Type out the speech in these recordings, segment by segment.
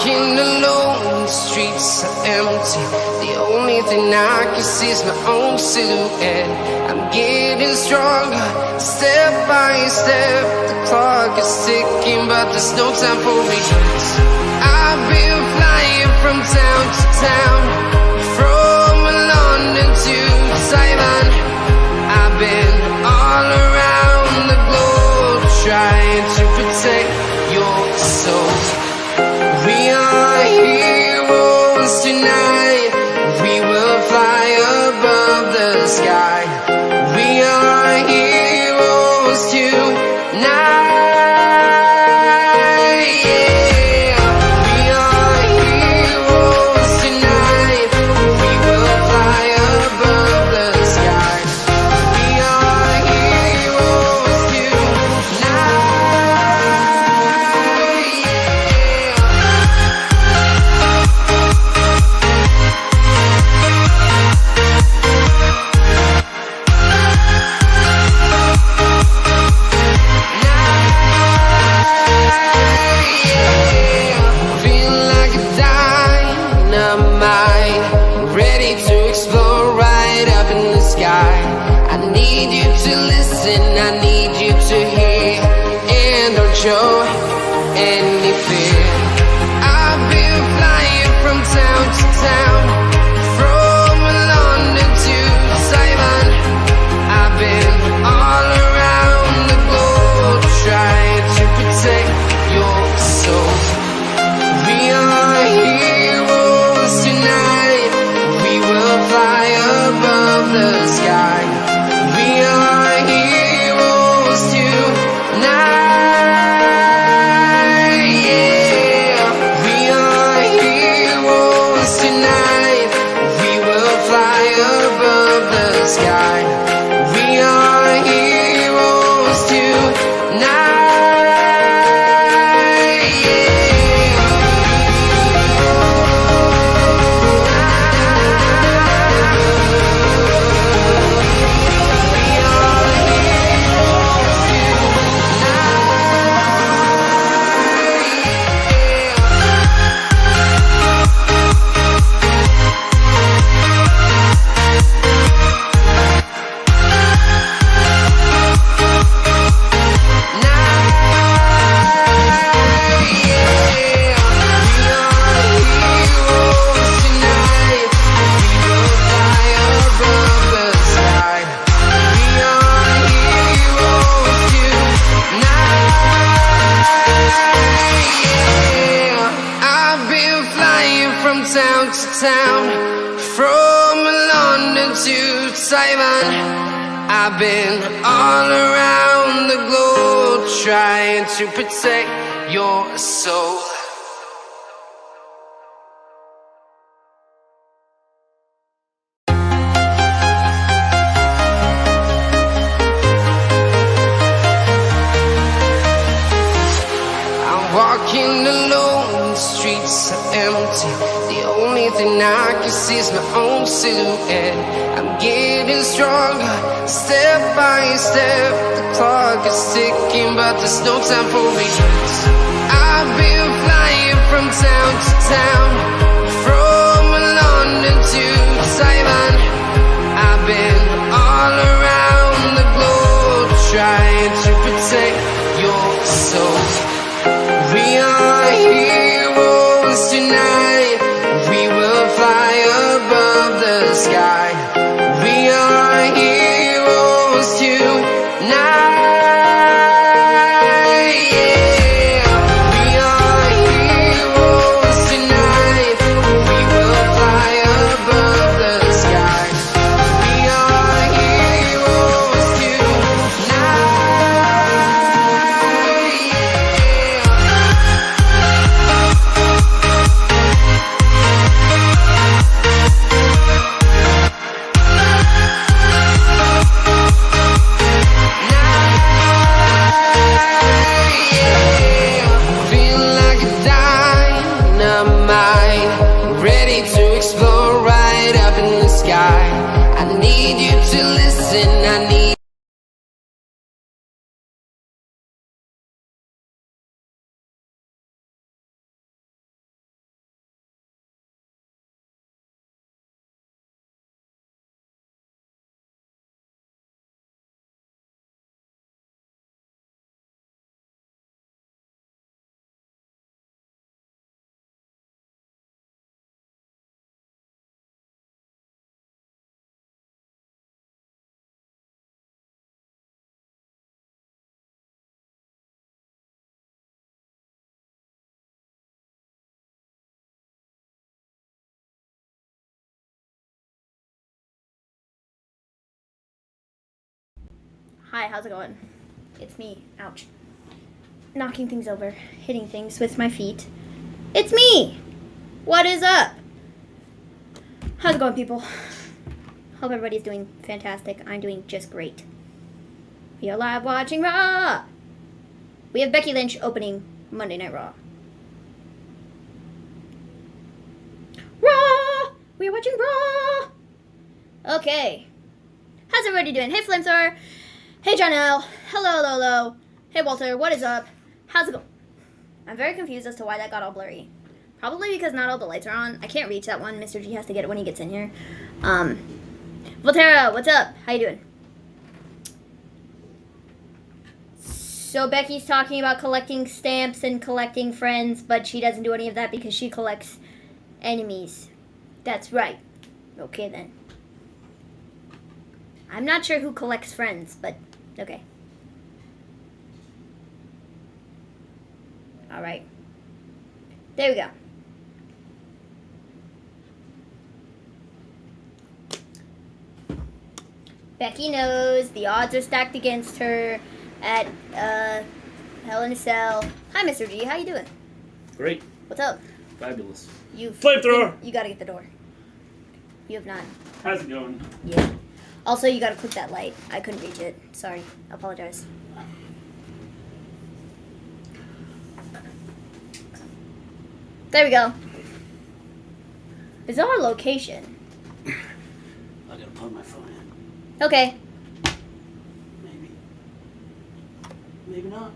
walking alone, the streets are empty. The only thing I can see is my own silhouette. I'm getting stronger, step by step. The clock is ticking, but there's no time for regrets. I've been flying from town to town, from London to Taiwan. I've been all around the globe, trying to protect your soul. We are heroes tonight. We will fly above the sky. We are heroes tonight. Yeah. We are heroes tonight. We will fly above the sky. We are heroes tonight. Feel like a dynamite, ready to explode right up in the sky. I need you to listen, I need you to hear, and don't show any fear. I've been flying from town to town, from London to Taiwan. I've been all around the globe, trying to protect your soul. We are heroes tonight. We will fly above the sky. We are heroes tonight. Yeah. We are heroes tonight. We will fly above the sky. We are heroes tonight. Town to town, from London to Taiwan. I've been all around the globe, trying to protect your soul. I'm walking alone, the streets are empty. The only thing I can see is my own silhouette. I'm getting stronger, step by step. The clock is ticking, but there's no time for regrets. I've been flying from town to town, from London to Taiwan. I've been all around the globe, trying to protect your soul. We are heroes tonight. We will fly above the sky. We are heroes tonight. Yeah. We are heroes tonight. We will fly above the sky. We are heroes tonight. Yeah. Hi, how's it going? It's me. Ouch. Knocking things over, hitting things with my feet. It's me! What is up? How's it going, people? Hope everybody's doing fantastic. I'm doing just great. We are live watching Raw! We have Becky Lynch opening Monday Night Raw. Raw! We are watching Raw! Okay. How's everybody doing? Hey, Flamethrower. Hey, John L. Hello, Lolo. Hey, Walter. What is up? How's it going? I'm very confused as to why that got all blurry. Probably because not all the lights are on. I can't reach that one. Mr. G has to get it when he gets in here. Volterra, what's up? How you doing? So Becky's talking about collecting stamps and collecting friends, but she doesn't do any of that because she collects enemies. That's right. Okay, then. I'm not sure who collects friends, but okay. All right. There we go. Becky knows the odds are stacked against her at Hell in a Cell. Hi, Mr. G. How you doing? Great. What's up? Fabulous. Flamethrower! You gotta get the door. You have not. How's it going? Yeah. Also, you gotta click that light. I couldn't reach it. Sorry. I apologize. There we go. Bizarre location. I gotta plug my phone in. Okay. Maybe. Maybe not.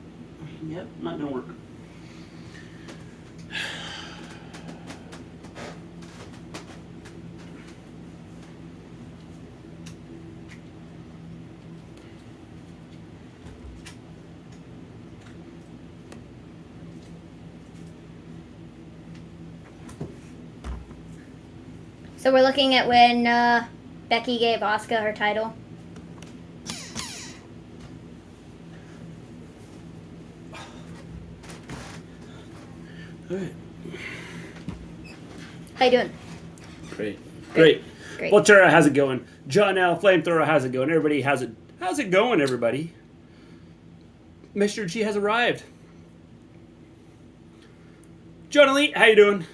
Yep, not gonna work. So we're looking at when Becky gave Asuka her title. Alright. How you doing? Great. Great. Great. Well, Tara, how's it going? John L. Flamethrower, how's it going? Everybody, how's it going, everybody? Mr. G has arrived. John Elite, how you doing?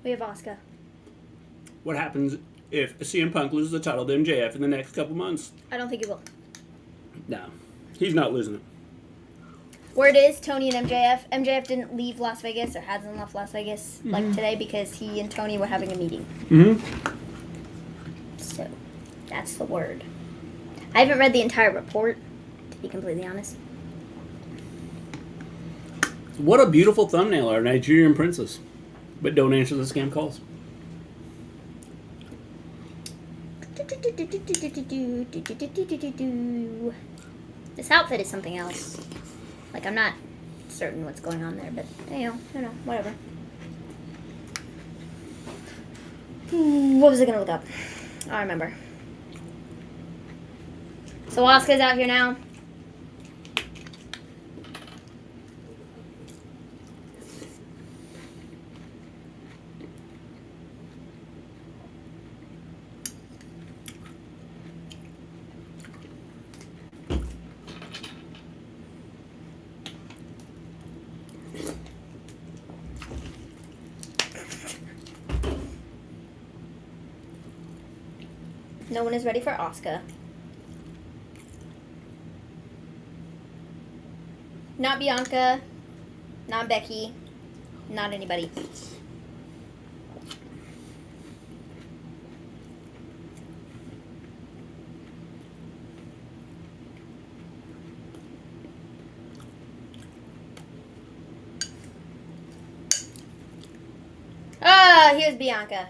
We have Asuka. What happens if CM Punk loses the title to MJF in the next couple months? I don't think he will. No. He's not losing it. Word is Tony and MJF. MJF didn't leave Las Vegas or hasn't left Las Vegas like today because he and Tony were having a meeting. Mm-hmm. So that's the word. I haven't read the entire report, to be completely honest. What a beautiful thumbnail, our Nigerian princess. But don't answer the scam calls. This outfit is something else. Like, I'm not certain what's going on there, but, you know, whatever. What was I going to look up? I remember. So Asuka's out here now. No one is ready for Asuka. Not Bianca. Not Becky. Not anybody. Ah, here's Bianca.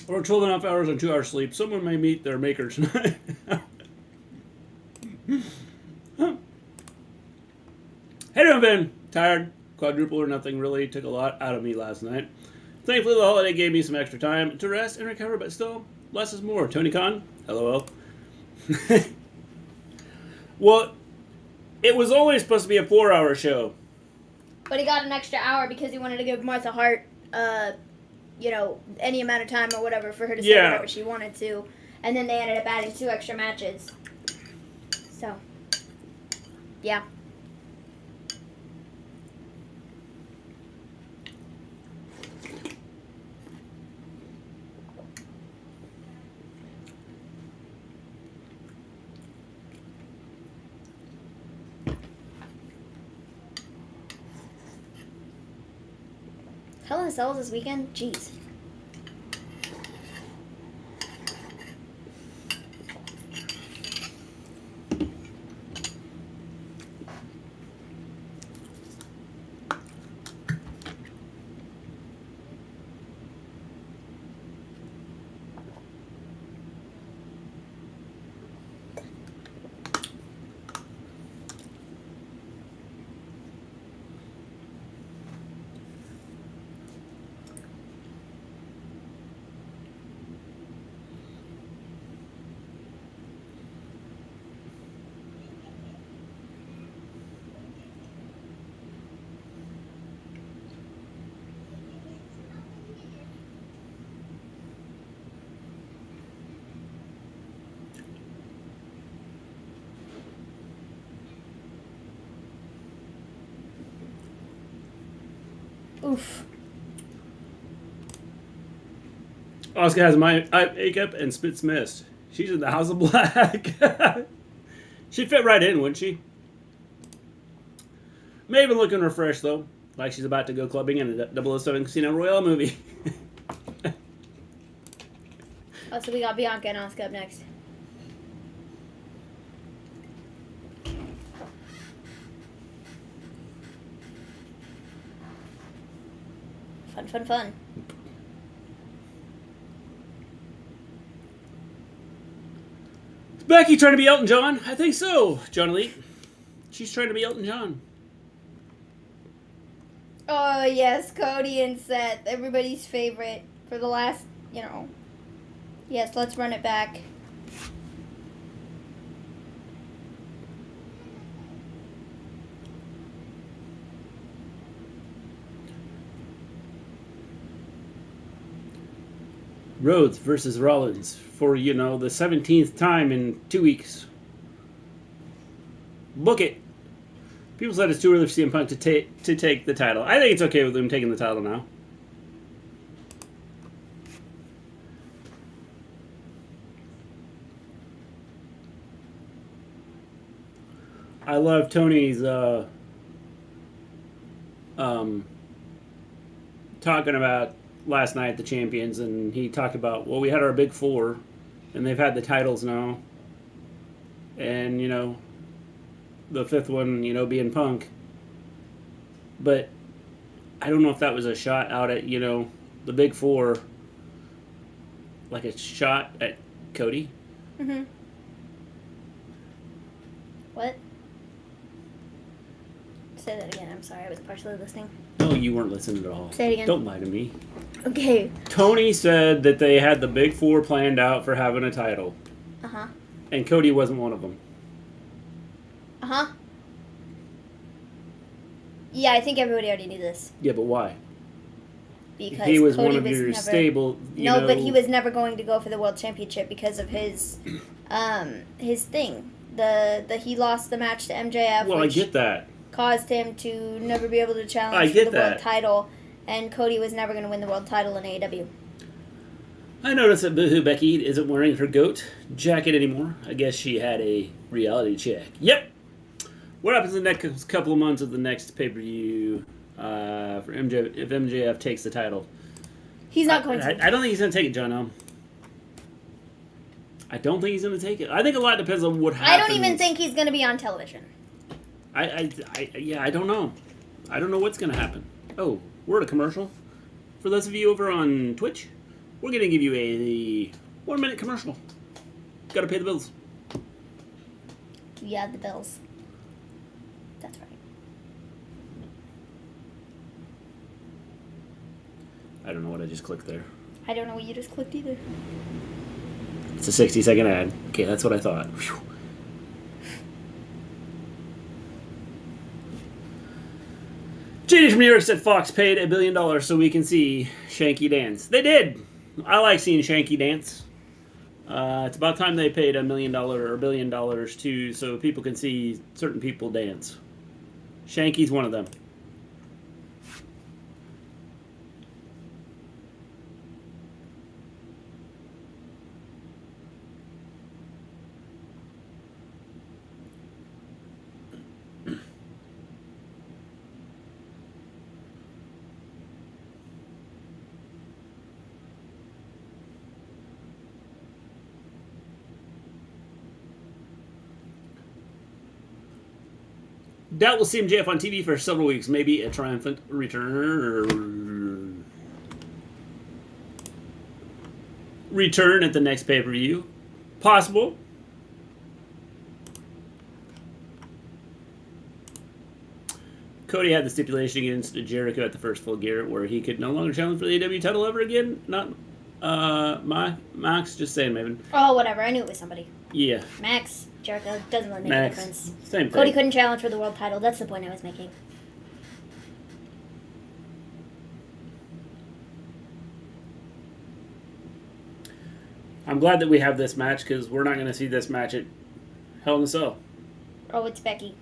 Or 12.5 hours on 2 hours sleep. Someone may meet their maker tonight. Hey, doing, Ben? Tired. Quadruple or nothing really took a lot out of me last night. Thankfully, the holiday gave me some extra time to rest and recover, but still, less is more. Tony Khan, LOL. Well, it was only supposed to be a 4-hour show. But he got an extra hour because he wanted to give Martha Hart, any amount of time or whatever for her to say whatever she wanted to. And then they ended up adding 2 extra matches. So, yeah. Hell in a Cell this weekend? Jeez. Oof. Oscar has my makeup and spits mist. She's in the House of Black. She'd fit right in, wouldn't she? Maven looking refreshed, though. Like she's about to go clubbing in a 007 Casino Royale movie. Oh, so we got Bianca and Oscar up next. Fun. Is Becky trying to be Elton John? I think so, John Elite. She's trying to be Elton John. Oh, yes, Cody and Seth. Everybody's favorite for the last, Yes, let's run it back. Rhodes versus Rollins for, the 17th time in 2 weeks. Book it. People said it's too early for CM Punk to take the title. I think it's okay with him taking the title now. I love Tony's talking about last night the champions, and he talked about, well, we had our big 4 and they've had the titles now, and the 5th one being Punk, but I don't know if that was a shot out at the big 4, like a shot at Cody. What? Say that again. I'm sorry, I was partially listening. No, you weren't listening at all. Say it again. Don't lie to me. Okay. Tony said that they had the big 4 planned out for having a title. Uh-huh. And Cody wasn't one of them. Uh-huh. Yeah, I think everybody already knew this. Yeah, but why? Because he was Cody one of your stable. But he was never going to go for the world championship because of his thing. He lost the match to MJF. Well, I get that. Caused him to never be able to challenge for the world title, and Cody was never going to win the world title in AEW. I noticed that Boohoo Becky isn't wearing her GOAT jacket anymore. I guess she had a reality check. Yep. What happens in the next couple of months of the next pay-per-view for MJF if MJF takes the title? He's not going to. I don't think he's going to take it, John. I don't think he's going to take it. I think a lot depends on what happens. I don't even think he's going to be on television. I don't know. I don't know what's going to happen. Oh, we're at a commercial. For those of you over on Twitch, we're going to give you a 1-minute commercial. Got to pay the bills. Yeah, the bills. That's right. I don't know what I just clicked there. I don't know what you just clicked either. It's a 60-second ad. Okay, that's what I thought. Whew. JD from New York said Fox paid $1 billion so we can see Shanky dance. They did. I like seeing Shanky dance. It's about time they paid $1 million or $1 billion too, so people can see certain people dance. Shanky's one of them. Doubt we'll see MJF on TV for several weeks. Maybe a triumphant return. Return at the next pay-per-view. Possible. Cody had the stipulation against Jericho at the first Full Gear where he could no longer challenge for the AEW title ever again. Not Max, just saying, Maven. Oh, whatever. I knew it was somebody. Yeah. Max, Jericho, doesn't really make a difference. Same thing. Cody couldn't challenge for the world title. That's the point I was making. I'm glad that we have this match because we're not going to see this match at Hell in a Cell. Oh, it's Becky.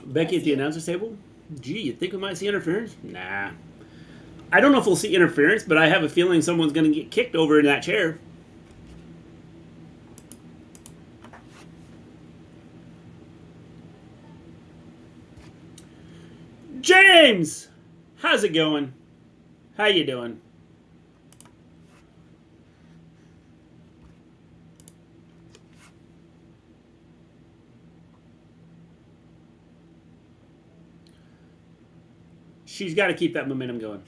Becky at the announcer's table? Gee, you think we might see interference? Nah. I don't know if we'll see interference, but I have a feeling someone's going to get kicked over in that chair. James! How's it going? How you doing? She's got to keep that momentum going.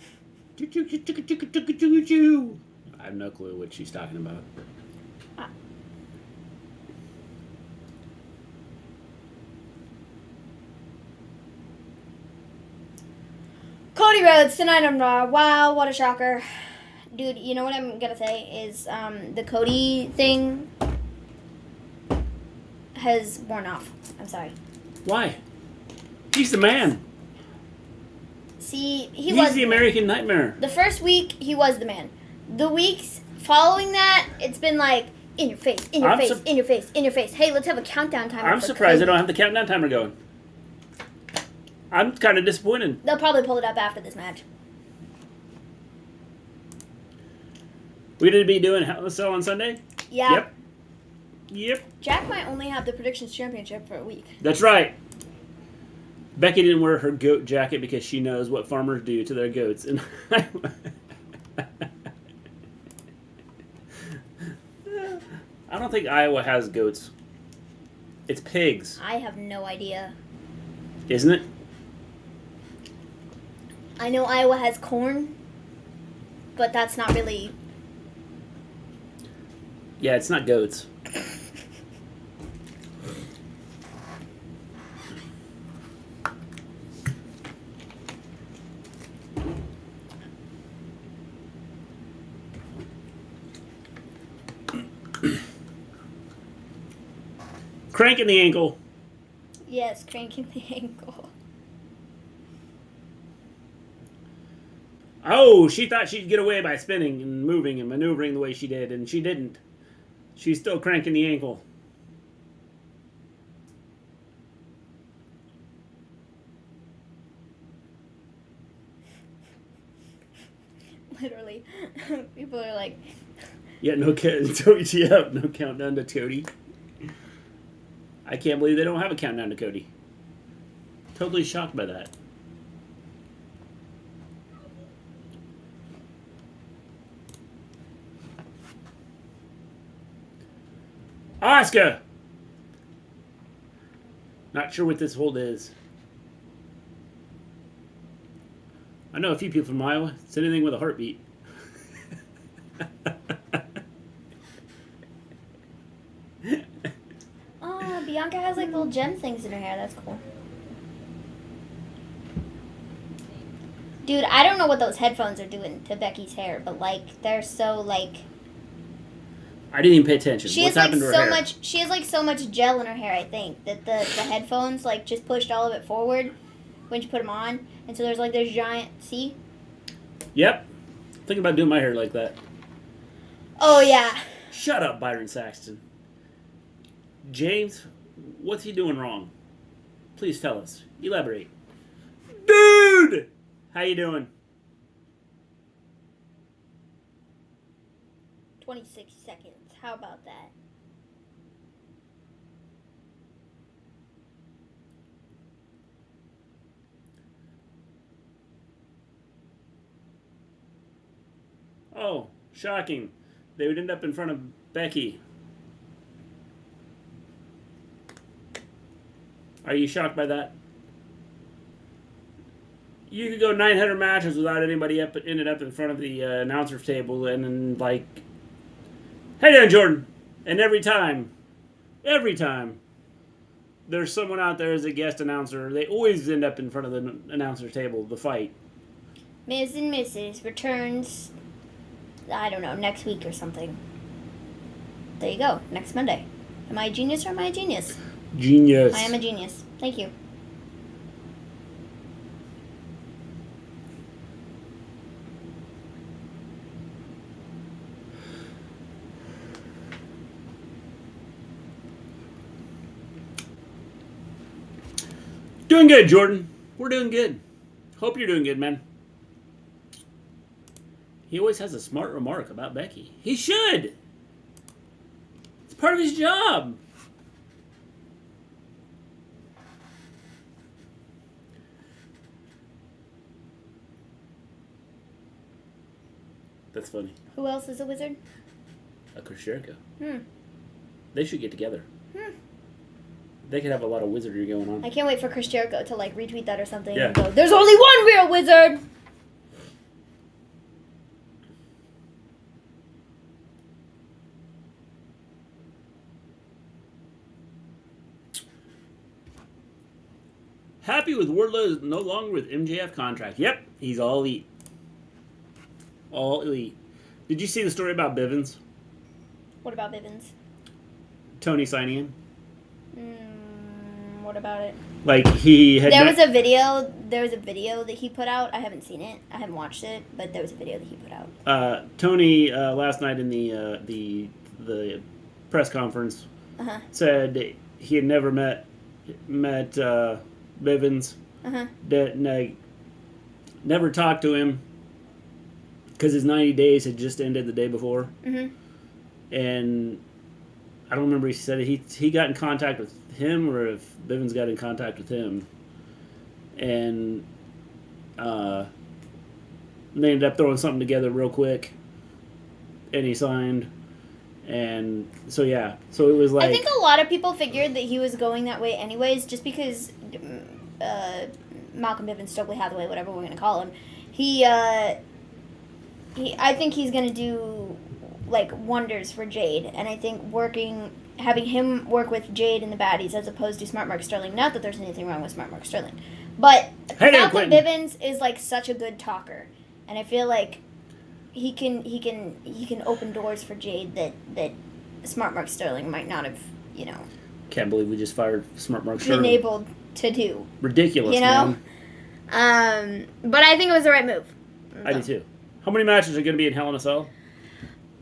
I have no clue what she's talking about. Cody Rhodes tonight on Raw. Wow, what a shocker. Dude, you know what I'm going to say is the Cody thing has worn off. I'm sorry. Why? He's the man. See, He's the American Nightmare. The first week, he was the man. The weeks following that, it's been like, in your face, in your face, in your face, in your face. Hey, let's have a countdown timer. I'm surprised they don't have the countdown timer going. I'm kind of disappointed. They'll probably pull it up after this match. We did be doing Hell in a Cell on Sunday? Yeah. Yep. Jack might only have the Predictions Championship for a week. That's right. Becky didn't wear her goat jacket because she knows what farmers do to their goats. And I don't think Iowa has goats. It's pigs. I have no idea. Isn't it? I know Iowa has corn, but that's not really... Yeah, it's not goats. Cranking the ankle. Yes, cranking the ankle. Oh, she thought she'd get away by spinning and moving and maneuvering the way she did, and she didn't. She's still cranking the ankle. People are like... Yeah, no countdown to Cody. I can't believe they don't have a countdown to Cody. Totally shocked by that. Asuka! Not sure what this hold is. I know a few people from Iowa. It's anything with a heartbeat. Oh, Bianca has like little gem things in her hair. That's cool. Dude, I don't know what those headphones are doing to Becky's hair, but like they're so like... I didn't even pay attention. What's has happened like to her so hair? much. She has like so much gel in her hair. I think that the headphones like just pushed all of it forward when you put them on, and so there's like this giant. See? Yep. Thinking about doing my hair like that. Oh yeah. Shut up, Byron Saxton. James, what's he doing wrong? Please tell us. Elaborate. Dude! How you doing? 26 seconds. How about that? Oh, shocking. They would end up in front of Becky. Are you shocked by that? You could go 900 matches without anybody ended up in front of the announcer's table and then like, hey there, Jordan. And every time, there's someone out there as a guest announcer, they always end up in front of the announcer's table, the fight. Ms. and Mrs. returns, I don't know, next week or something. There you go, next Monday. Am I a genius or am I a genius? Genius. I am a genius. Thank you. Doing good, Jordan. We're doing good. Hope you're doing good, man. He always has a smart remark about Becky. He should. It's part of his job. That's funny. Who else is a wizard? A Chris Jericho. Hmm. They should get together. They could have a lot of wizardry going on. I can't wait for Chris Jericho to like retweet that or something Yeah. and go, there's only one real wizard! Happy with Wardlow is no longer with MJF contract. Yep, he's all elite. All elite. Did you see the story about Bivens? What about Bivens? Tony signing in? What about it? Like he had. There was a video that he put out. I haven't seen it. I haven't watched it, but there was a video that he put out. Tony last night in the press conference said he had never met Bivens. That never talked to him because his 90 days had just ended the day before. And I don't remember if he said he got in contact with him or if Bivens got in contact with him. And they ended up throwing something together real quick. And he signed. And so, yeah. So it was like... I think a lot of people figured that he was going that way anyways, just because Malcolm Bivens, Stokely Hathaway, whatever we're going to call him, I think he's going to do, like, wonders for Jade. And I think having him work with Jade and the baddies as opposed to Smart Mark Sterling, not that there's anything wrong with Smart Mark Sterling, but Malcolm Bivens is, like, such a good talker. And I feel like he can open doors for Jade that Smart Mark Sterling might not have, Can't believe we just fired Smart Mark Sterling. been able to do. Ridiculous, man. But I think it was the right move. I do too. How many matches are going to be in Hell in a Cell?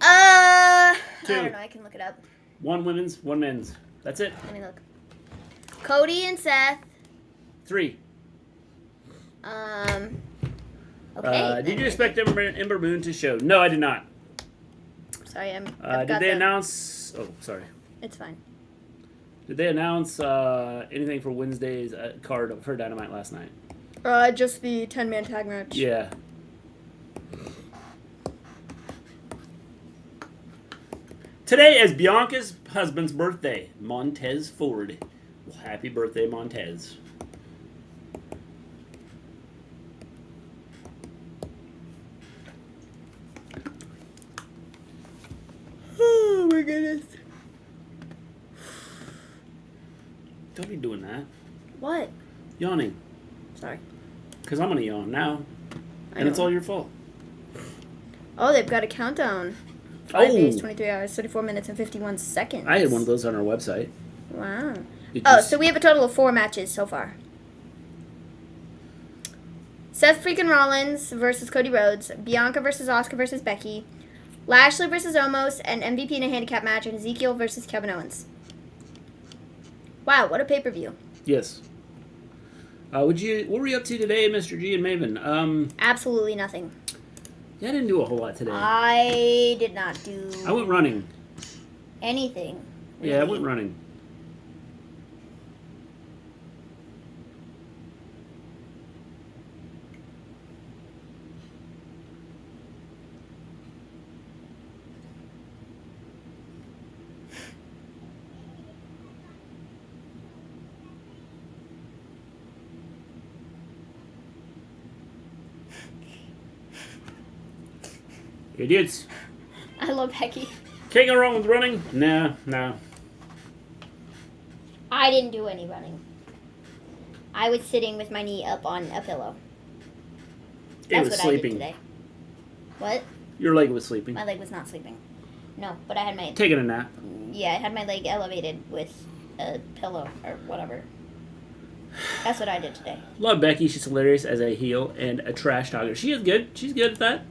I 2. don't know. I can look it up. 1 women's, 1 men's. That's it. Let me look. Cody and Seth. 3. Okay. Did you expect Ember Moon to show? No, I did not. Sorry, did they announce... Oh, sorry. It's fine. Did they announce anything for Wednesday's card for Dynamite last night? Just the 10-man tag match. Yeah. Today is Bianca's husband's birthday, Montez Ford. Well, happy birthday, Montez. Oh my goodness. Don't be doing that. What? Yawning. Sorry. Because I'm going to yawn now. And it's all your fault. Oh, they've got a countdown. 5 days, 23 hours, 34 minutes, and 51 seconds. I had one of those on our website. Wow. So we have a total of 4 matches so far. Seth freaking Rollins versus Cody Rhodes. Bianca versus Asuka versus Becky. Lashley versus Omos. And MVP in a handicap match. And Ezekiel versus Kevin Owens. Wow, what a pay-per-view. Yes. What were you up to today, Mr. G and Maven? Absolutely nothing. Yeah, I didn't do a whole lot today. I did not do... I went running. Anything. Really. Yeah, I went running. Idiots. I love Becky. Can't go wrong with running? No. I didn't do any running. I was sitting with my knee up on a pillow. That's what sleeping. I did today. What? Your leg was sleeping. My leg was not sleeping. No, but I had my... Taking a nap. Yeah, I had my leg elevated with a pillow or whatever. That's what I did today. Love Becky. She's hilarious as a heel and a trash talker. She is good. She's good at that.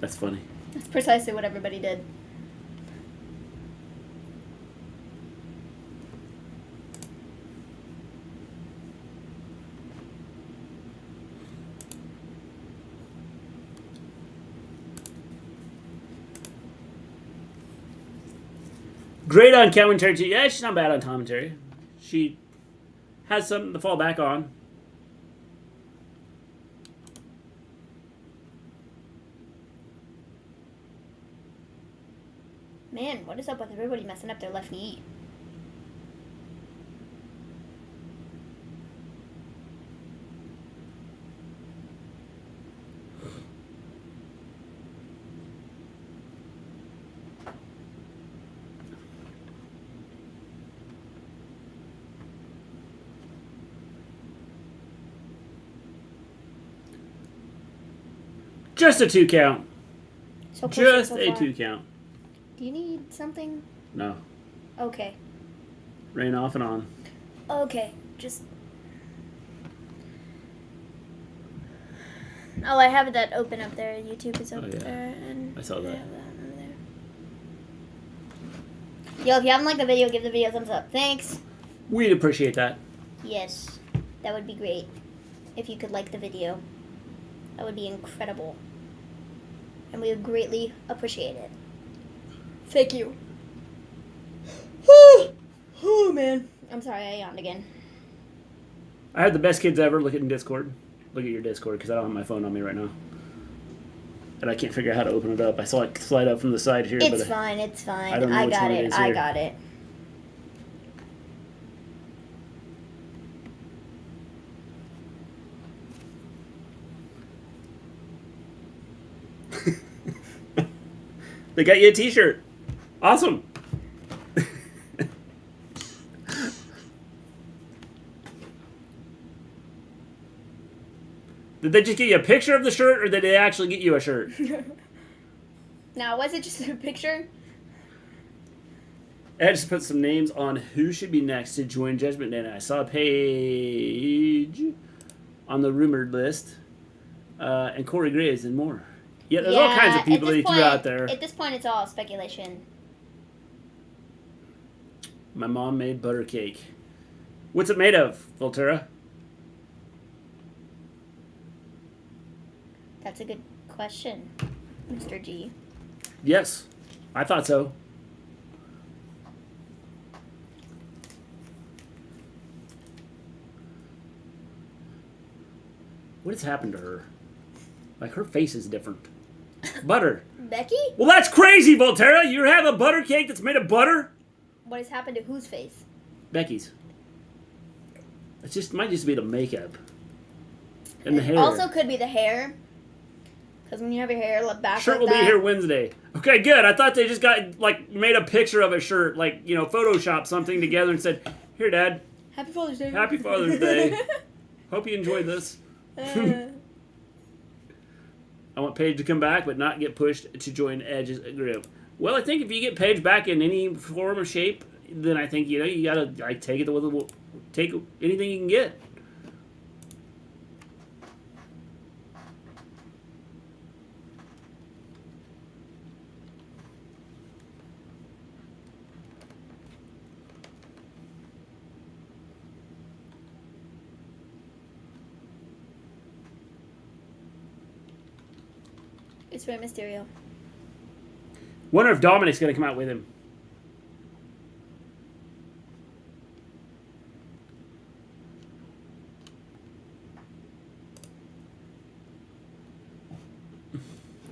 That's funny. That's precisely what everybody did. Great on commentary too. Yeah, she's not bad on commentary. She has something to fall back on. Man, what is up with everybody messing up their left knee? Just a 2 count. So Just so a far. 2 count. Do you need something? No. Okay. Rain off and on. Okay, just... Oh, I have that open up there. YouTube is open there. And I saw that. Over there. Yo, if you haven't liked the video, give the video a thumbs up. Thanks. We'd appreciate that. Yes, that would be great. If you could like the video. That would be incredible. And we would greatly appreciate it. Thank you. Oh, man. I'm sorry, I yawned again. I had the best kids ever. Look at Discord. Look at your Discord because I don't have my phone on me right now. And I can't figure out how to open it up. I saw it slide up from the side here. It's fine, it's fine. I don't know which got one it it. is I here. got it. They got you a t-shirt. Awesome. Did they just get you a picture of the shirt or did they actually get you a shirt? Now, was it just a picture? I just put some names on who should be next to join Judgment Day. And I saw a page on the rumored list. And Corey Graves and more. Yeah, there's all kinds of people they threw out there. At this point, it's all speculation. My mom made butter cake. What's it made of, Volterra? That's a good question, Mr. G. Yes, I thought so. What has happened to her? Like, her face is different. Butter. Becky? Well, that's crazy, Volterra. You have a butter cake that's made of butter? What has happened to whose face? Becky's. Might just be the makeup. And the It hair. also could be the hair. Because when you have your hair back Shirt like will that... be here Wednesday. Okay, good. I thought they just got, made a picture of a shirt. Photoshop something together and said, here, Dad. Happy Father's Day. Happy Father's Day. Hope you enjoyed this. I want Paige to come back, but not get pushed to join Edge's group. Well, I think if you get Paige back in any form or shape, then I think, you gotta, take anything you can get. It's Rey Mysterio. Wonder if Dominic's going to come out with him.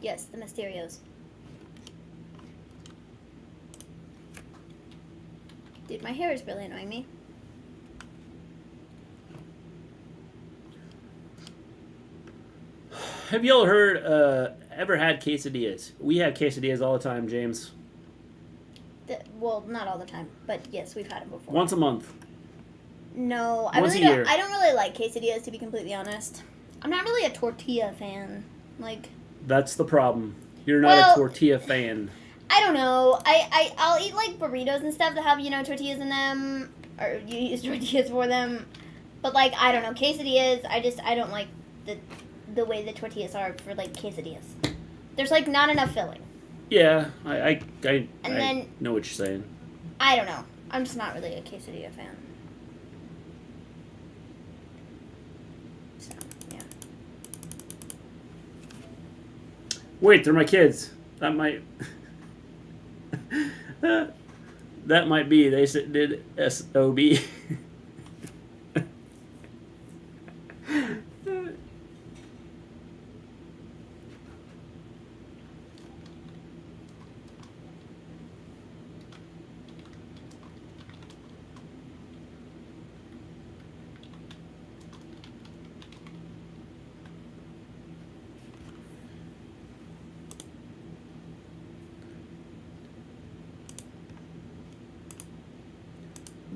Yes, the Mysterios. Dude, my hair is really annoying me. Have y'all ever had quesadillas? We have quesadillas all the time, James. Well, not all the time, but yes, we've had them before. Once a month. No, I Once really a don't. year. I don't really like quesadillas, to be completely honest. I'm not really a tortilla fan. That's the problem. You're not Well, a tortilla fan. I don't know. I'll eat burritos and stuff that have tortillas in them, or you use tortillas for them. But I don't know, quesadillas. I don't like the way the tortillas are for quesadillas. There's not enough filling. Yeah, I then- know what you're saying. I don't know. I'm just not really a quesadilla fan. So, yeah. Wait, they're my kids. That might... that might be. They did SOB.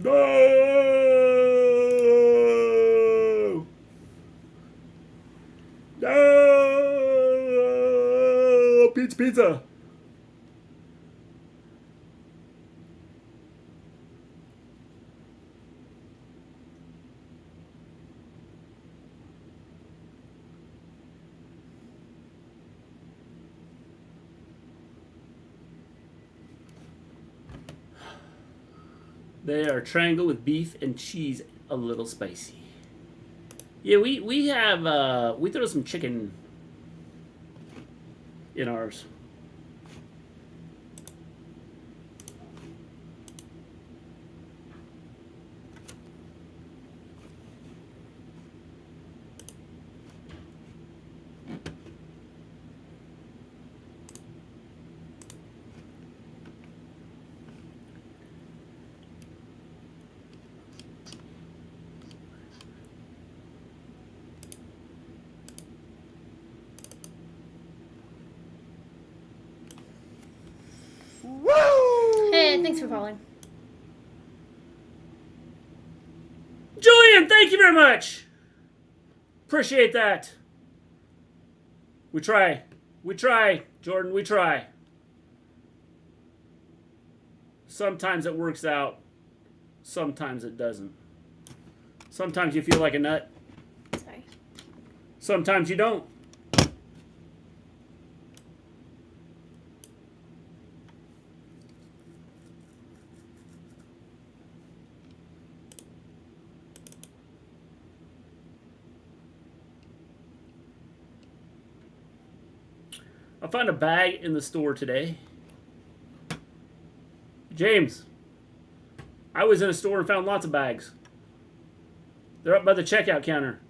No! No! Pizza! They are triangle with beef and cheese, a little spicy. Yeah, we have we throw some chicken in ours. Hey, thanks for calling. Julian, thank you very much. Appreciate that. We try, Jordan, we try. Sometimes it works out. Sometimes it doesn't. Sometimes you feel like a nut. Sorry. Sometimes you don't. I found a bag in the store today. James, I was in a store and found lots of bags. They're up by the checkout counter.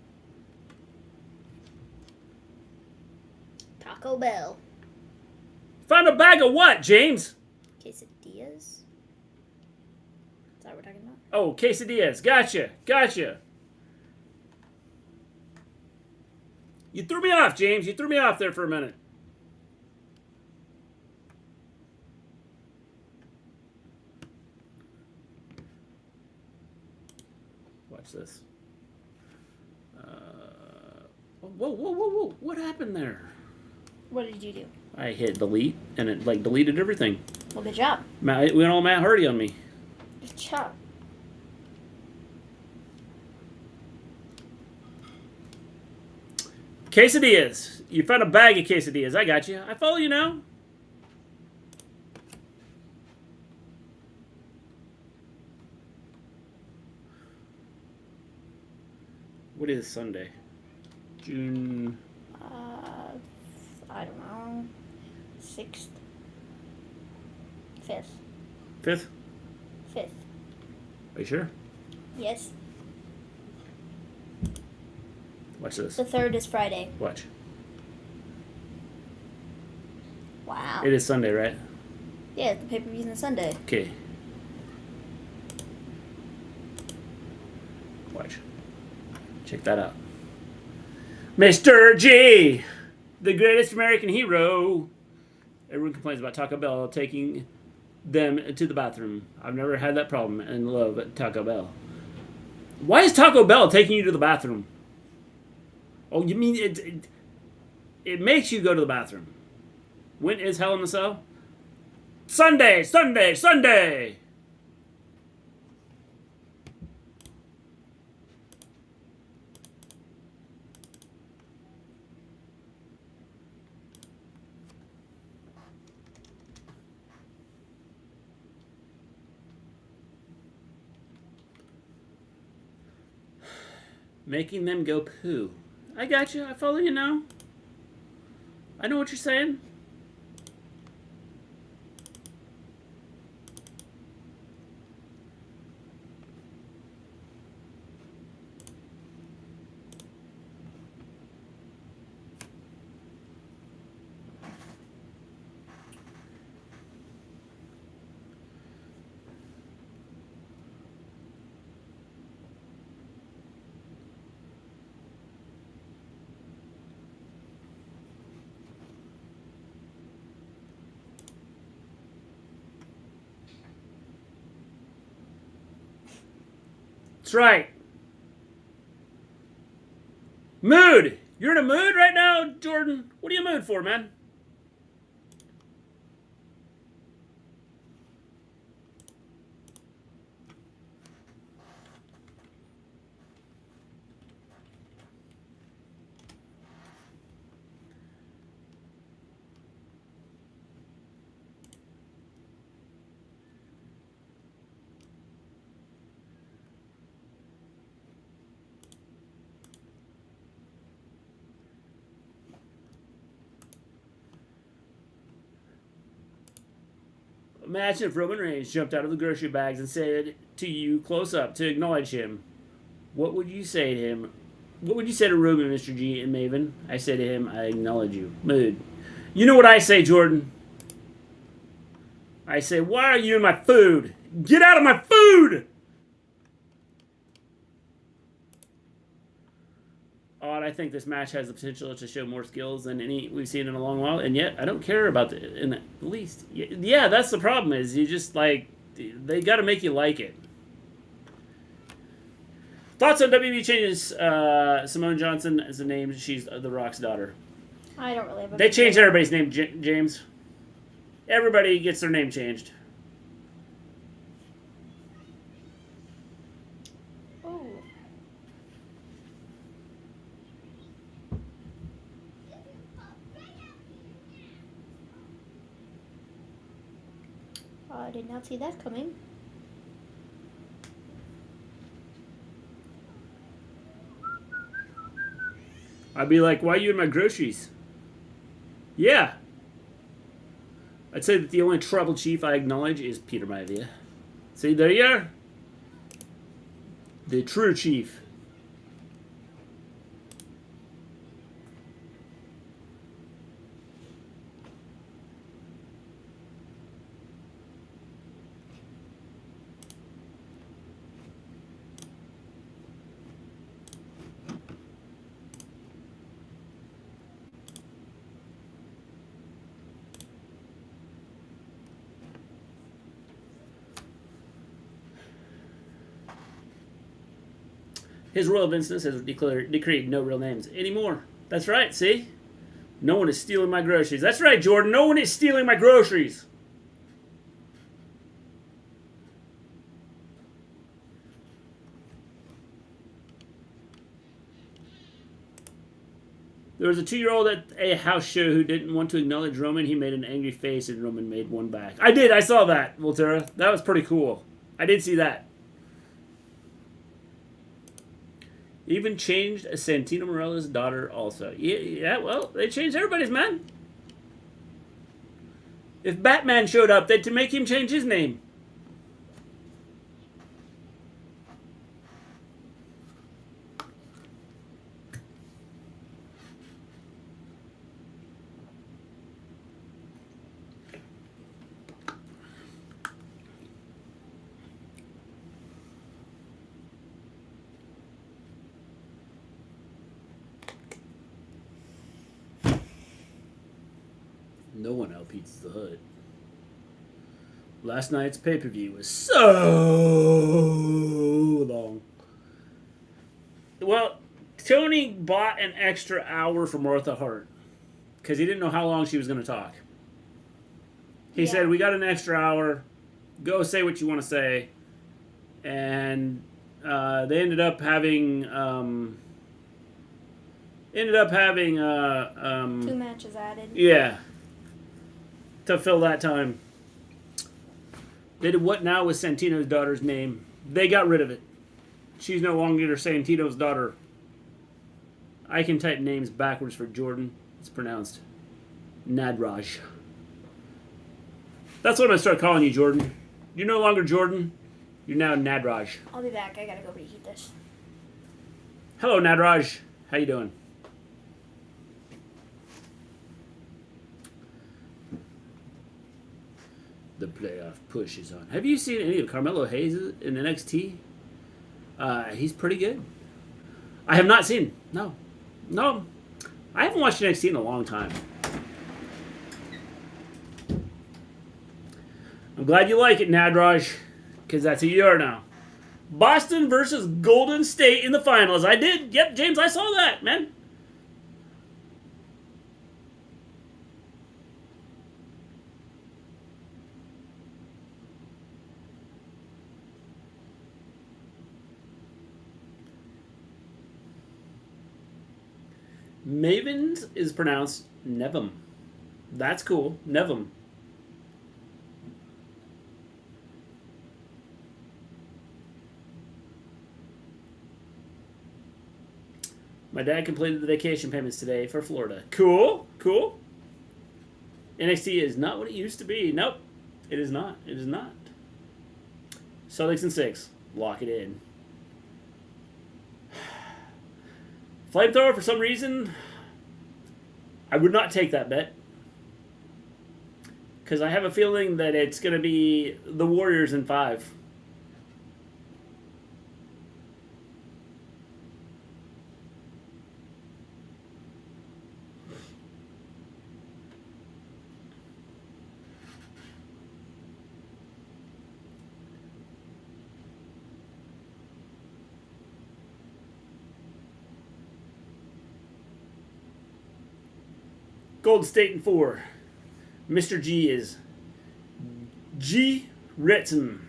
Taco Bell. Found a bag of what, James? Quesadillas? Is that what we're talking about? Oh, quesadillas. Gotcha. Gotcha. You threw me off, James. You threw me off there for a minute. Watch this. Whoa, whoa, whoa, whoa. What happened there? What did you do? I hit delete, and it, like, deleted everything. Well, good job. It went all Matt Hardy on me. Good job. Quesadillas. You found a bag of quesadillas. I got you. I follow you now. What is Sunday? June... I don't know. 6th. 5th. 5th? 5th. Are you sure? Yes. Watch this. The 3rd is Friday. Watch. Wow. It is Sunday, right? Yeah, the pay-per-view's on Sunday. Okay. Watch. Check that out. Mr. G, the greatest American hero. Everyone complains about Taco Bell taking them to the bathroom. I've never had that problem and love Taco Bell. Why is Taco Bell taking you to the bathroom? Oh, you mean it makes you go to the bathroom. When is Hell in the Cell? Sunday, Sunday, Sunday! Making them go poo. I got you. I follow you now. I know what you're saying. That's right. Mood. You're in a mood right now, Jordan? What are you in a mood for, man? Imagine if Roman Reigns jumped out of the grocery bags and said to you close up to acknowledge him. What would you say to him? What would you say to Roman, Mr. G, and Maven? I say to him, I acknowledge you. Mood. You know what I say, Jordan? I say, why are you in my food? Get out of my food! Odd, I think this match has the potential to show more skills than any we've seen in a long while, and yet I don't care about it in the least. Yeah, that's the problem. Is you just like they got to make you like it. Thoughts on WWE changes Simone Johnson as a name? She's The Rock's daughter. I don't really have a They changed everybody's name, James. Everybody gets their name changed. I did not see that coming. I'd be like, why are you in my groceries? Yeah. I'd say that the only tribal chief I acknowledge is Peter Maivia. See, there you are. The true chief. His Royal Vincennes has decreed no real names anymore. That's right, see? No one is stealing my groceries. That's right, Jordan. No one is stealing my groceries. There was a 2-year-old at a house show who didn't want to acknowledge Roman. He made an angry face and Roman made one back. I did. I saw that, Volterra. That was pretty cool. I did see that. Even changed Santino Marella's daughter also. Yeah, well, they changed everybody's, man. If Batman showed up, they'd to make him change his name. No one outbeats the Hood. Last night's pay-per-view was so long. Well, Tony bought an extra hour for Martha Hart because he didn't know how long she was going to talk. He said, "We got an extra hour. Go say what you want to say." And they ended up having 2 matches added. Yeah. To fill that time. They did what now with Santino's daughter's name? They got rid of it. She's no longer Santino's daughter. I can type names backwards for Jordan. It's pronounced Nadraj. That's what I'm going to start calling you, Jordan. You're no longer Jordan. You're now Nadraj. I'll be back. I gotta go reheat this. Hello, Nadraj. How you doing? The playoff push is on. Have you seen any of Carmelo Hayes in NXT? He's pretty good. I have not seen. No. I haven't watched NXT in a long time. I'm glad you like it, Nadraj, because that's who you are now. Boston versus Golden State in the finals. I did. Yep, James, I saw that, man. Maven is pronounced Nevum. That's cool. Nevum. My dad completed the vacation payments today for Florida. Cool. NXT is not what it used to be. Nope. It is not. Celtics in 6. Lock it in. Flamethrower, for some reason, I would not take that bet. Because I have a feeling that it's going to be the Warriors in 5. Golden State in 4. Mr. G is G. Retson.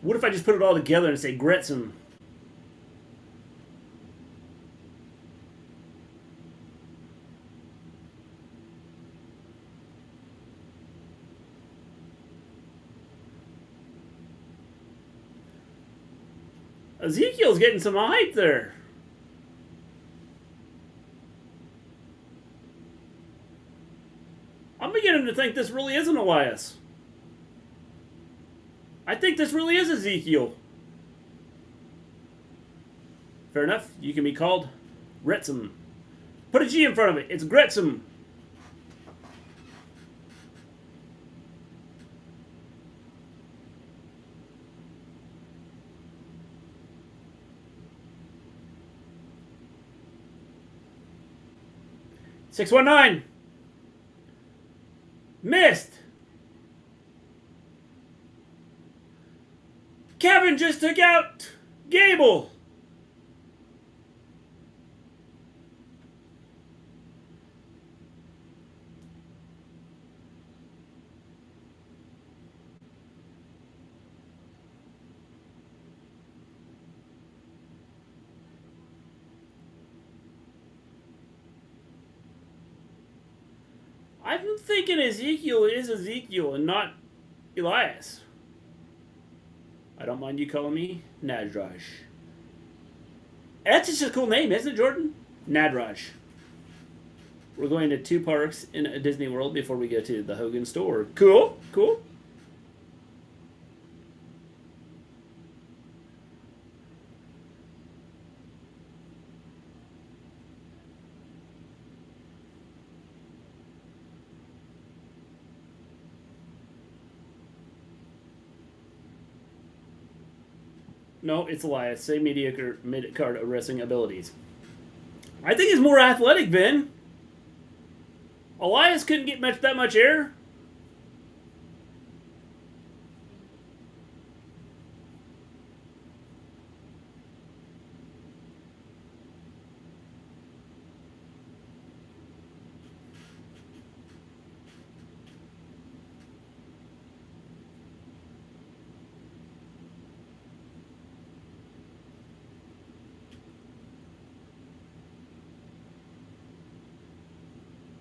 What if I just put it all together and say Gretson? Ezekiel's getting some hype there. I'm beginning to think this really isn't Elias. I think this really is Ezekiel. Fair enough. You can be called Gretsum. Put a G in front of it. It's Gretsum. $619. Missed. Kevin just took out Gable. I'm thinking Ezekiel is Ezekiel and not Elias. I don't mind you calling me Nadraj. That's just a cool name, isn't it, Jordan? Nadraj. We're going to 2 parks in a Disney World before we go to the Hogan store. Cool, cool. No, it's Elias. Say mediocre mid-card wrestling abilities. I think he's more athletic, Ben. Elias couldn't get that much air.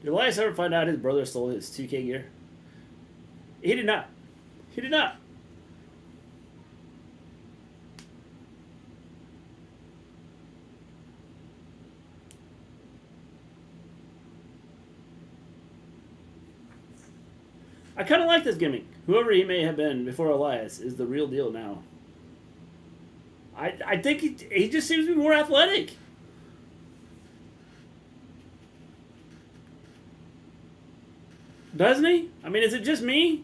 Did Elias ever find out his brother stole his 2K gear? He did not. He did not. I kind of like this gimmick. Whoever he may have been before Elias is the real deal now. I think he just seems to be more athletic. Doesn't he? I mean, is it just me?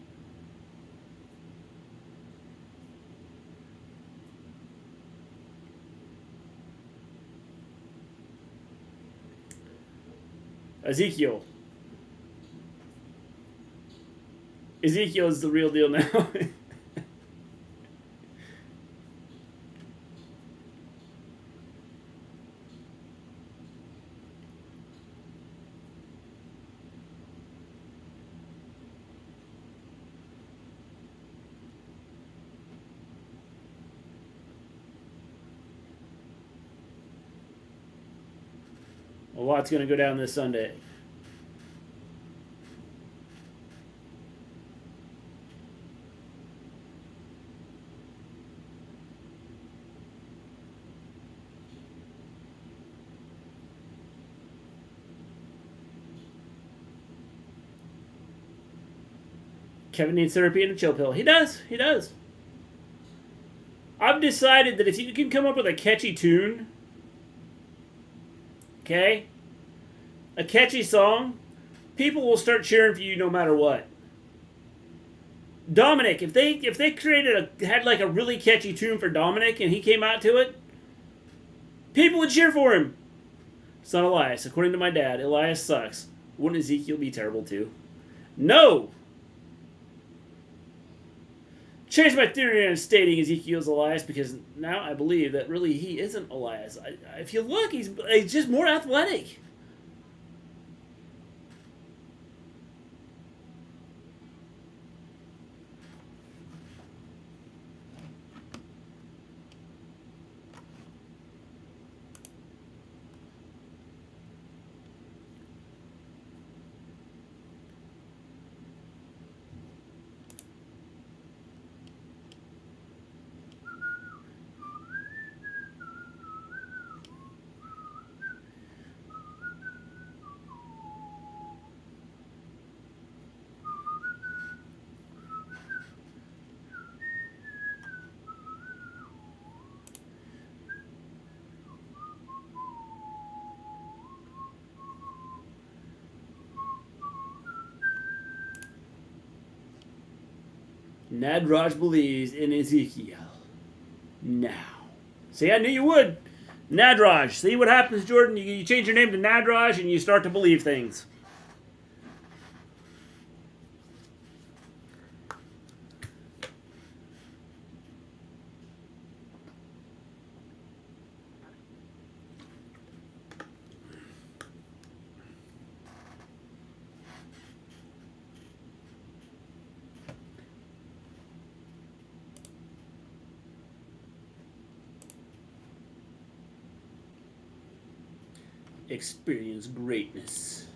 Ezekiel. Ezekiel is the real deal now. A lot's going to go down this Sunday. Kevin needs therapy and a chill pill. He does. He does. I've decided that if you can come up with a catchy tune, okay, a catchy song, people will start cheering for you no matter what. Dominic, if they had like a really catchy tune for Dominic and he came out to it, people would cheer for him. It's not Elias. According to my dad, Elias sucks. Wouldn't Ezekiel be terrible too? No! Changed my theory on stating Ezekiel's Elias because now I believe that really he isn't Elias. If you look, he's just more athletic. Nadraj believes in Ezekiel. Now. See, I knew you would. Nadraj. See what happens, Jordan? You change your name to Nadraj and you start to believe things. Experience greatness.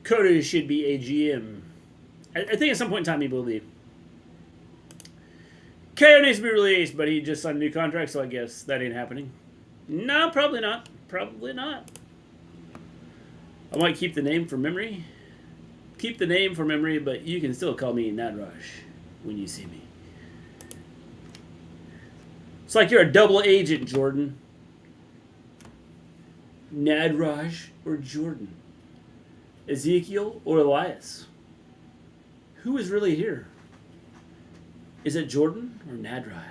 Cody should be a GM. I think at some point in time he will be. KO needs to be released, but he just signed a new contract, so I guess that ain't happening. No, probably not. Probably not. I might keep the name for memory. Keep the name for memory, but you can still call me Nadraj when you see me. It's like you're a double agent, Jordan. Nadraj or Jordan? Ezekiel or Elias? Who is really here? Is it Jordan or Nadraj?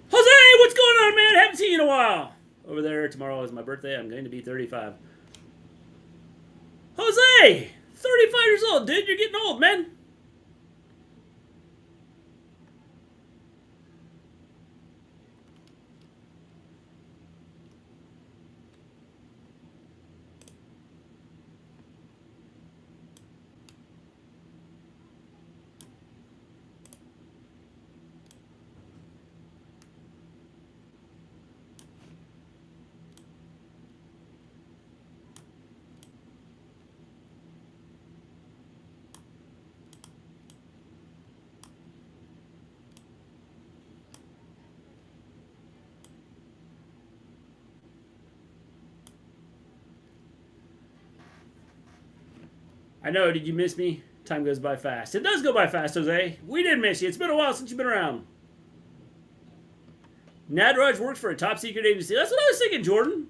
Jose, what's going on, man? Haven't seen you in a while. Over there, tomorrow is my birthday. I'm going to be 35. Jose! 35 years old, dude. You're getting old, man. I know, did you miss me? Time goes by fast. It does go by fast, Jose. We did miss you. It's been a while since you've been around. Nadraj works for a top secret agency. That's what I was thinking, Jordan.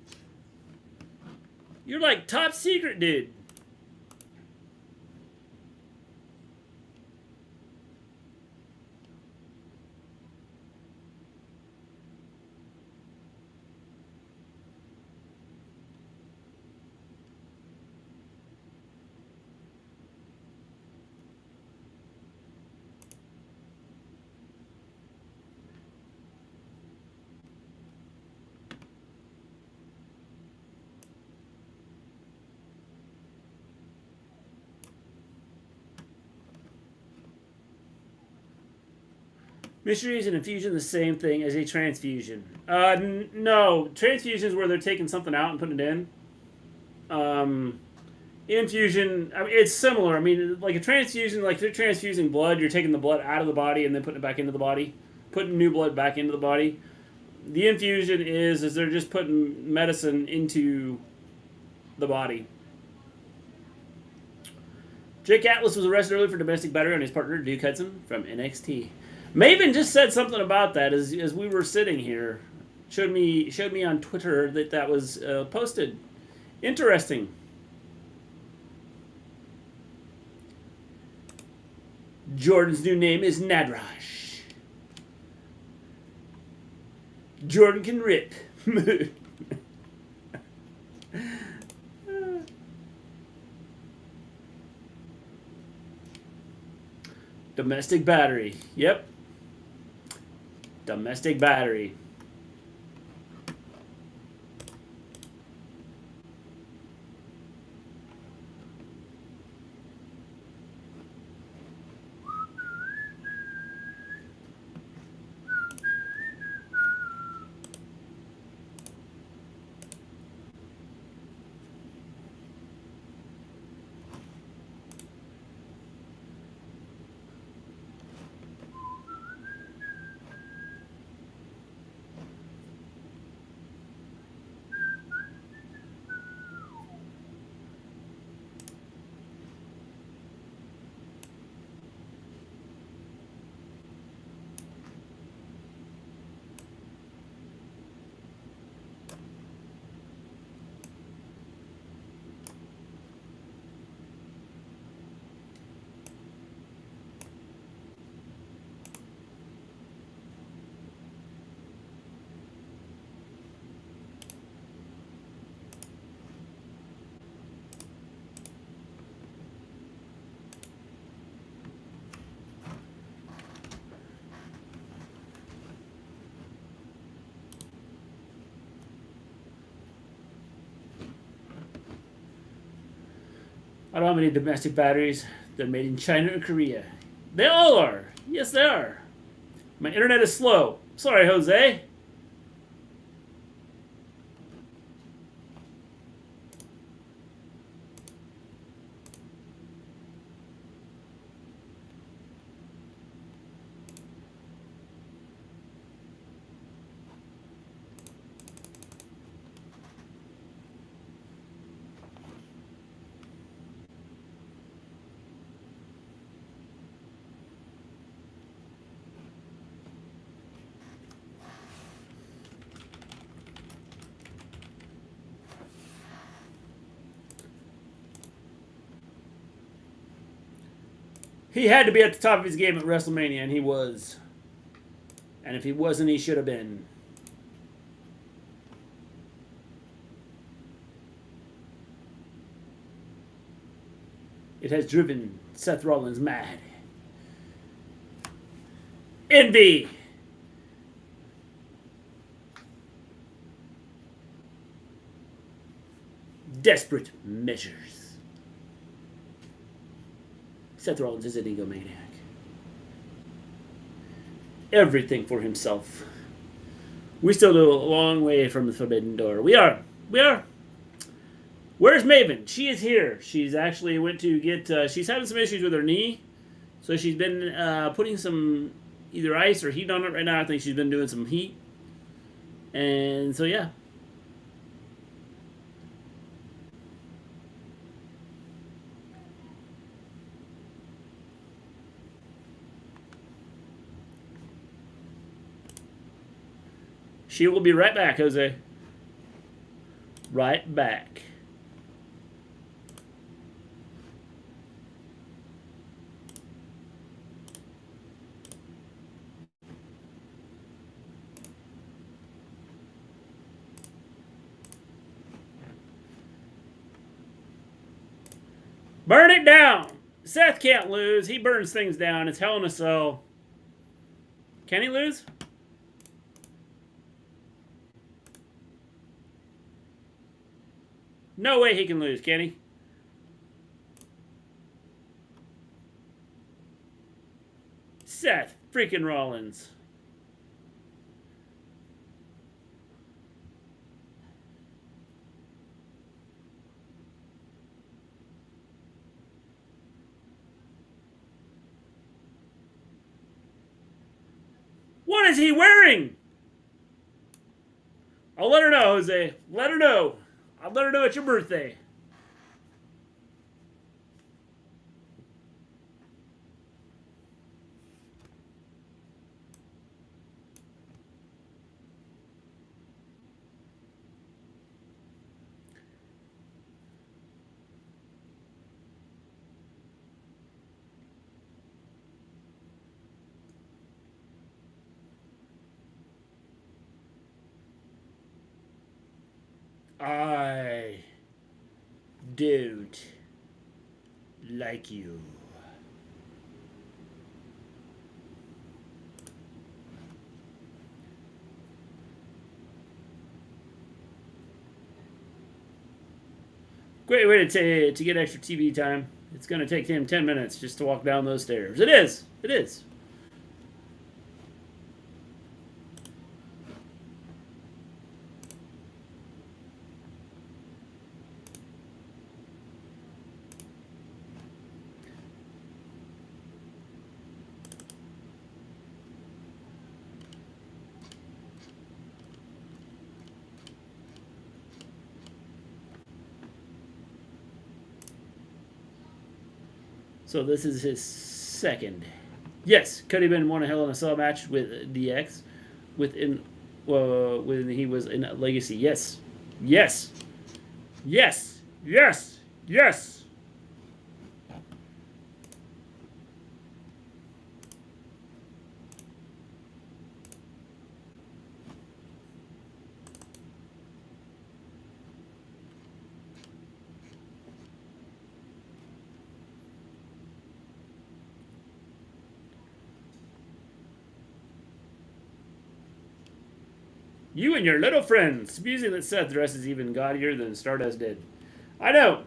You're like top secret, dude. Mystery is an infusion the same thing as a transfusion? No. Transfusion is where they're taking something out and putting it in. Infusion, I mean, it's similar. I mean, like a transfusion, like they're transfusing blood, you're taking the blood out of the body and then putting it back into the body. Putting new blood back into the body. The infusion is they're just putting medicine into the body. Jake Atlas was arrested earlier for domestic battery on his partner, Duke Hudson, from NXT. Maven just said something about that as we were sitting here. Showed me on Twitter that was posted. Interesting. Jordan's new name is Nadraj. Jordan can rip. Domestic battery. Yep. Domestic battery. I don't have any domestic batteries. They're made in China or Korea. They all are. Yes, they are. My internet is slow. Sorry, Jose. He had to be at the top of his game at WrestleMania, and he was. And if he wasn't, he should have been. It has driven Seth Rollins mad. Envy. Desperate measures. Seth Rollins is an egomaniac. Everything for himself. We still do a long way from the forbidden door. We are. Where's Maven? She is here. She's actually went to get... she's having some issues with her knee. So she's been putting some either ice or heat on it right now. I think she's been doing some heat. And so, yeah. She will be right back, Jose. Right back. Burn it down. Seth can't lose. He burns things down. It's Hell in a Cell. Can he lose? No way he can lose, can he? Seth freaking Rollins. What is he wearing? I'll let her know, Jose. Let her know. I'll let her know it's your birthday. I don't like you. Great way to get extra TV time. It's going to take him 10 minutes just to walk down those stairs. It is. It is. So this is his second. Yes, Cody Ben won a Hell in a Cell match with DX when he was in Legacy. Yes. Yes. Yes. Yes. Yes. You and your little friends. Amusing that Seth dresses even gaudier than Stardust did. I know.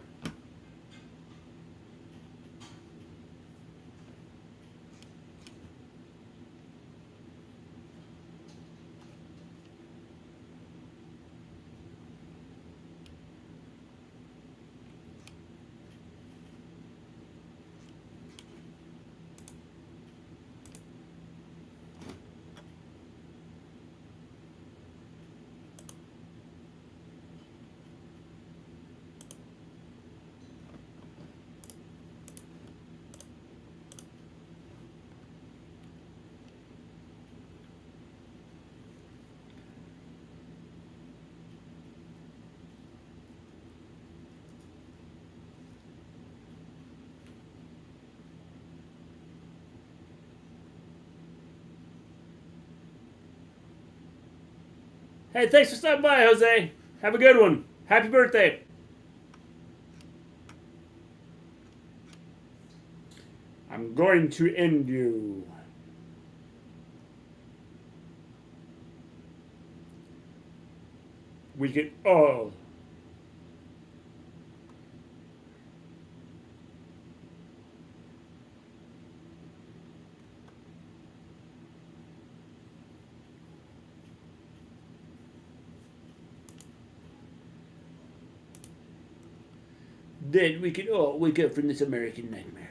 Hey, thanks for stopping by, Jose. Have a good one. Happy birthday. I'm going to end you. We can all. Then we can all wake up from this American nightmare.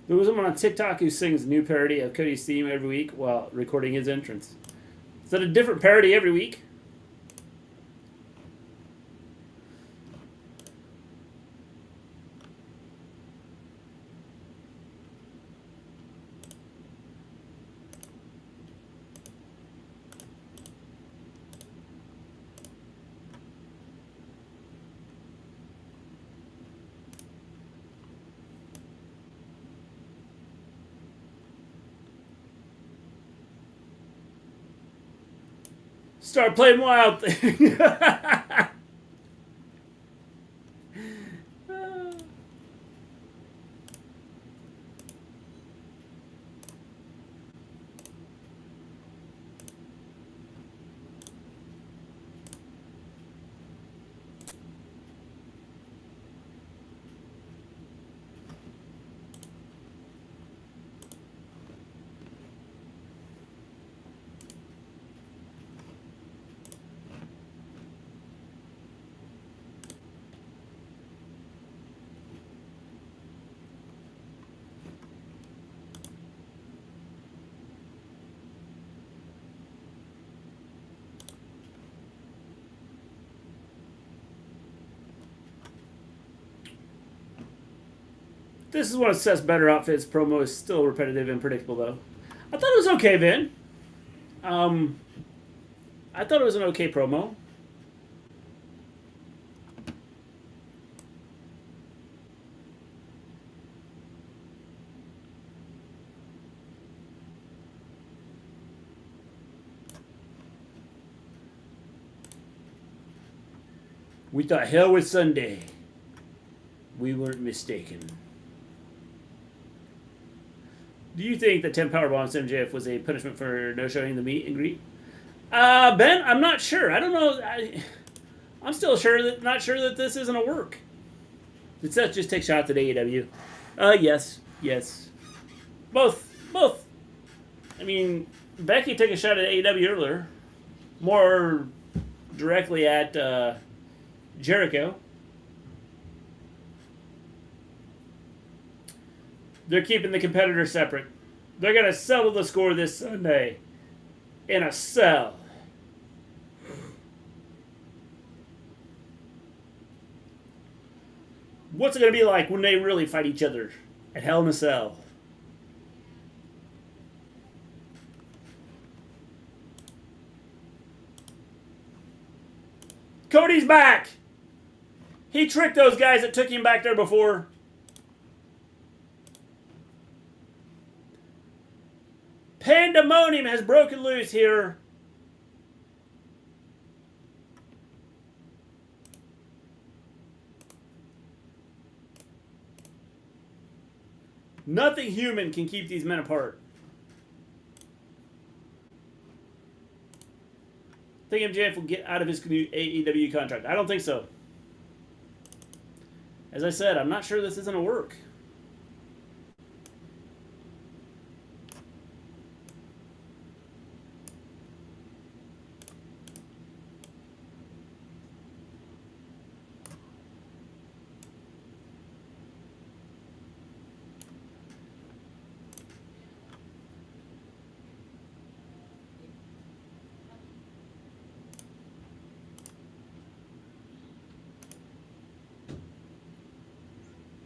There was someone on TikTok who sings a new parody of Cody's theme every week while recording his entrance. Is that a different parody every week? Start playing wild thing. This is one of Seth's better outfits. Promo is still repetitive and predictable, though. I thought it was okay, Vin. I thought it was an okay promo. We thought hell was Sunday. We weren't mistaken. Do you think the 10 powerbombs MJF was a punishment for no showing the meet and greet? Ben, I'm not sure. I don't know. I'm still not sure that this isn't a work. Did Seth just take shots at AEW? Yes. Both. I mean, Becky took a shot at AEW earlier. More directly at Jericho. They're keeping the competitors separate. They're going to settle the score this Sunday in a cell. What's it going to be like when they really fight each other at Hell in a Cell? Cody's back! He tricked those guys that took him back there before. Pandemonium has broken loose here. Nothing human can keep these men apart. Think MJF will get out of his new AEW contract? I don't think so. As I said, I'm not sure this is going to work.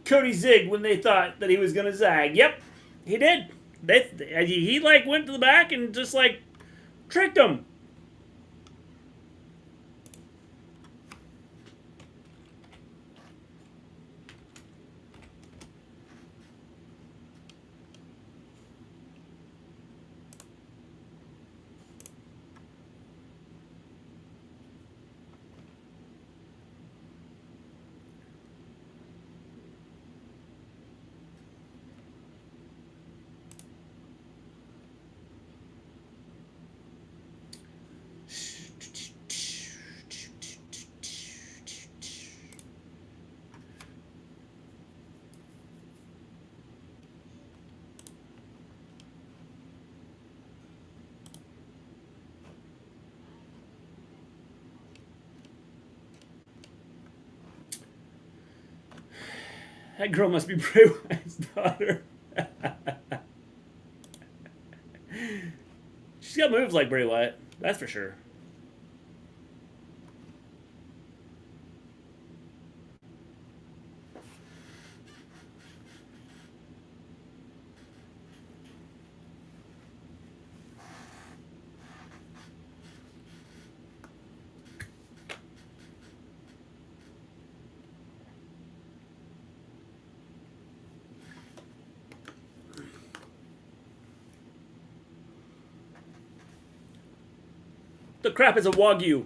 Cody zigged when they thought that he was going to zag. Yep, he did. He like went to the back and just like tricked him. That girl must be Bray Wyatt's daughter. She's got moves like Bray Wyatt, that's for sure. The crap is a Wagyu.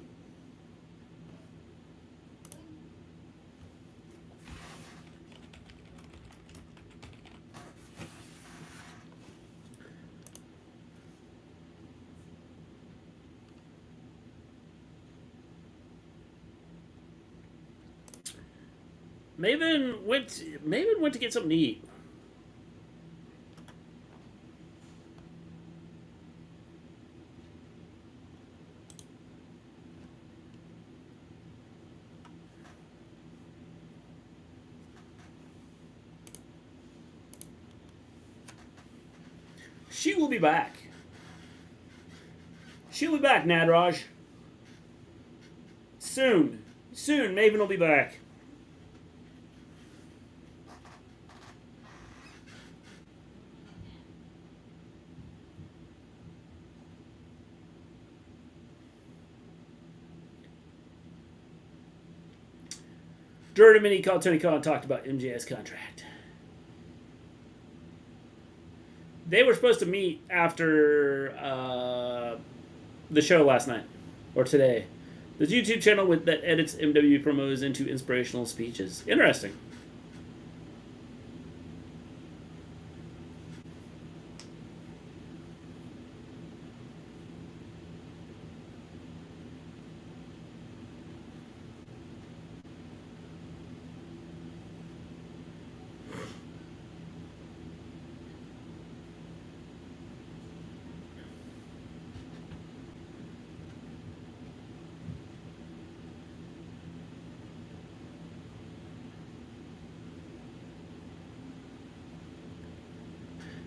Maven went to get something to eat. She will be back. She'll be back, Nadraj. Soon. Soon, Maven will be back. Dirty Mini called Tony Khan and talked about MJF's contract. They were supposed to meet after the show last night, or today. There's a YouTube channel that edits MW promos into inspirational speeches. Interesting.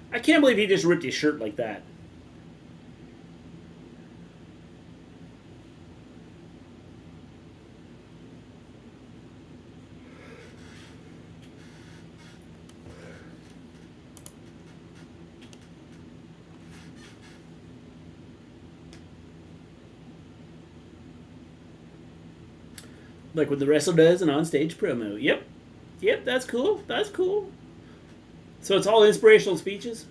I can't believe he just ripped his shirt like that. Like what the wrestler does an on-stage promo. Yep. Yep, that's cool. That's cool. So it's all inspirational speeches?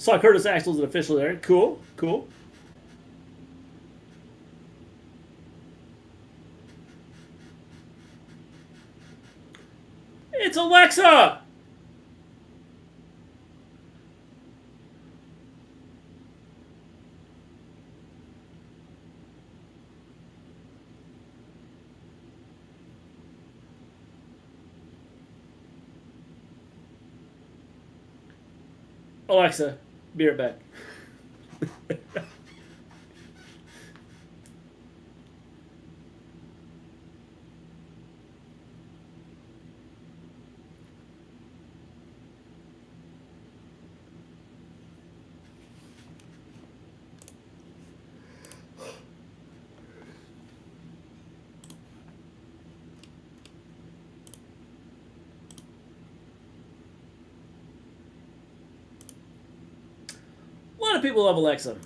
Saw Curtis Axel's an official there. Cool, cool. It's Alexa! Alexa, be right back. A lot of people love Alexa.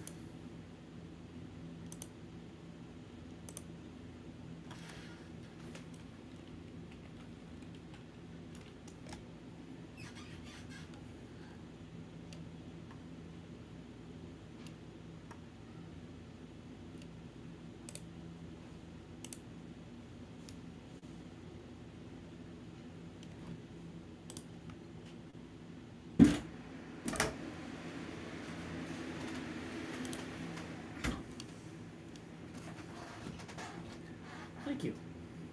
Thank you.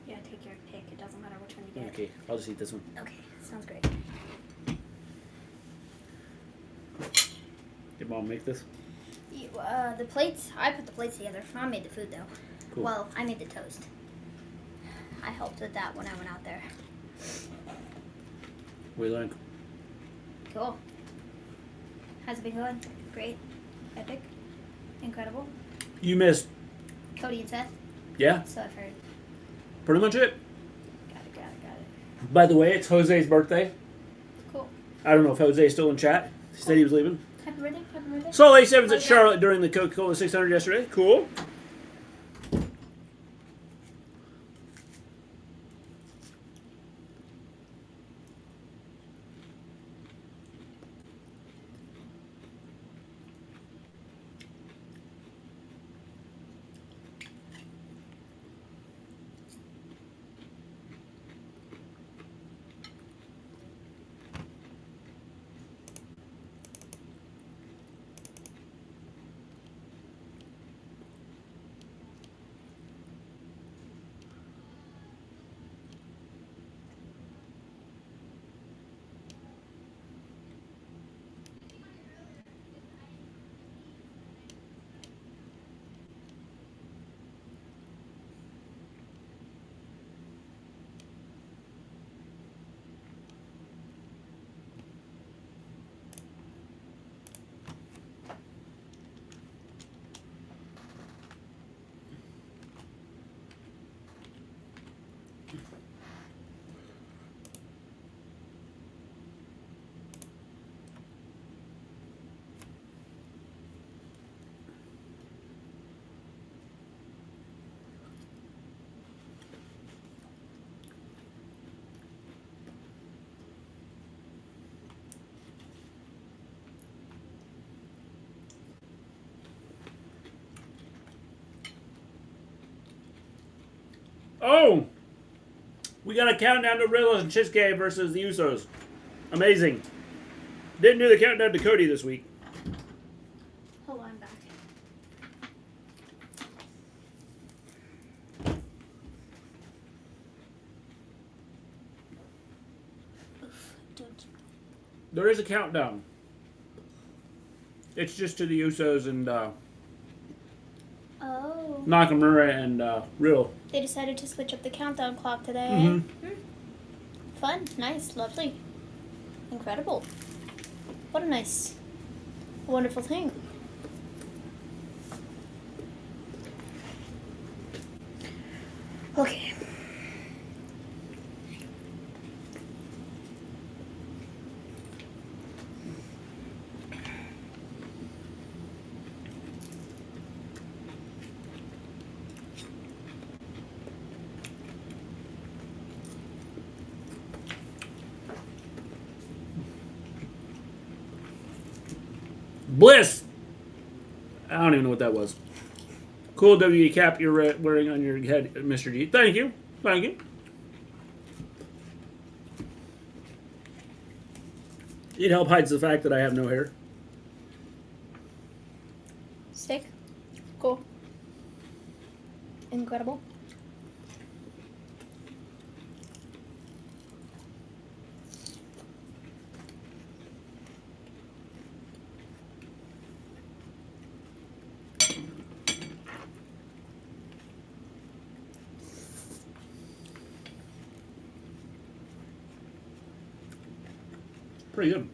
Yeah, take your pick. It doesn't matter which one you get. Okay, I'll just eat this one. Okay, sounds great. Did Mom make this? The plates, I put the plates together. Mom made the food, though. Cool. Well, I made the toast. I helped with that when I went out there. We learned. Cool. How's it been going? Great. Epic. Incredible. You missed. Cody and Seth. Yeah, So I've heard. pretty much it. Got it. By the way, it's Jose's birthday. Cool. I don't know if Jose's still in chat. He said he was leaving. Happy birthday. Happy birthday. Saw Lacey Evans at Charlotte during the Coca-Cola 600 yesterday. Cool. Oh! We got a countdown to Riddle and Shinsuke versus the Usos. Amazing. Didn't do the countdown to Cody this week. Hold on, I'm back. Oof, don't. There is a countdown. It's just to the Usos and Oh. Nakamura and Riddle. They decided to switch up the countdown clock today. Mhm. Fun, nice, lovely, incredible. What a nice, wonderful thing. Okay. Bliss. I don't even know what that was. Cool WE cap you're wearing on your head, Mr. G. Thank you. Thank you. It help hides the fact that I have no hair. Steak. Cool. Incredible. Pretty good.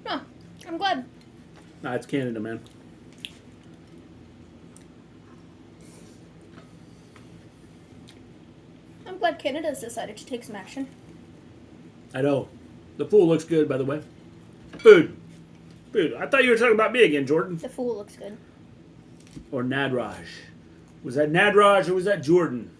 Huh. I'm glad. Nah, it's Canada, man. I'm glad Canada's decided to take some action. I know. The fool looks good, by the way. Food. Food. I thought you were talking about me again, Jordan. The fool looks good. Or Nadraj. Was that Nadraj or was that Jordan?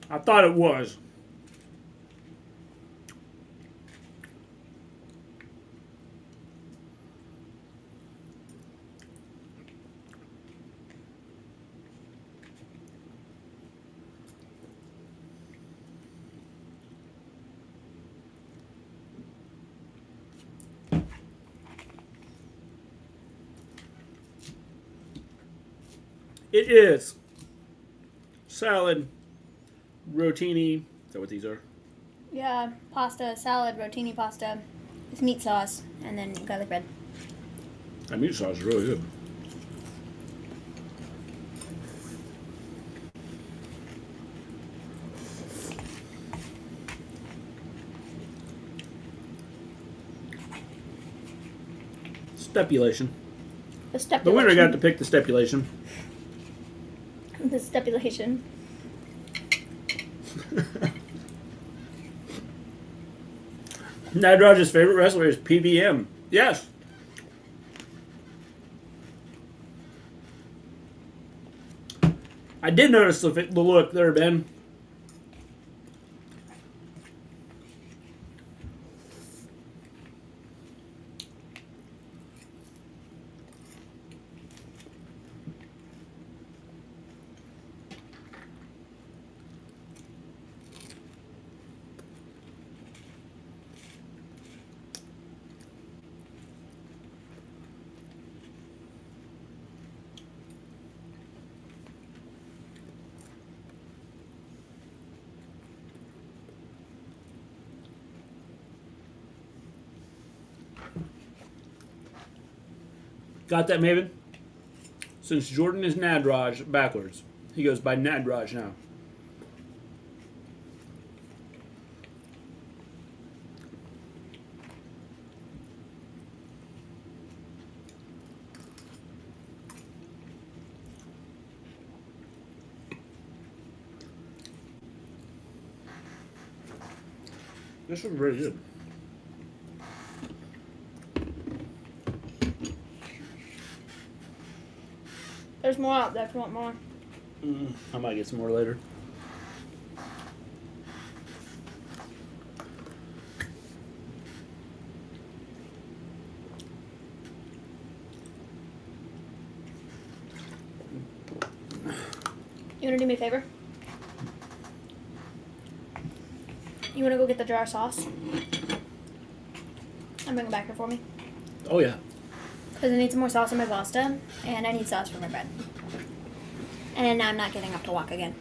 I thought it was. It is salad, rotini. Is that what these are? Yeah, pasta, salad, rotini pasta with meat sauce, and then garlic bread. That meat sauce is really good. Stipulation. The stipulation. The winner got to pick the stipulation. The stipulation. Nadraj's favorite wrestler is PBM. Yes. I did notice the look there, Ben. Got that, Maven? Since Jordan is Nadraj backwards, he goes by Nadraj now. This one's really good. There's more out there if you want more. I might get some more later. You want to do me a favor? You want to go get the jar of sauce? And bring it back here for me? Oh, yeah. Because I need some more sauce on my pasta, and I need sauce for my bread. And I'm not getting up to walk again.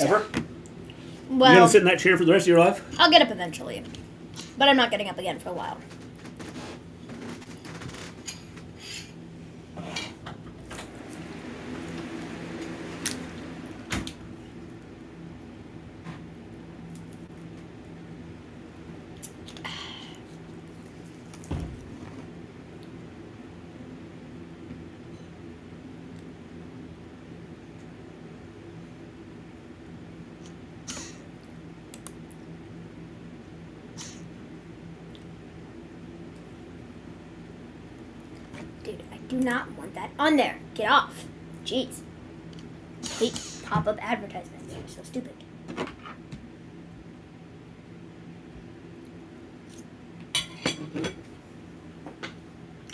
Ever? Well, You gonna sit in that chair for the rest of your life? I'll get up eventually. But I'm not getting up again for a while. do not want that on there. Get off. Jeez. Hate pop-up advertisements. They're so stupid.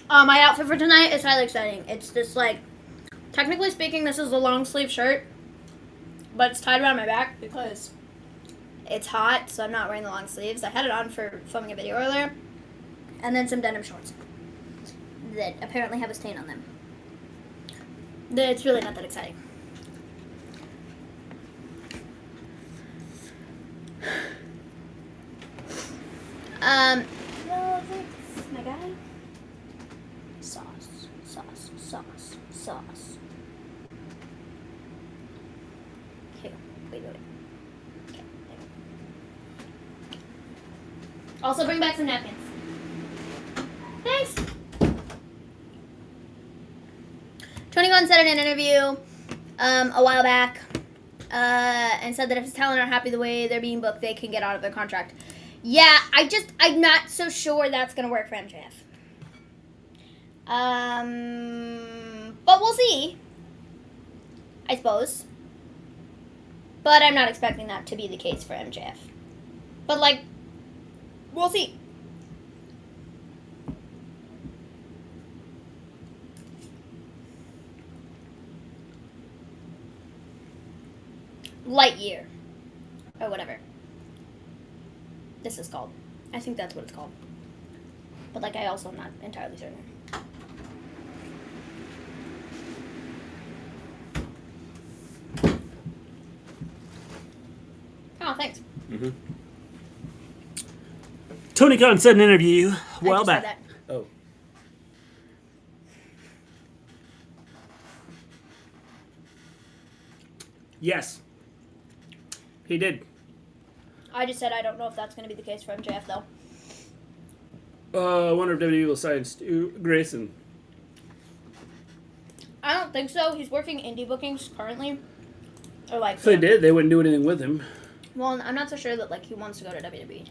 My outfit for tonight is highly exciting. It's this, like, technically speaking, this is a long sleeve shirt, but it's tied around my back because it's hot, so I'm not wearing the long sleeves. I had it on for filming a video earlier, and then some denim shorts that apparently have a stain on them. It's really not that exciting. My guy. Sauce. Okay, wait. Okay, there. Also bring back some napkins. Thanks. Tony Khan said in an interview a while back and said that if his talent are happy the way they're being booked, they can get out of their contract. Yeah, I'm not so sure that's going to work for MJF. But we'll see. I suppose. But I'm not expecting that to be the case for MJF. But, like, we'll see. Lightyear. Or whatever this is called. I think that's what it's called. But, like, I also am not entirely certain. Oh, thanks. Mm-hmm. Tony Khan said in an interview a while back. That. Oh. Yes. He did. I just said I don't know if that's going to be the case for MJF, though. I wonder if WWE will sign Stu Grayson. I don't think so. He's working indie bookings currently. Or like, If they did, they wouldn't do anything with him. Well, I'm not so sure that like he wants to go to WWE.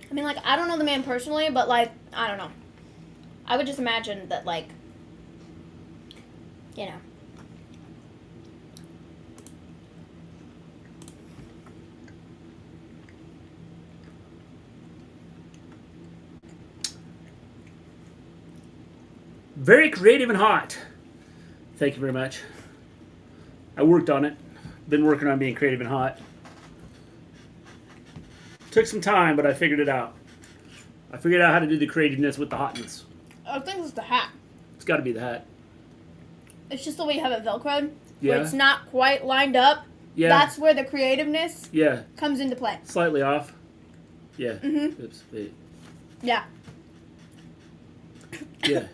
I mean, like, I don't know the man personally, but like, I don't know. I would just imagine that, like, you know. Very creative and hot. Thank you very much. I worked on it. Been working on being creative and hot. Took some time, but I figured it out. I figured out how to do the creativeness with the hotness. I think it's the hat. It's got to be the hat. It's just the way you have it velcroed. Yeah. Where it's not quite lined up. Yeah. That's where the creativeness Yeah. comes into play. Slightly off. Yeah. Mm-hmm. Oops. Wait. Yeah. Yeah.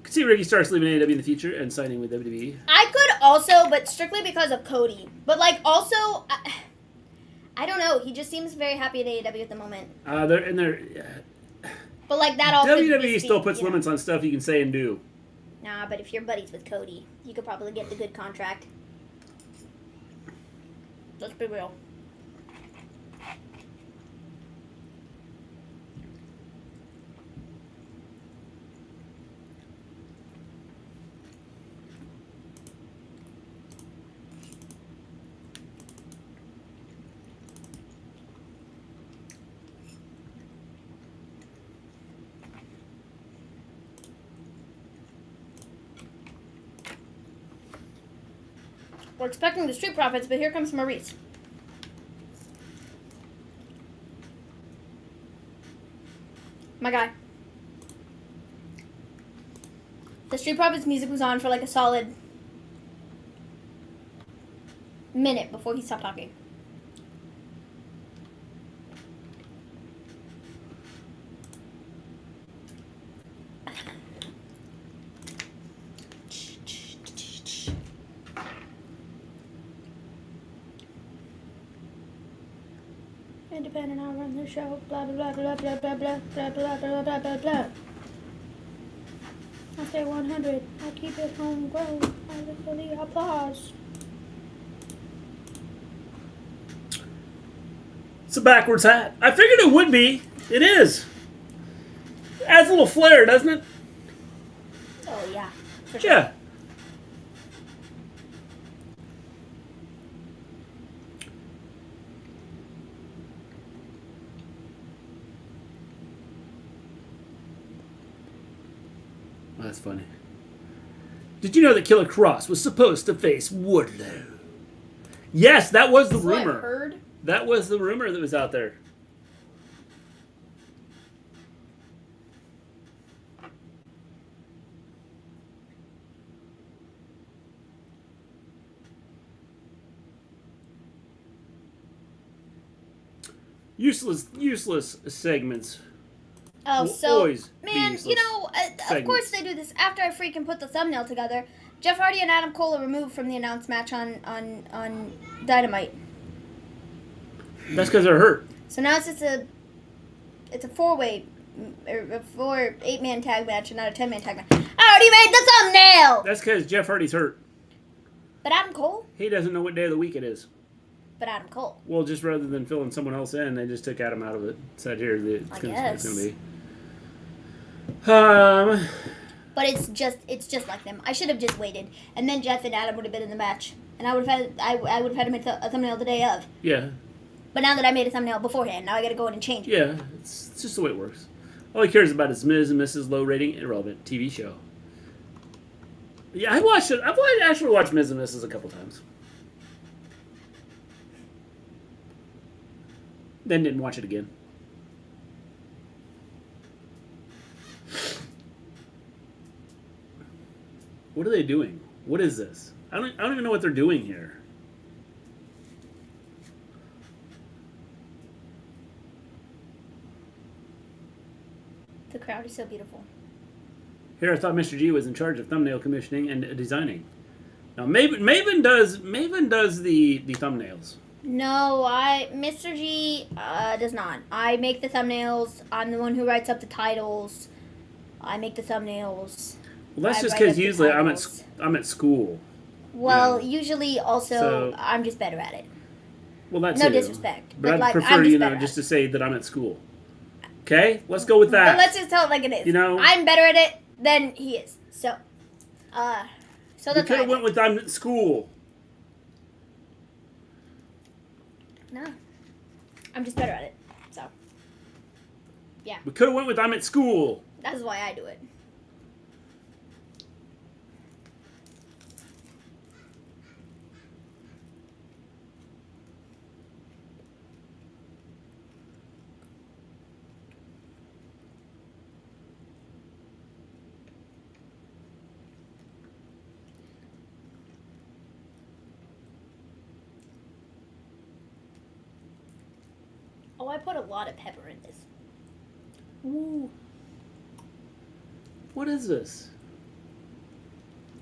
Could see Ricky Starks leaving AEW in the future and signing with WWE. I could also, but strictly because of Cody. But, like, also, I don't know. He just seems very happy at AEW at the moment. But, like, that also... WWE still puts limits on stuff you can say and do. Nah, but if you're buddies with Cody, you could probably get the good contract. Let's be real. We're expecting the Street Profits, but here comes Maurice. My guy. The Street Profits music was on for like a solid minute before he stopped talking. Independent, I'll run the show. Blah blah blah blah blah blah blah blah blah blah blah blah blah. I say 100. I keep it homegrown. I look for the applause. It's a backwards hat. I figured it would be. It is. Adds a little flair, doesn't it? Oh, yeah. For sure. Yeah. Oh, that's funny. Did you know that Killer Cross was supposed to face Wardlow? Yes, that was the That's what I rumor. heard. That was the rumor that was out there. Useless segments. Oh, Will so, always be man, useless you know, of segments. course they do this after I freaking put the thumbnail together. Jeff Hardy and Adam Cole are removed from the announced match on Dynamite. That's because they're hurt. So now it's just a 4-way, or 8-man tag match and not a 10-man tag match. I already made the thumbnail! That's because Jeff Hardy's hurt. But Adam Cole? He doesn't know what day of the week it is. But Adam Cole. Well, just rather than filling someone else in, they just took Adam out of it. Said here that it's going to be. But it's just like them. I should have just waited, and then Jeff and Adam would have been in the match, and I would have had to make a thumbnail the day of. Yeah. But now that I made a thumbnail beforehand, now I got to go in and change it. Yeah, it's just the way it works. All he cares about is Ms. and Mrs. Low Rating Irrelevant TV show. Yeah, I watched it. I've actually watched Ms. and Mrs. a couple times. Then didn't watch it again. What are they doing? What is this? I don't even know what they're doing here. The crowd is so beautiful. Here, I thought Mr. G was in charge of thumbnail commissioning and designing. Now, Maven does the thumbnails. No, Mr. G does not. I make the thumbnails. I'm the one who writes up the titles. I make the thumbnails. Well, that's I just write because up the usually titles. I'm at school. Well, Yeah. usually also So- I'm just better at it. Well, that's No too. disrespect, But I'd like, prefer I'm just better at just it. to say that I'm at school. Okay, let's go with that. But let's just tell it like it is. You know- I'm better at it than he is. So We that's could have why. went with I'm at school. No, I'm just better at it. So yeah, We could have went with I'm at school. that's why I do it. Oh, I put a lot of pepper in this. Ooh. What is this?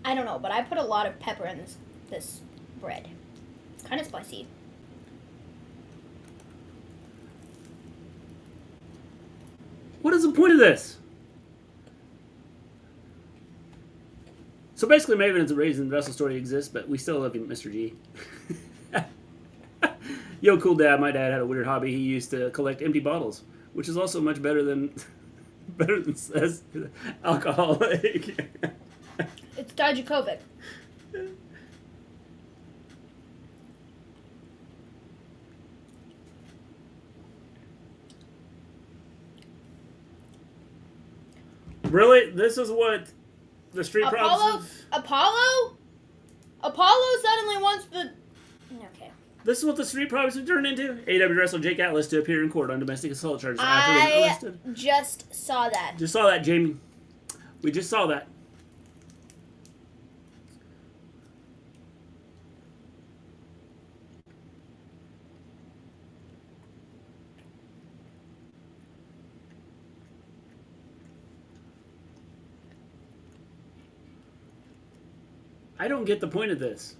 I don't know, but I put a lot of pepper in this bread. It's kind of spicy. What is the point of this? So basically, Maven is the reason Wrestle Story exists, but we still love you, Mr. G. Yo, cool dad. My dad had a weird hobby. He used to collect empty bottles, which is also much better than says alcoholic. It's Dijakovic. Really? This is what the Street Profits... Apollo suddenly wants the... Okay. This is what the Street Profits have turned into? AEW wrestled Jake Atlas to appear in court on domestic assault charges after being I arrested. just saw that. Just saw that, Jamie. We just saw that. I don't get the point of this.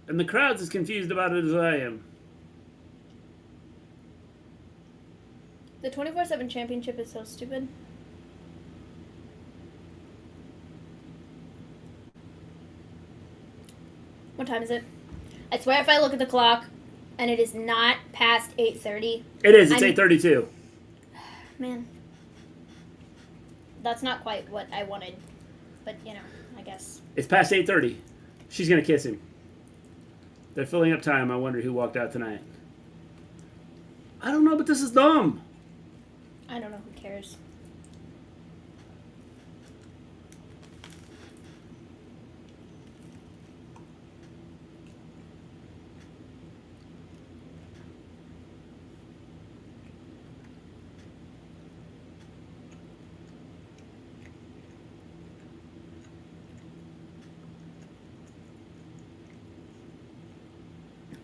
And the crowd's as confused about it as I am. The 24/7 championship is so stupid. What time is it? I swear if I look at the clock and it is not past 8:30. It is. It's 8:32. Man. That's not quite what I wanted. But, you know, I guess. It's past 8:30. She's going to kiss him. They're filling up time. I wonder who walked out tonight. I don't know, but this is dumb. I don't know. Who cares?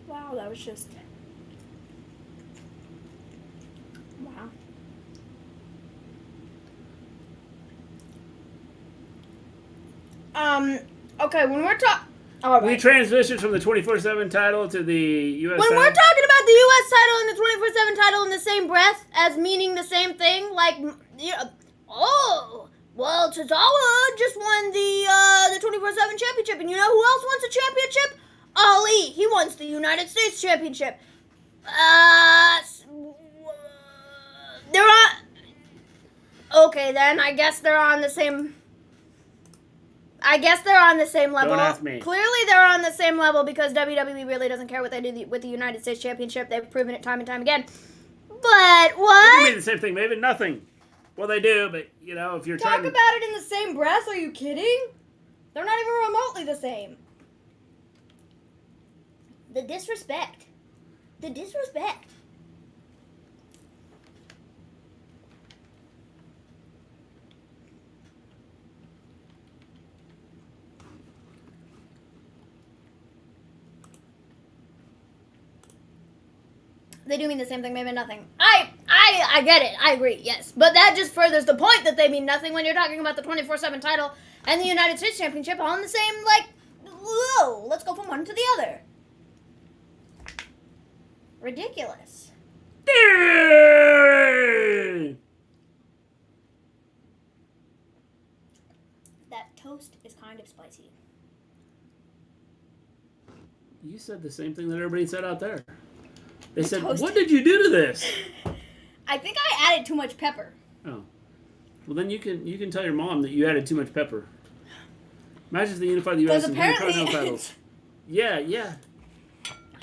Wow, that was just... Wow. Okay, when we're talking... Right. We transitioned from the 24/7 title to the U.S. When title. we're talking about the U.S. title and the 24/7 title in the same breath as meaning the same thing, like, you know, oh, well, Tozawa just won the 24/7 championship, and you know who else wants a championship? Ali. He wants the United States championship. They're on... Okay, then, I guess they're on the same... level. Don't ask me. Clearly they're on the same level because WWE really doesn't care what they do with the United States Championship. They've proven it time and time again. But what? You mean the same thing, maybe nothing. Well, they do, but, you know, if you're Talk trying about it in the same breath? Are you kidding? They're not even remotely the same. The disrespect. The disrespect. They do mean the same thing, maybe nothing. I get it. I agree, yes. But that just furthers the point that they mean nothing when you're talking about the 24/7 title and the United States Championship on the same, like, whoa, let's go from one to the other. Ridiculous. That toast is kind of spicy. You said the same thing that everybody said out there. They said, toast. What did you do to this? I think I added too much pepper. Oh. Well, then you can tell your mom that you added too much pepper. Imagine if they unified the U.S. and apparently titles. Yeah.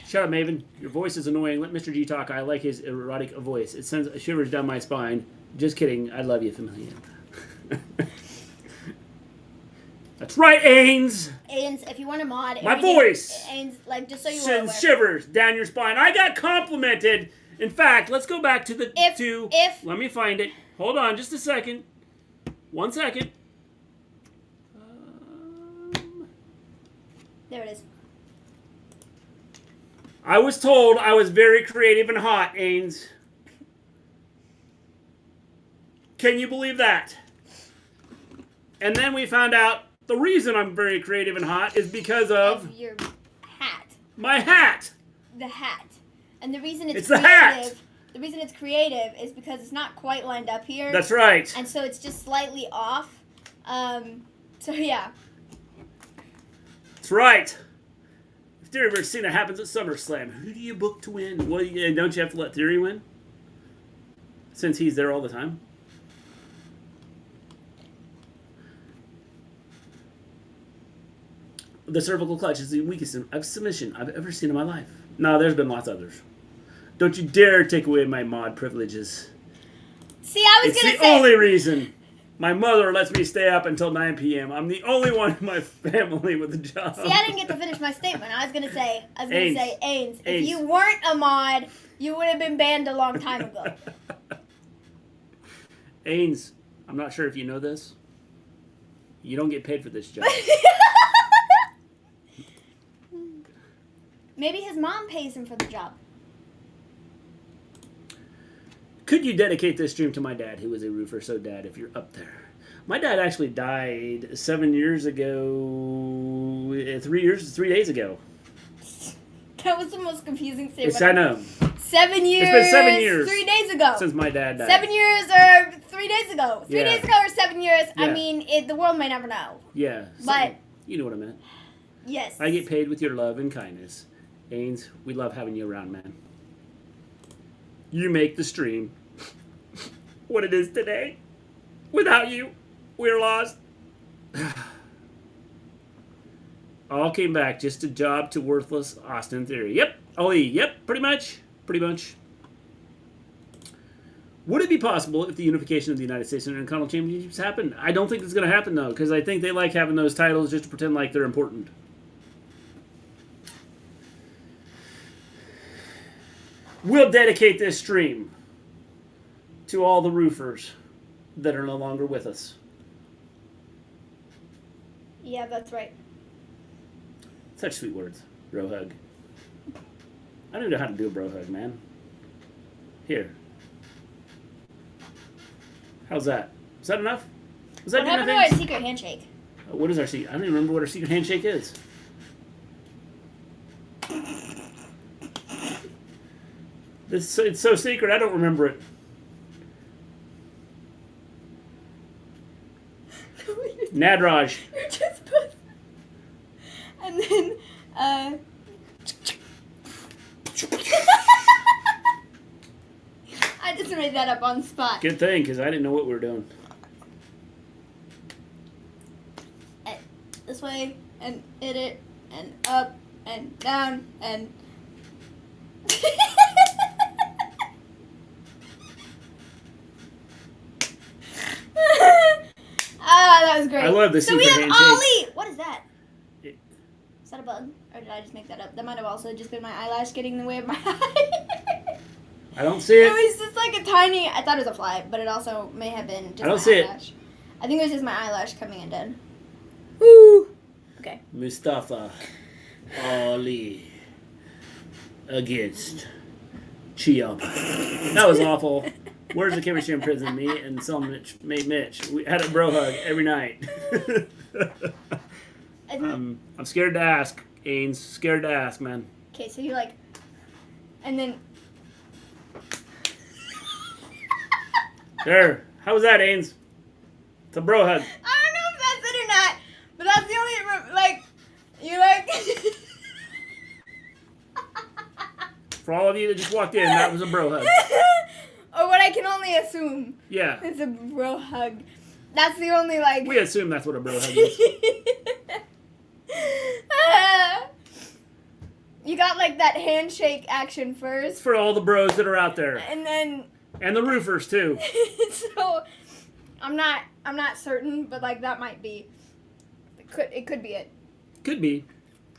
Shut up, Maven. Your voice is annoying. Let Mr. G talk. I like his erotic voice. It sends shivers down my spine. Just kidding. I love you, familia. That's right, Ains. Ains, if you want a mod... My voice! Ains, like, just so you Sends aware. shivers down your spine. I got complimented. In fact, let's go back to the... Let me find it. Hold on just a second. 1 second. There it is. I was told I was very creative and hot, Ains. Can you believe that? And then we found out the reason I'm very creative and hot is because of your hat. My hat. The hat. And the reason it's the creative, hat. The reason it's creative is because it's not quite lined up here. That's right. And so it's just slightly off. So yeah. That's right. If Theory vs. Cena happens at SummerSlam, who do you book to win? Well, don't you have to let Theory win? Since he's there all the time. The cervical clutch is the weakest submission I've ever seen in my life. No, there's been lots of others. Don't you dare take away my mod privileges. See, I was going to say... It's the only reason my mother lets me stay up until 9 p.m. I'm the only one in my family with a job. See, I didn't get to finish my statement. I was going to say, Ains, if Ains. you weren't a mod, you would have been banned a long time ago. Ains, I'm not sure if you know this. You don't get paid for this job. Maybe his mom pays him for the job. Could you dedicate this stream to my dad, who was a roofer? So, Dad, if you're up there. My dad actually died 7 years ago. 3 days ago. That was the most confusing statement. Yes, I know. 7 years. It's been 7 years. 3 days ago. Since my dad died. 7 years or 3 days ago. 3 Yeah. days ago or 7 years. Yeah. I mean, the world may never know. Yeah. But you know what I meant. Yes. I get paid with your love and kindness. Ains, we love having you around, man. You make the stream what it is today. Without you, we're lost. All came back, just a job to worthless Austin Theory. Yep, Ali. Yep, pretty much. Pretty much. Would it be possible if the unification of the United States Intercontinental Championships happened? I don't think it's going to happen, though, because I think they like having those titles just to pretend like they're important. We'll dedicate this stream to all the roofers that are no longer with us. Yeah, that's right. Such sweet words. Bro hug. I don't know how to do a bro hug, man. Here. How's that? Is that enough? Was that What happened to our secret handshake? What is our secret? I don't even remember what our secret handshake is. It's so secret, I don't remember it. Nadraj. You're just put... And then, I just made that up on the spot. Good thing, because I didn't know what we were doing. This way, and hit it, and up, and down, and... that was great. I love the So we secret have handshake. Ollie! What is that? Is that a bug? Or did I just make that up? That might have also just been my eyelash getting in the way of my eye. I don't see it. It was just like a tiny... I thought it was a fly, but it also may have been just I don't my see eyelash. I think it was just my eyelash coming undone. Woo! Okay. Mustafa Ali against Ciampa. That was awful. Where's the chemistry in prison? Me and some Mitch. We had a bro hug every night. I'm scared to ask, Ains. Scared to ask, man. Okay, so you like... And then... There. How was that, Ains? It's a bro hug. I don't know if that's it or not, but that's the only... Like... You like... For all of you that just walked in, that was a bro hug. Or what I can only assume. Yeah. It's a bro hug. That's the only, like... We assume that's what a bro hug is. You got, like, that handshake action It's first. for all the bros that are out there. And then... And the roofers, too. So, I'm not certain, but, like, that might be... It could be it. Could be.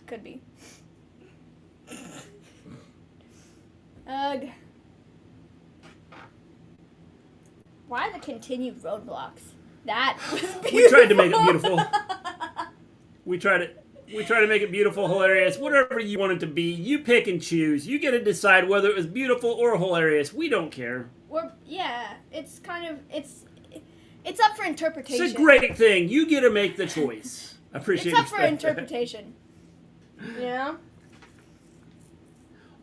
Could be. Ugh. Why the continued roadblocks? That was beautiful. We tried to make it beautiful. We try to make it beautiful, hilarious, whatever you want it to be. You pick and choose. You get to decide whether it was beautiful or hilarious. We don't care. It's kind of it's up for interpretation. It's a great thing. You get to make the choice. I appreciate it. It's up for interpretation. You know?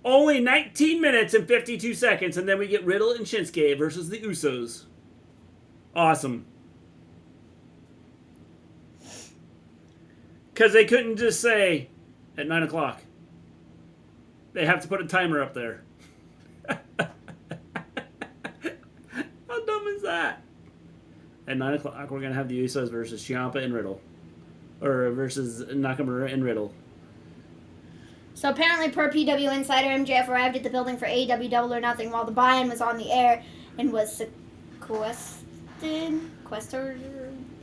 Only 19 minutes and 52 seconds, and then we get Riddle and Shinsuke versus the Usos. Awesome. Because they couldn't just say at 9 o'clock. They have to put a timer up there. How dumb is that? At 9 o'clock, we're going to have the Usos versus Ciampa and Riddle. Or versus Nakamura and Riddle. So apparently, per PW Insider, MJF arrived at the building for AEW Double or Nothing while the buy-in was on the air and was sequestered,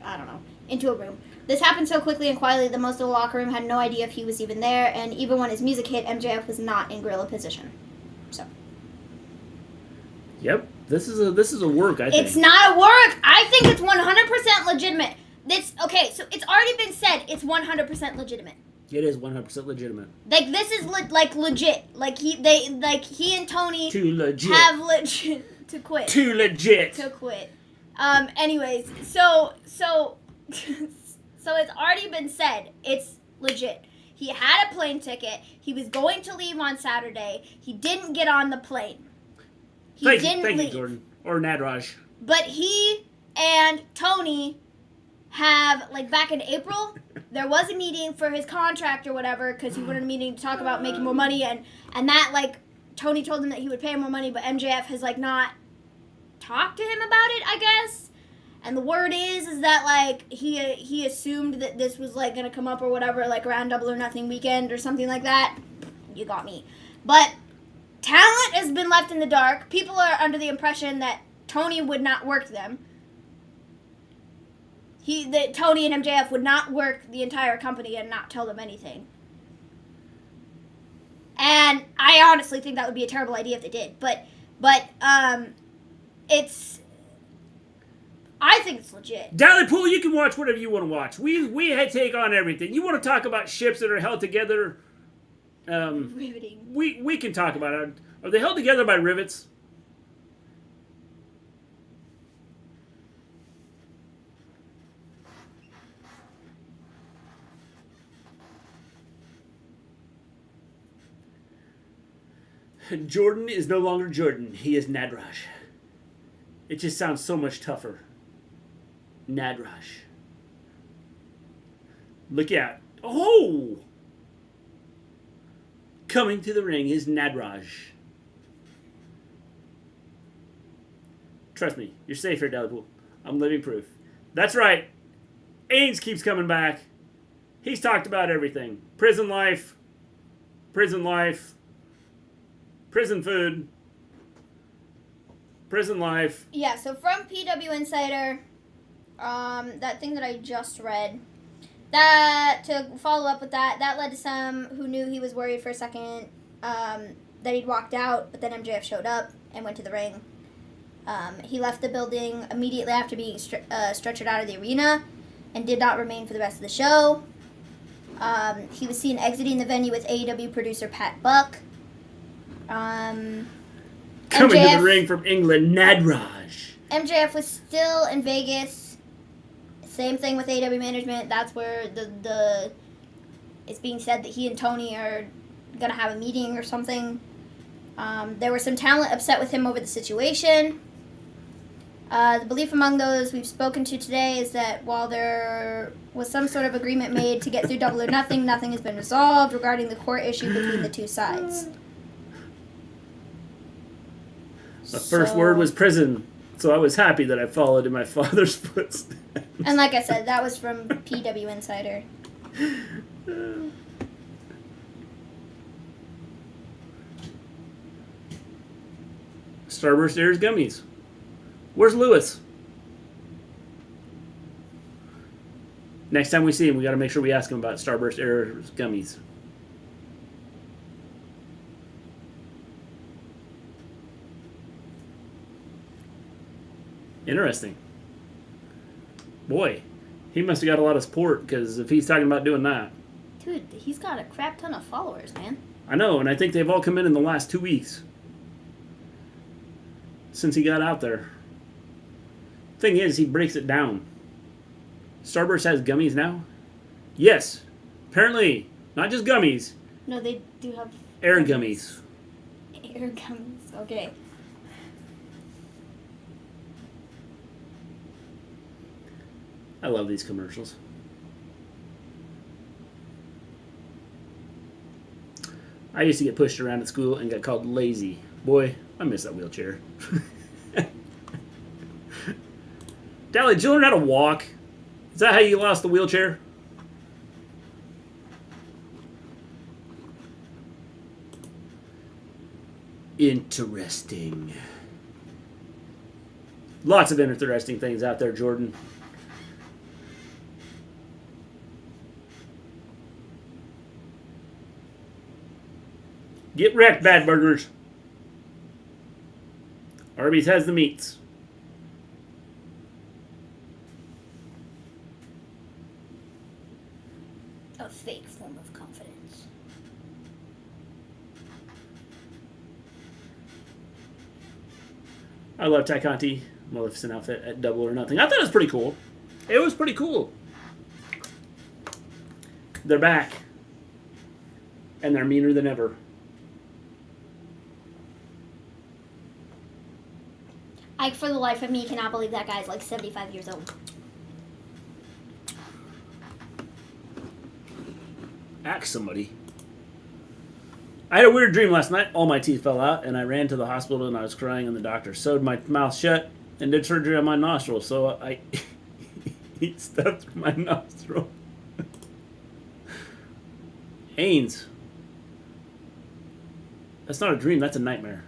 I don't know, into a room. This happened so quickly and quietly that most of the locker room had no idea if he was even there, and even when his music hit, MJF was not in gorilla position. So. Yep, this is a work, I think. It's not a work. I think it's 100% legitimate. Okay, so it's already been said it's 100% legitimate. It is 100% legitimate. Like, this is legit. Like he and Tony Too legit. have legit to quit. Too legit. To quit. Anyways, so it's already been said. It's legit. He had a plane ticket. He was going to leave on Saturday. He didn't get on the plane. Thank you, Jordan. Or Nadraj. But he and Tony have, like, back in April, there was a meeting for his contract or whatever, because he wanted a meeting to talk about making more money, and that, like, Tony told him that he would pay him more money, but MJF has, like, not talked to him about it, I guess. And the word is that, like, he assumed that this was, like, going to come up or whatever, like, around Double or Nothing weekend or something like that. You got me. But talent has been left in the dark. People are under the impression that Tony would not work them. That Tony and MJF would not work the entire company and not tell them anything. And I honestly think that would be a terrible idea if they did. But it's... I think it's legit. Dally Pool, you can watch whatever you want to watch. We take on everything. You want to talk about ships that are held together? Riveting. We can talk about it. Are they held together by rivets? Jordan is no longer Jordan. He is Nadraj. It just sounds so much tougher. Nadraj. Look out. Oh! Coming to the ring is Nadraj. Trust me, you're safe here, Delapool. I'm living proof. That's right. Ains keeps coming back. He's talked about everything. Prison life. Prison life. Prison food. Prison life. Yeah, so from PW Insider, that thing that I just read, that, to follow up with that led to some who knew he was worried for a second that he'd walked out, but then MJF showed up and went to the ring. He left the building immediately after being stretchered out of the arena and did not remain for the rest of the show. He was seen exiting the venue with AEW producer Pat Buck. Coming to the ring from England, Nadraj. MJF was still in Vegas. Same thing with AEW management. That's where it's being said that he and Tony are going to have a meeting or something. There were some talent upset with him over the situation. The belief among those we've spoken to today is that while there was some sort of agreement made to get through Double or Nothing, nothing has been resolved regarding the court issue between the two sides. My first word was prison, so I was happy that I followed in my father's footsteps. And like I said, that was from PW Insider. Starburst Airs gummies. Where's Lewis? Next time we see him, we got to make sure we ask him about Starburst Airs gummies. Interesting. Boy, he must have got a lot of support, because if he's talking about doing that. Dude, he's got a crap ton of followers, man. I know, and I think they've all come in the last 2 weeks. Since he got out there. Thing is, he breaks it down. Starburst has gummies now? Yes. Apparently, not just gummies. No, they do have... Air gummies. Air gummies, okay. I love these commercials. I used to get pushed around at school and got called lazy. Boy, I miss that wheelchair. Dally, did you learn how to walk? Is that how you lost the wheelchair? Interesting. Lots of interesting things out there, Jordan. Get wrecked, Bad Burgers. Arby's has the meats. A fake form of confidence. I love Ty Conti. Maleficent outfit at Double or Nothing. I thought it was pretty cool. It was pretty cool. They're back. And they're meaner than ever. I, for the life of me, cannot believe that guy's like 75 years old. Ask somebody. I had a weird dream last night. All my teeth fell out, and I ran to the hospital, and I was crying, and the doctor sewed my mouth shut and did surgery on my nostril. So I he stuffed my nostril. Haynes. That's not a dream. That's a nightmare.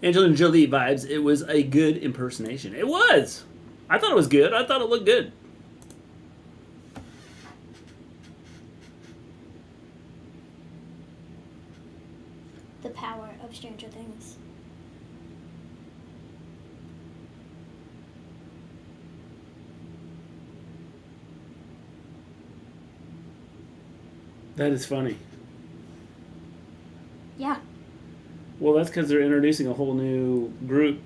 Angelina Jolie vibes. It was a good impersonation. It was. I thought it was good. I thought it looked good. The power of Stranger Things. That is funny. Yeah. Well, that's because they're introducing a whole new group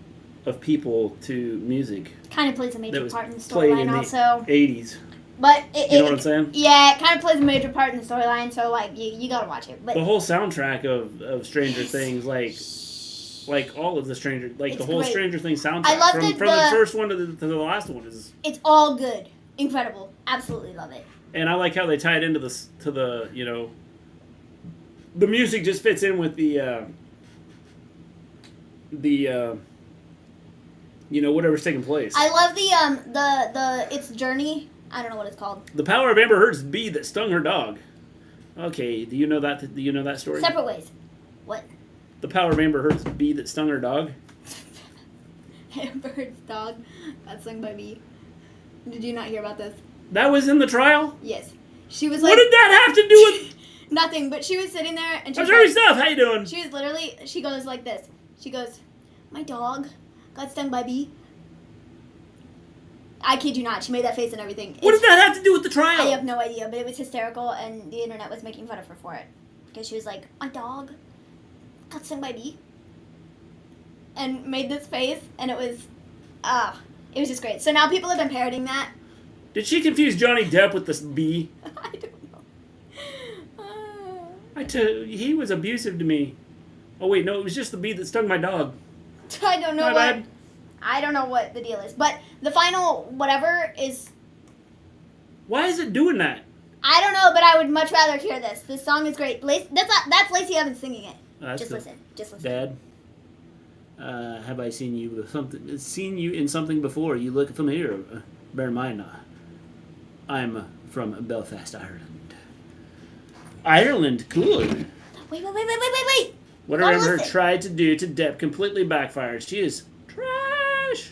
of people to music. Kind of plays a major That was part in the played in storyline the also. 80s. But You know what I'm saying? Yeah, it kind of plays a major part in the storyline, so like you gotta watch it. But The whole soundtrack of Stranger Things, like all of the Stranger, like It's the whole great. Stranger Things soundtrack, I love from the first one to the last one is. it's all good. Incredible. Absolutely love it. And I like how they tie it into the you know. The music just fits in with the you know, whatever's taking place. I love the its journey. I don't know what it's called. The power of Amber Heard's bee that stung her dog. Okay, do you know that? Do you know that story? Separate ways. What? The power of Amber Heard's bee that stung her dog. Amber's dog got stung by bee. Did you not hear about this? That was in the trial. Yes. She was like. What did that have to do with? Nothing. But she was sitting there and she was Sorry, like, stuff. How you doing? she was literally. She goes like this. She goes, "My dog got stung by bee." I kid you not. She made that face and everything. What did that have to do with the trial? I have no idea, but it was hysterical, and the internet was making fun of her for it because she was like, "My dog got stung by bee," and made this face, and it was it was just great. So now people have been parroting that. Did she confuse Johnny Depp with this bee? I don't know. He was abusive to me. Oh wait, no, it was just the bee that stung my dog. I don't know My what. bad. I don't know what the deal is, but the final whatever is. Why is it doing that? I don't know, but I would much rather hear this. This song is great. That's Lacey Evans singing it. Just cool. listen. Just listen. Dad, have I seen you with something? Seen you in something before? You look familiar. Bear in mind, I'm from Belfast, Ireland. Ireland, cool. Wait. Whatever Oh, Amber listen. tried to do to Depp completely backfired. She is trash.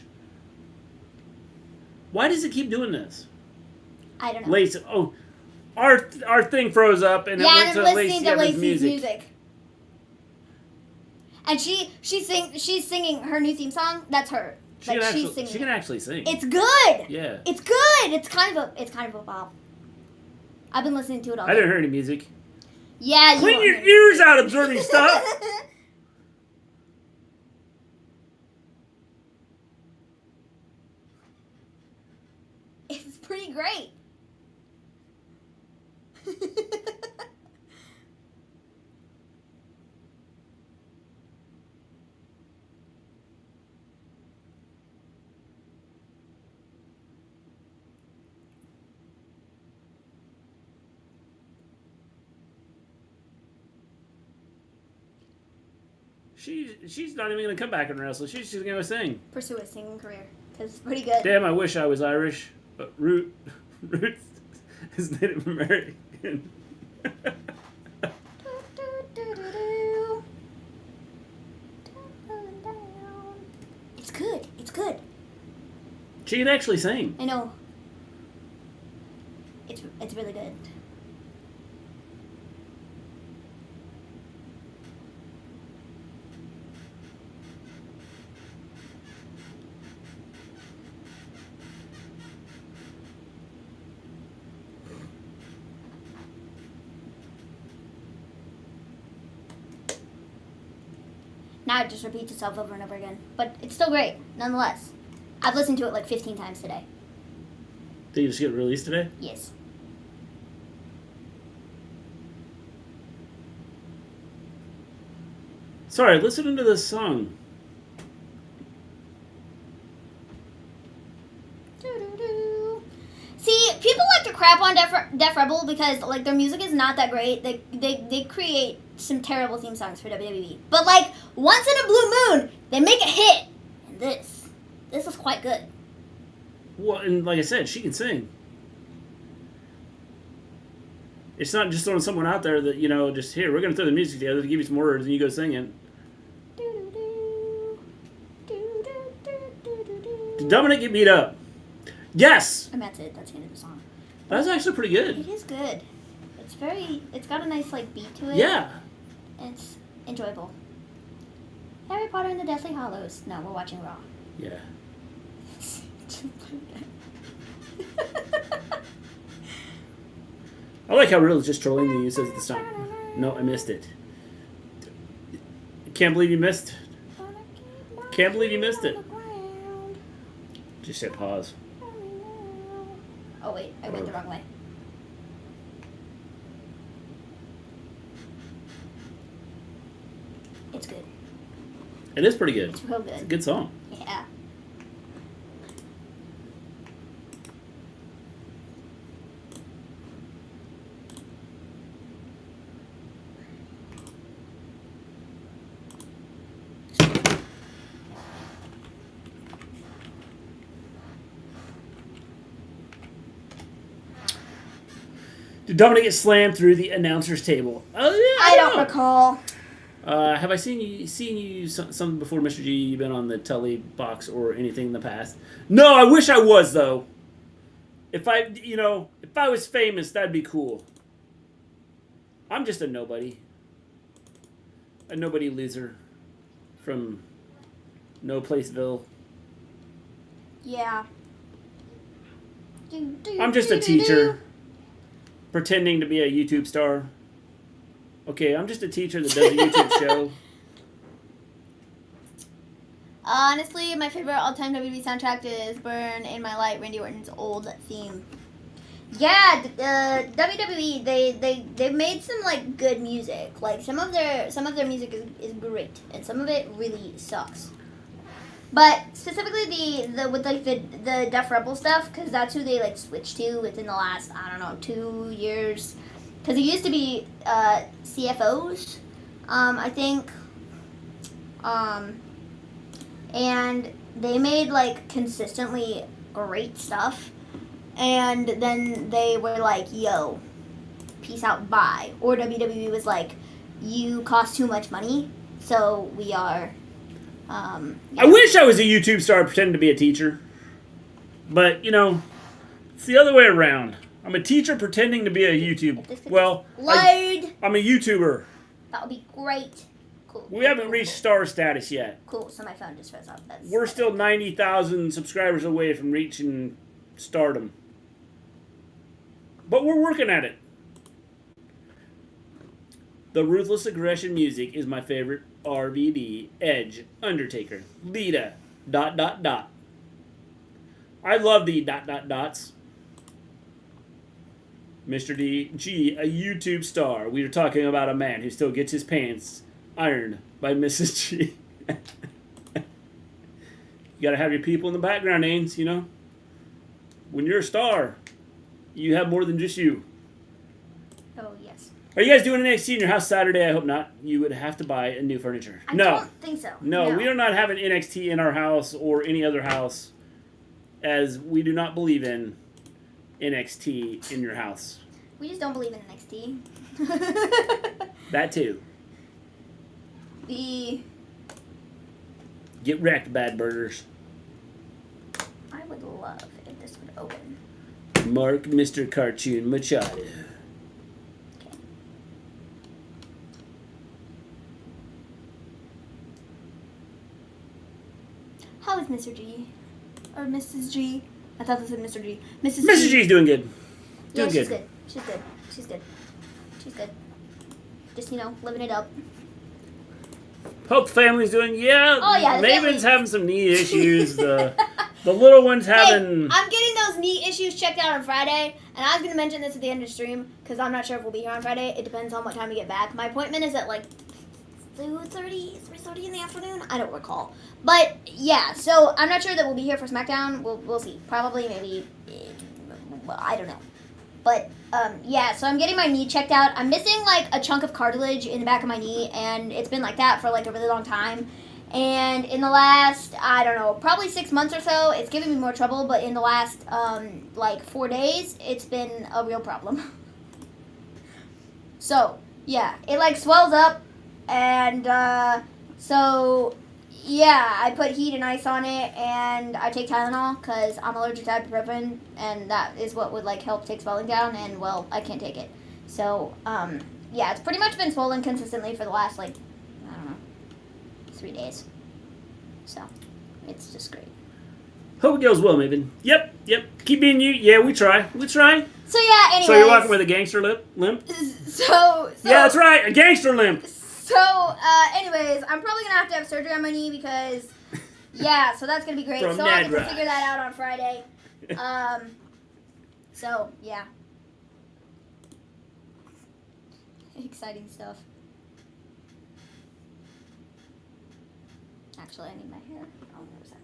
Why does it keep doing this? I don't know. Lacey, our thing froze up and it went and to listening Lacey to Evans' Lacey's music. And she's singing her new theme song. That's her. She can actually sing. It's good. Yeah. It's good. It's kind of a bop. I've been listening to it all I day. didn't hear any music. Yeah, you Clean won't your hear ears out observing stuff. It's pretty great. She's not even gonna come back and wrestle. She's just gonna sing. Pursue a singing career because it's pretty good. Damn, I wish I was Irish, but Root is Native American. It's good. It's good. She can actually sing. I know. It's really good. Now it just repeats itself over and over again. But it's still great, nonetheless. I've listened to it like 15 times today. Did you just get released today? Yes. Sorry, listening to this song. crap on Def Rebel because like their music is not that great. They create some terrible theme songs for WWE. But like once in a blue moon, they make a hit. And this is quite good. Well, and like I said, she can sing. It's not just throwing someone out there that, you know, just here, we're going to throw the music together to give you some words and you go singing. Did Dominic get beat up? Yes! And that's it. That's the end of the song. That's actually pretty good. It is good. It's got a nice like beat to it. Yeah. And it's enjoyable. Harry Potter and the Deathly Hallows. No, we're watching Raw. Yeah. I like how Riddle's just trolling the says at the start. No, I missed it. Can't believe you missed. Can't believe you missed it. Just said pause. Oh wait, I went the wrong way. It's good. It is pretty good. It's real good. It's a good song. Yeah. Did Dominic get slammed through the announcer's table? Oh yeah. I don't recall. Have I seen you something before, Mr. G? You've been on the telly box or anything in the past? No, I wish I was though. If I was famous, that'd be cool. I'm just a nobody loser from No Placeville. Yeah. I'm just a teacher pretending to be a YouTube star. Okay, I'm just a teacher that does a YouTube show. Honestly, my favorite all-time WWE soundtrack is "Burn in My Light," Randy Orton's old theme. Yeah, WWE they made some like good music. Like some of their music is great, and some of it really sucks. But specifically the Def Rebel stuff, because that's who they like switched to within the last 2 years. Because it used to be CFOs, I think. And they made like consistently great stuff. And then they were like, yo, peace out, bye. Or WWE was like, you cost too much money, so we are... yeah. I wish I was a YouTube star pretending to be a teacher. But, it's the other way around. I'm a teacher pretending to be a YouTuber. Well, I'm a YouTuber. That would be great. Cool. We haven't reached star status yet. Cool, so my phone just froze up. We're still 90,000 subscribers away from reaching stardom. But we're working at it. The Ruthless Aggression music is my favorite. RVD, Edge, Undertaker, Lita, ... I love the ... Mr. G, a YouTube star. We are talking about a man who still gets his pants ironed by Mrs. G. You gotta have your people in the background, Ains, When you're a star, you have more than just you. Oh, yes. Are you guys doing NXT in your house Saturday? I hope not. You would have to buy a new furniture. I don't think so. No, we are not having NXT in our house or any other house, as we do not believe in NXT in your house. We just don't believe in NXT. That too. Get wrecked, bad burgers. I would love if this would open. Mark Mr. Cartoon Machado. Okay. How is Mr. G? Or Mrs. G? I thought this said Mr. G. Mrs. G's doing good. Yeah, she's good. She's good. Just, living it up. Hope the family's doing, Oh, yeah, the Maven's family's... having some knee issues. The little one's having... Hey, I'm getting those knee issues checked out on Friday, and I was going to mention this at the end of the stream, because I'm not sure if we'll be here on Friday. It depends on what time we get back. My appointment is at, 3:30 in the afternoon? I don't recall. But, yeah, so I'm not sure that we'll be here for SmackDown. We'll see. Probably, maybe, I don't know. But, yeah, so I'm getting my knee checked out. I'm missing, like, a chunk of cartilage in the back of my knee, and it's been like that for, like, a really long time. And in the last, I don't know, probably 6 months or so, it's giving me more trouble, but in the last, like, 4 days, it's been a real problem. So, yeah, it, like, swells up, and, so... Yeah, I put heat and ice on it, and I take Tylenol because I'm allergic to ibuprofen, and that is what would like help take swelling down. And well, I can't take it, so yeah, it's pretty much been swollen consistently for the last like I don't know 3 days. So it's just great. Hope it goes well, Maven. Yep. Keep being you. Yeah, we try. So yeah, anyway. So you're walking with a gangster limp? So yeah, that's right, a gangster limp. So, anyways, I'm probably going to have surgery on my knee because, yeah, so that's going to be great. So I get to figure that out on Friday. So, yeah. Exciting stuff. Actually, I need my hair. Oh, there's that.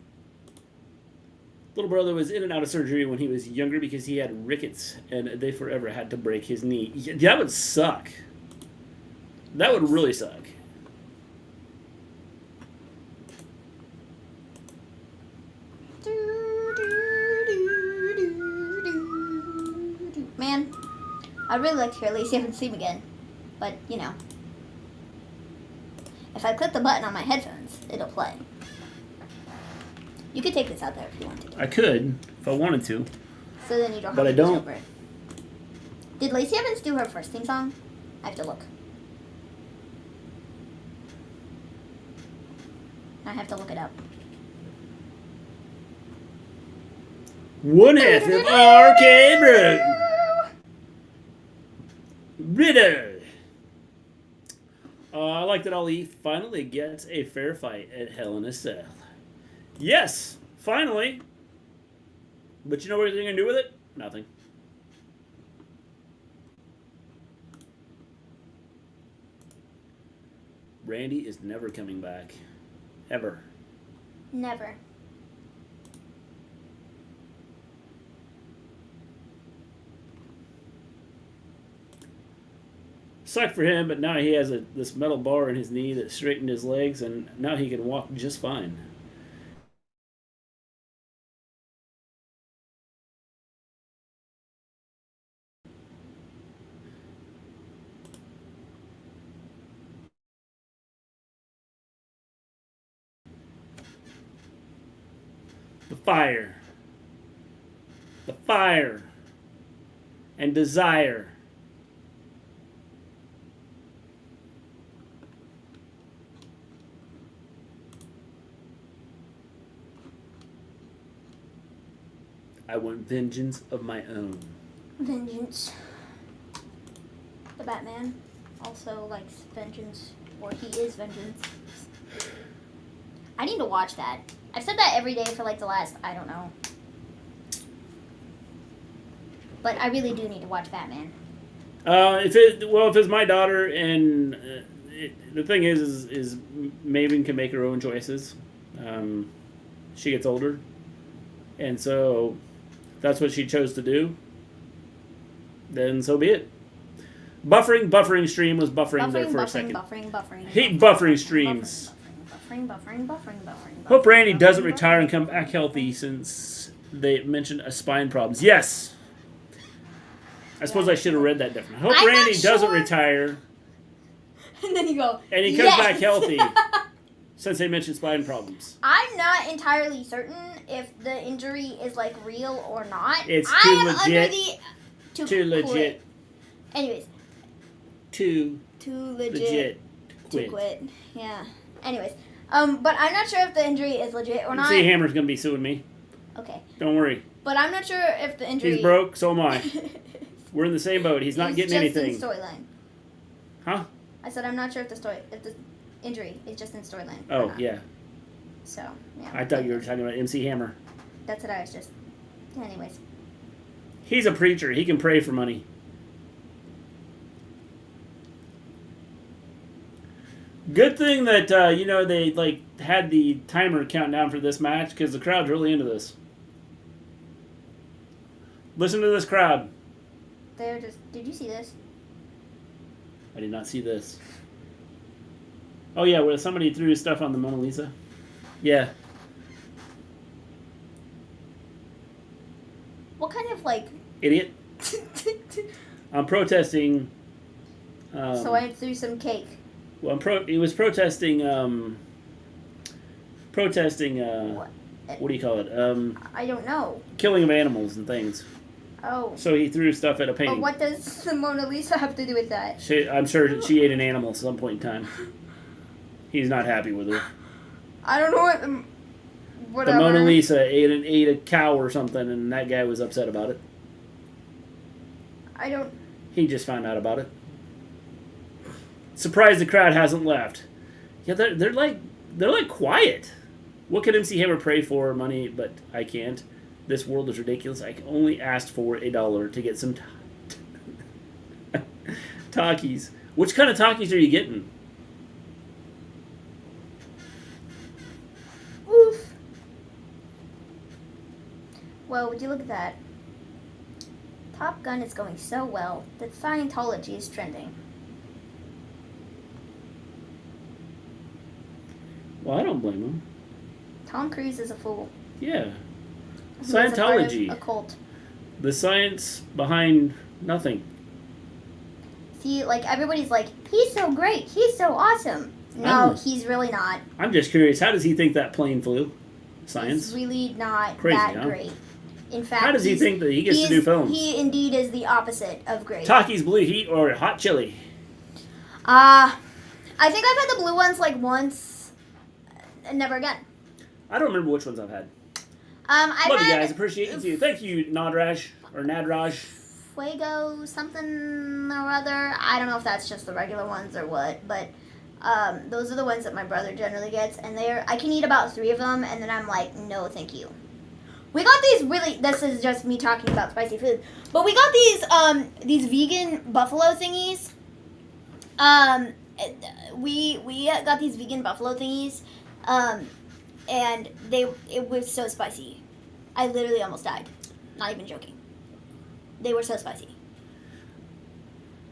Little brother was in and out of surgery when he was younger because he had rickets, and they forever had to break his knee. That would suck. That would really suck. Man, I'd really like to hear Lacey Evans' theme again. But, you know, if I click the button on my headphones, it'll play. You could take this out there if you wanted to. I could, if I wanted to. So then you don't have but to I don't. over it. Did Lacey Evans do her first theme song? I have to look. I have to look it up. One half of Arcade Road. Ritter. I like that Ali finally gets a fair fight at Hell in a Cell. Yes, finally. But you know what they're going to do with it? Nothing. Randy is never coming back. Ever. Never. Sucked for him, but now he has this metal bar in his knee that straightened his legs, and now he can walk just fine. The fire, and desire. I want vengeance of my own. Vengeance. The Batman also likes vengeance, or he is vengeance. I need to watch that. I've said that every day for like the last, I don't know. But I really do need to watch Batman. If it's my daughter, and the thing is Maven can make her own choices. She gets older, and so if that's what she chose to do, then so be it. Buffering stream was buffering there for a second. Hate buffering streams. Buffering. Hope Randy doesn't retire and come back healthy since they mentioned a spine problems. Yes. I suppose I should have read that different. Hope Randy doesn't retire. And then you go, and he comes back healthy since they mentioned spine problems. I'm not entirely certain if the injury is like real or not. It's too legit. Too legit. Anyways. Too legit to quit. Yeah. Anyways. But I'm not sure if the injury is legit or not. See, Hammer's gonna be suing me. Okay. Don't worry. But I'm not sure if the injury... He's broke, so am I. We're in the same boat. He's not getting anything. It's just in storyline. Huh? I said I'm not sure if the injury is just in storyline. Oh, yeah. So, yeah. I thought you were talking about MC Hammer. That's what I was just... Anyways. He's a preacher. He can pray for money. Good thing that, they, had the timer count down for this match, because the crowd's really into this. Listen to this crowd. They're just. Did you see this? I did not see this. Oh yeah, where somebody threw stuff on the Mona Lisa. Yeah. What kind of like? Idiot. I'm protesting. So I threw some cake. Well, he was protesting. What? What do you call it? I don't know. Killing of animals and things. Oh. So he threw stuff at a painting. But what does the Mona Lisa have to do with that? I'm sure she ate an animal at some point in time. He's not happy with her. I don't know what. Whatever. The Mona Lisa ate a cow or something, and that guy was upset about it. I don't. He just found out about it. Surprised the crowd hasn't left. Yeah, they're like quiet. What can MC Hammer pray for? Money, but I can't. This world is ridiculous. I only asked for $1 to get some Takis. Which kind of Takis are you getting? Oof. Well, would you look at that? Top Gun is going so well that Scientology is trending. Well, I don't blame him. Tom Cruise is a fool. Yeah. He is a part Scientology. of a cult. The science behind nothing. See, like, everybody's like, he's so great, he's so awesome. No, he's really not. I'm just curious, how does he think that plane flew? Science? He's really not Crazy, that huh? great. In fact, How does he think that he gets to do films? He indeed is the opposite of great. Takis blue heat or hot chili? I think I've had the blue ones like once, and never again. I don't remember which ones I've had. I've Love you had guys, appreciate you too. Thank you, Nadraj or Nadraj. Fuego something or other. I don't know if that's just the regular ones or what, but those are the ones that my brother generally gets, and I can eat about 3 of them, and then I'm like, no, thank you. We got these this is just me talking about spicy food, but we got these vegan buffalo thingies. We got these vegan buffalo thingies, and it was so spicy. I literally almost died. Not even joking. They were so spicy.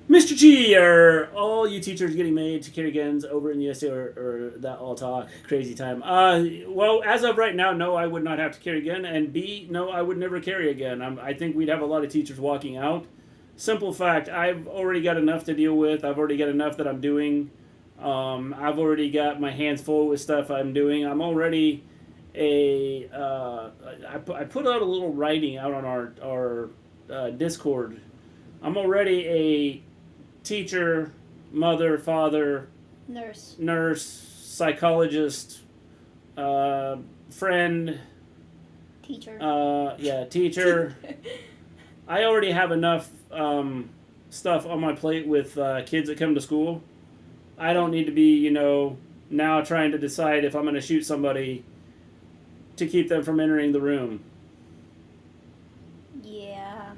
Mr. G, are all you teachers getting made to carry guns over in the USA or that all talk? Crazy time. Well, as of right now, no, I would not have to carry a gun. And B, no, I would never carry a gun. I think we'd have a lot of teachers walking out. Simple fact, I've already got enough to deal with. I've already got enough that I'm doing. I've already got my hands full with stuff I'm doing. I'm already I put out a little writing out on our Discord. I'm already a teacher, mother, father, nurse, psychologist, friend, teacher. Teacher. I already have enough stuff on my plate with kids that come to school. I don't need to be, now trying to decide if I'm going to shoot somebody to keep them from entering the room. Yeah.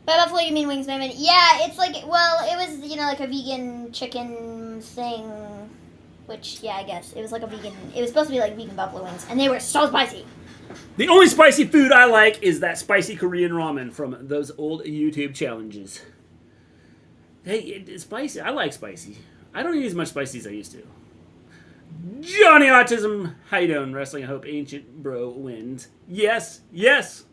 By buffalo, you mean wings, Maven? Yeah, it's like, well, it was, like a vegan chicken thing, which, yeah, I guess. It was like a vegan, it was supposed to be like vegan buffalo wings, and they were so spicy. The only spicy food I like is that spicy Korean ramen from those old YouTube challenges. Hey, it's spicy. I like spicy. I don't eat as much spicy as I used to. Johnny Autism, how you doing? Wrestling, I hope Ancient Bro wins. Yes, yes.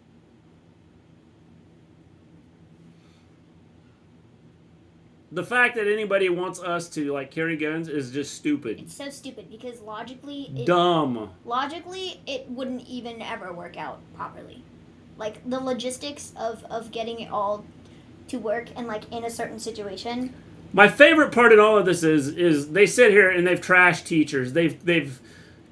The fact that anybody wants us to carry guns is just stupid. It's so stupid because logically, dumb. Logically, it wouldn't even ever work out properly. Like the logistics of getting it all to work and in a certain situation. My favorite part in all of this is they sit here and they've trashed teachers. They've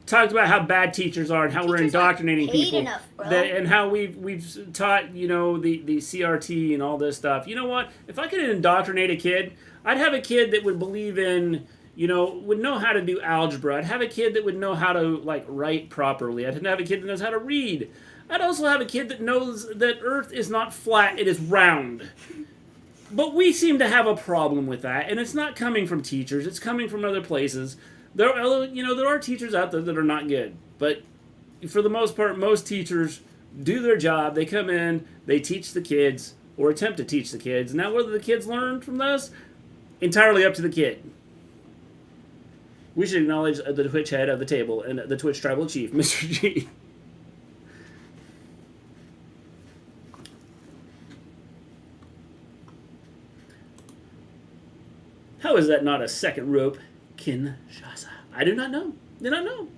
talked about how bad teachers are and how we're indoctrinating people. Enough, bro. And how we've taught, the CRT and all this stuff. You know what? If I could indoctrinate a kid, I'd have a kid that would believe in, would know how to do algebra. I'd have a kid that would know how to write properly. I'd have a kid that knows how to read. I'd also have a kid that knows that Earth is not flat, it is round. But we seem to have a problem with that, and it's not coming from teachers. It's coming from other places. There are teachers out there that are not good, but for the most part, most teachers do their job. They come in, they teach the kids, or attempt to teach the kids. Now, whether the kids learn from this, entirely up to the kid. We should acknowledge the Twitch head of the table and the Twitch tribal chief, Mr. G. How is that not a second rope, Kinshasa? I do not know. Do not know.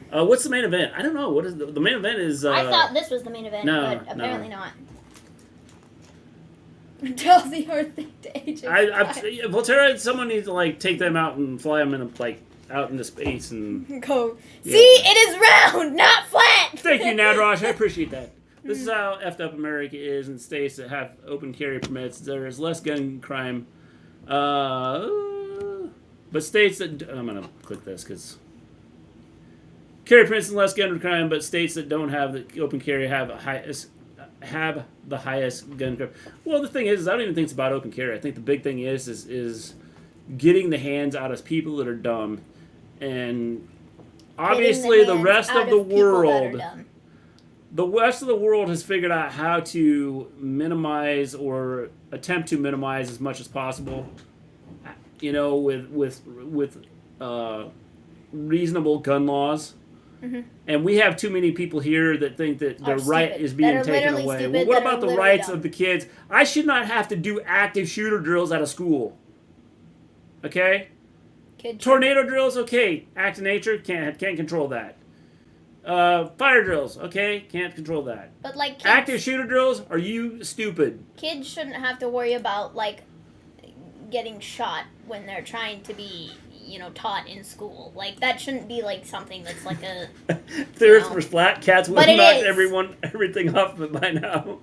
What's the main event? I don't know. What is the main event? Is I thought this was the main event, no, but apparently no. not. Tell the Earth thing to AJ. Volterra, someone needs to like take them out and fly them in like out into space and go. Yeah. See, it is round, not flat. Thank you, Nadrosh. I appreciate that. This is how effed up America is in states that have open carry permits. There is less gun crime. But states that... I'm going to click this because... Carry permits and less gun crime, but states that don't have the open carry have the highest gun crime. Well, the thing is I don't even think it's about open carry. I think the big thing is getting the hands out of people that are dumb. And obviously the rest of the world... The rest of the world has figured out how to minimize or attempt to minimize as much as possible, you know, with reasonable gun laws. Mm-hmm. And we have too many people here that think that their right is being taken away. Stupid, well, what about the rights of the kids? I should not have to do active shooter drills at a school. Okay? Tornado drills, okay. Act of nature, can't control that. Fire drills, okay, can't control that. But like kids, active shooter drills, are you stupid? Kids shouldn't have to worry about like getting shot when they're trying to be, you know, taught in school. Like that shouldn't be like something that's like a. If the earth was flat, cats would have knocked everything off of it by now.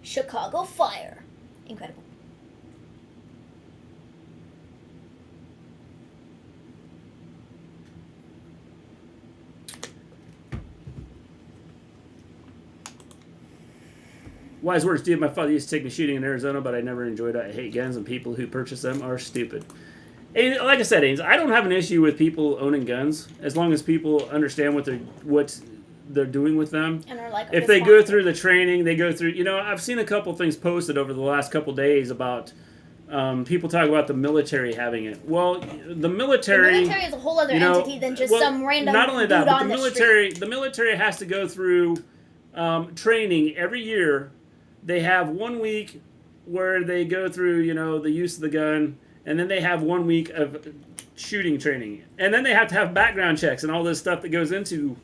Chicago Fire. Incredible. Wise words, dude. My father used to take me shooting in Arizona, but I never enjoyed it. I hate guns, and people who purchase them are stupid. And like I said, Ains, I don't have an issue with people owning guns as long as people understand what they're doing with them. And are like if they go through the training, they go through, you know, I've seen a couple things posted over the last couple days about people talk about the military having it. Well, the military is a whole other entity than just some random not only that, dude but on the military has to go through training every year. They have 1 week where they go through, you know, the use of the gun, and then they have 1 week of shooting training. And then they have to have background checks and all this stuff that goes into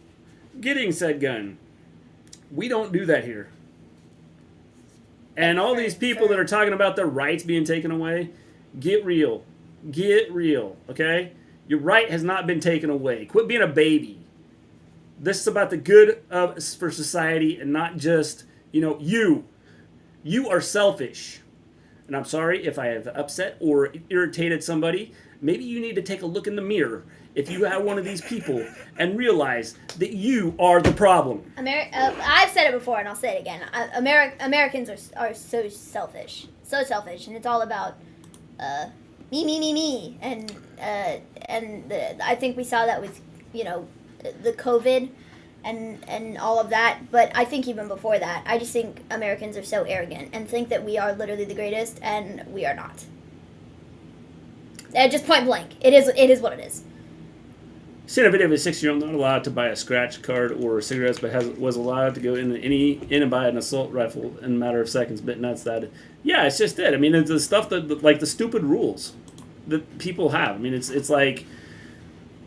getting said gun. We don't do that here. And all these people that are talking about their rights being taken away, get real. Get real, okay? Your right has not been taken away. Quit being a baby. This is about the good for society and not just, you know, you. You are selfish. And I'm sorry if I have upset or irritated somebody. Maybe you need to take a look in the mirror if you have one of these people and realize that you are the problem. I've said it before and I'll say it again. Americans are so selfish. So selfish. And it's all about me. And I think we saw that with, you know, the COVID and all of that. But I think even before that, I just think Americans are so arrogant and think that we are literally the greatest, and we are not. Just point blank. It is what it is. Seen a video of a 6-year-old not allowed to buy a scratch card or cigarettes, but was allowed to go in and buy an assault rifle in a matter of seconds. Bit nuts that. Yeah, it's just it. I mean, it's the stuff that like the stupid rules that people have. I mean, it's like,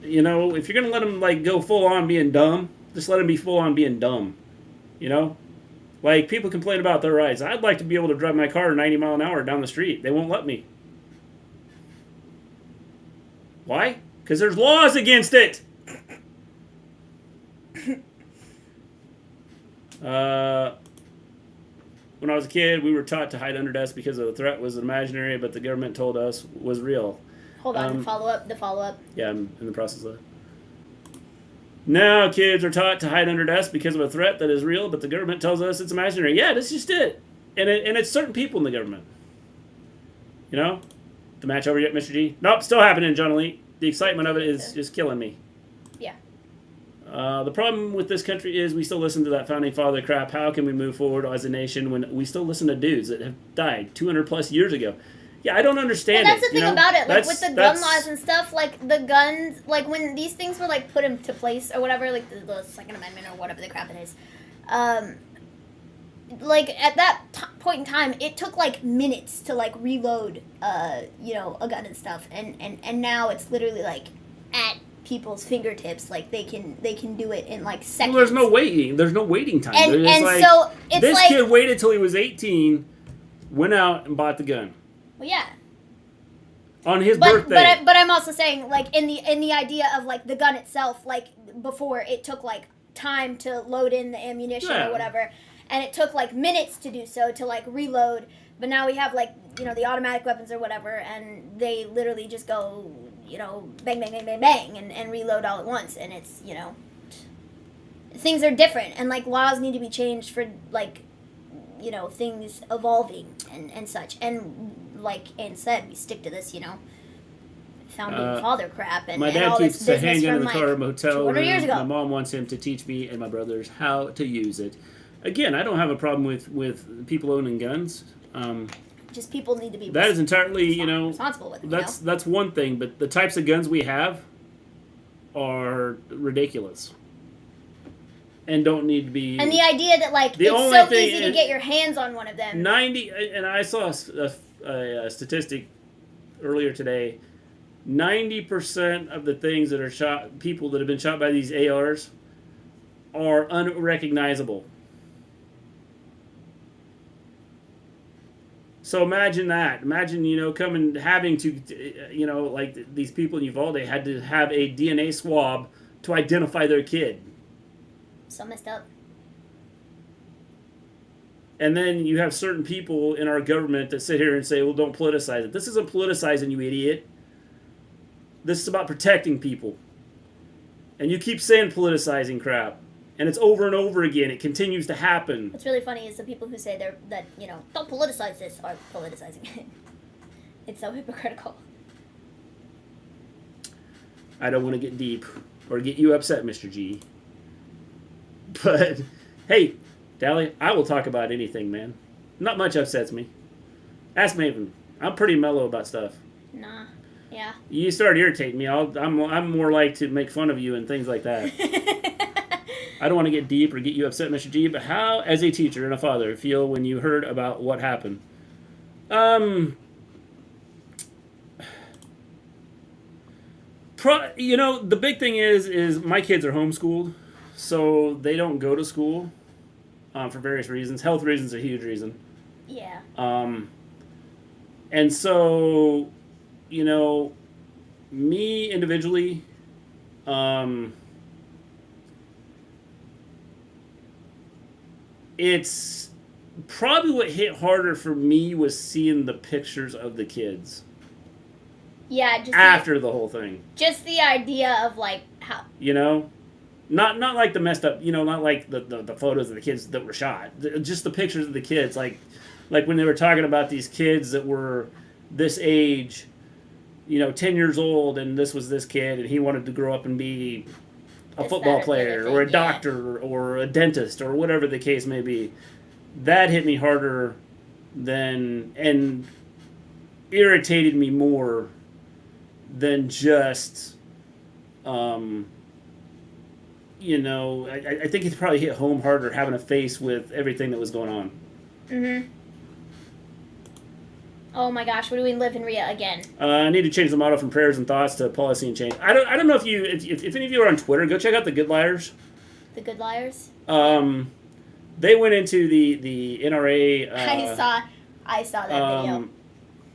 you know, if you're gonna let them like go full on being dumb, just let them be full on being dumb. You know, like people complain about their rights. I'd like to be able to drive my car 90 mile an hour down the street. They won't let me. Why? Because there's laws against it. When I was a kid, we were taught to hide under desks because the threat was imaginary, but the government told us was real. Hold on, the follow-up. Yeah, I'm in the process of that. Now kids are taught to hide under desks because of a threat that is real, but the government tells us it's imaginary. Yeah, that's just it. And it's certain people in the government. You know? The match over yet, Mr. G? Nope, still happening, John Elite. The excitement of it is killing me. Yeah. The problem with this country is we still listen to that founding father crap. How can we move forward as a nation when we still listen to dudes that have died 200 plus years ago? Yeah, I don't understand and that's it. the thing about it, like That's- with the gun that's- laws and stuff, like the guns, like when these things were like put into place or whatever, like the Second Amendment or whatever the crap it is, like at that point in time, it took like minutes to like reload, you know, a gun and stuff, and now it's literally like at people's fingertips, like they can do it in like seconds. Well, there's no waiting. There's no waiting time. And like, so it's this like, kid waited till he was 18, went out and bought the gun well, yeah. on his birthday. But I'm also saying, like, in the idea of like the gun itself, like before it took like time to load in the ammunition Yeah. or whatever, and it took like minutes to do so to like reload. But now we have like, you know, the automatic weapons or whatever, and they literally just go, you know, bang bang bang bang bang and reload all at once, and it's, you know, things are different, and like laws need to be changed for like, you know, things evolving and such, and like Ann said, we stick to this, you know, founding father crap and my and dad all keeps this a business handgun in from the car like motel 200 room. years ago. My mom wants him to teach me and my brothers how to use it. Again, I don't have a problem with people owning guns. Just people need to be That is entirely, you know, responsible with it. that's one thing. But the types of guns we have are ridiculous and don't need to be. And the idea that like The it's only so thing easy to is- get your hands on one of them. 90, and I saw a statistic earlier today. 90% of the things that are shot, people that have been shot by these ARs, are unrecognizable. So imagine that. Imagine, you know, having to, you know, like these people in Uvalde had to have a DNA swab to identify their kid. So messed up. And then you have certain people in our government that sit here and say, well, don't politicize it. This isn't politicizing, you idiot. This is about protecting people. And you keep saying politicizing crap. And it's over and over again. It continues to happen. What's really funny is the people who say that, you know, don't politicize this are politicizing it. It's so hypocritical. I don't want to get deep or get you upset, Mr. G. But, hey, Dally, I will talk about anything, man. Not much upsets me. Ask Maven. I'm pretty mellow about stuff. Nah. Yeah. You start irritating me. I'm more like to make fun of you and things like that. I don't want to get deep or get you upset, Mr. G, but how, as a teacher and a father, feel when you heard about what happened? You know, the big thing is my kids are homeschooled, so they don't go to school for various reasons. Health reasons are a huge reason. Yeah. And so, you know, me individually, it's probably what hit harder for me was seeing the pictures of the kids Yeah, just after the whole thing. just the idea of like how You know, not like the messed up. You know, not like the photos of the kids that were shot. Just the pictures of the kids, like when they were talking about these kids that were this age, you know, 10 years old, and this was this kid, and he wanted to grow up and be a This, football that, or the player other or a thing, yeah. doctor or a dentist or whatever the case may be. That hit me harder and irritated me more than just, you know, I think it probably hit home harder having to face with everything that was going on. Mm-hmm. Oh my gosh, what do we live in Rhea again? I need to change the motto from prayers and thoughts to policy and change. I don't know if any of you are on Twitter, go check out the Good Liars. The Good Liars? They went into the NRA. I saw that video.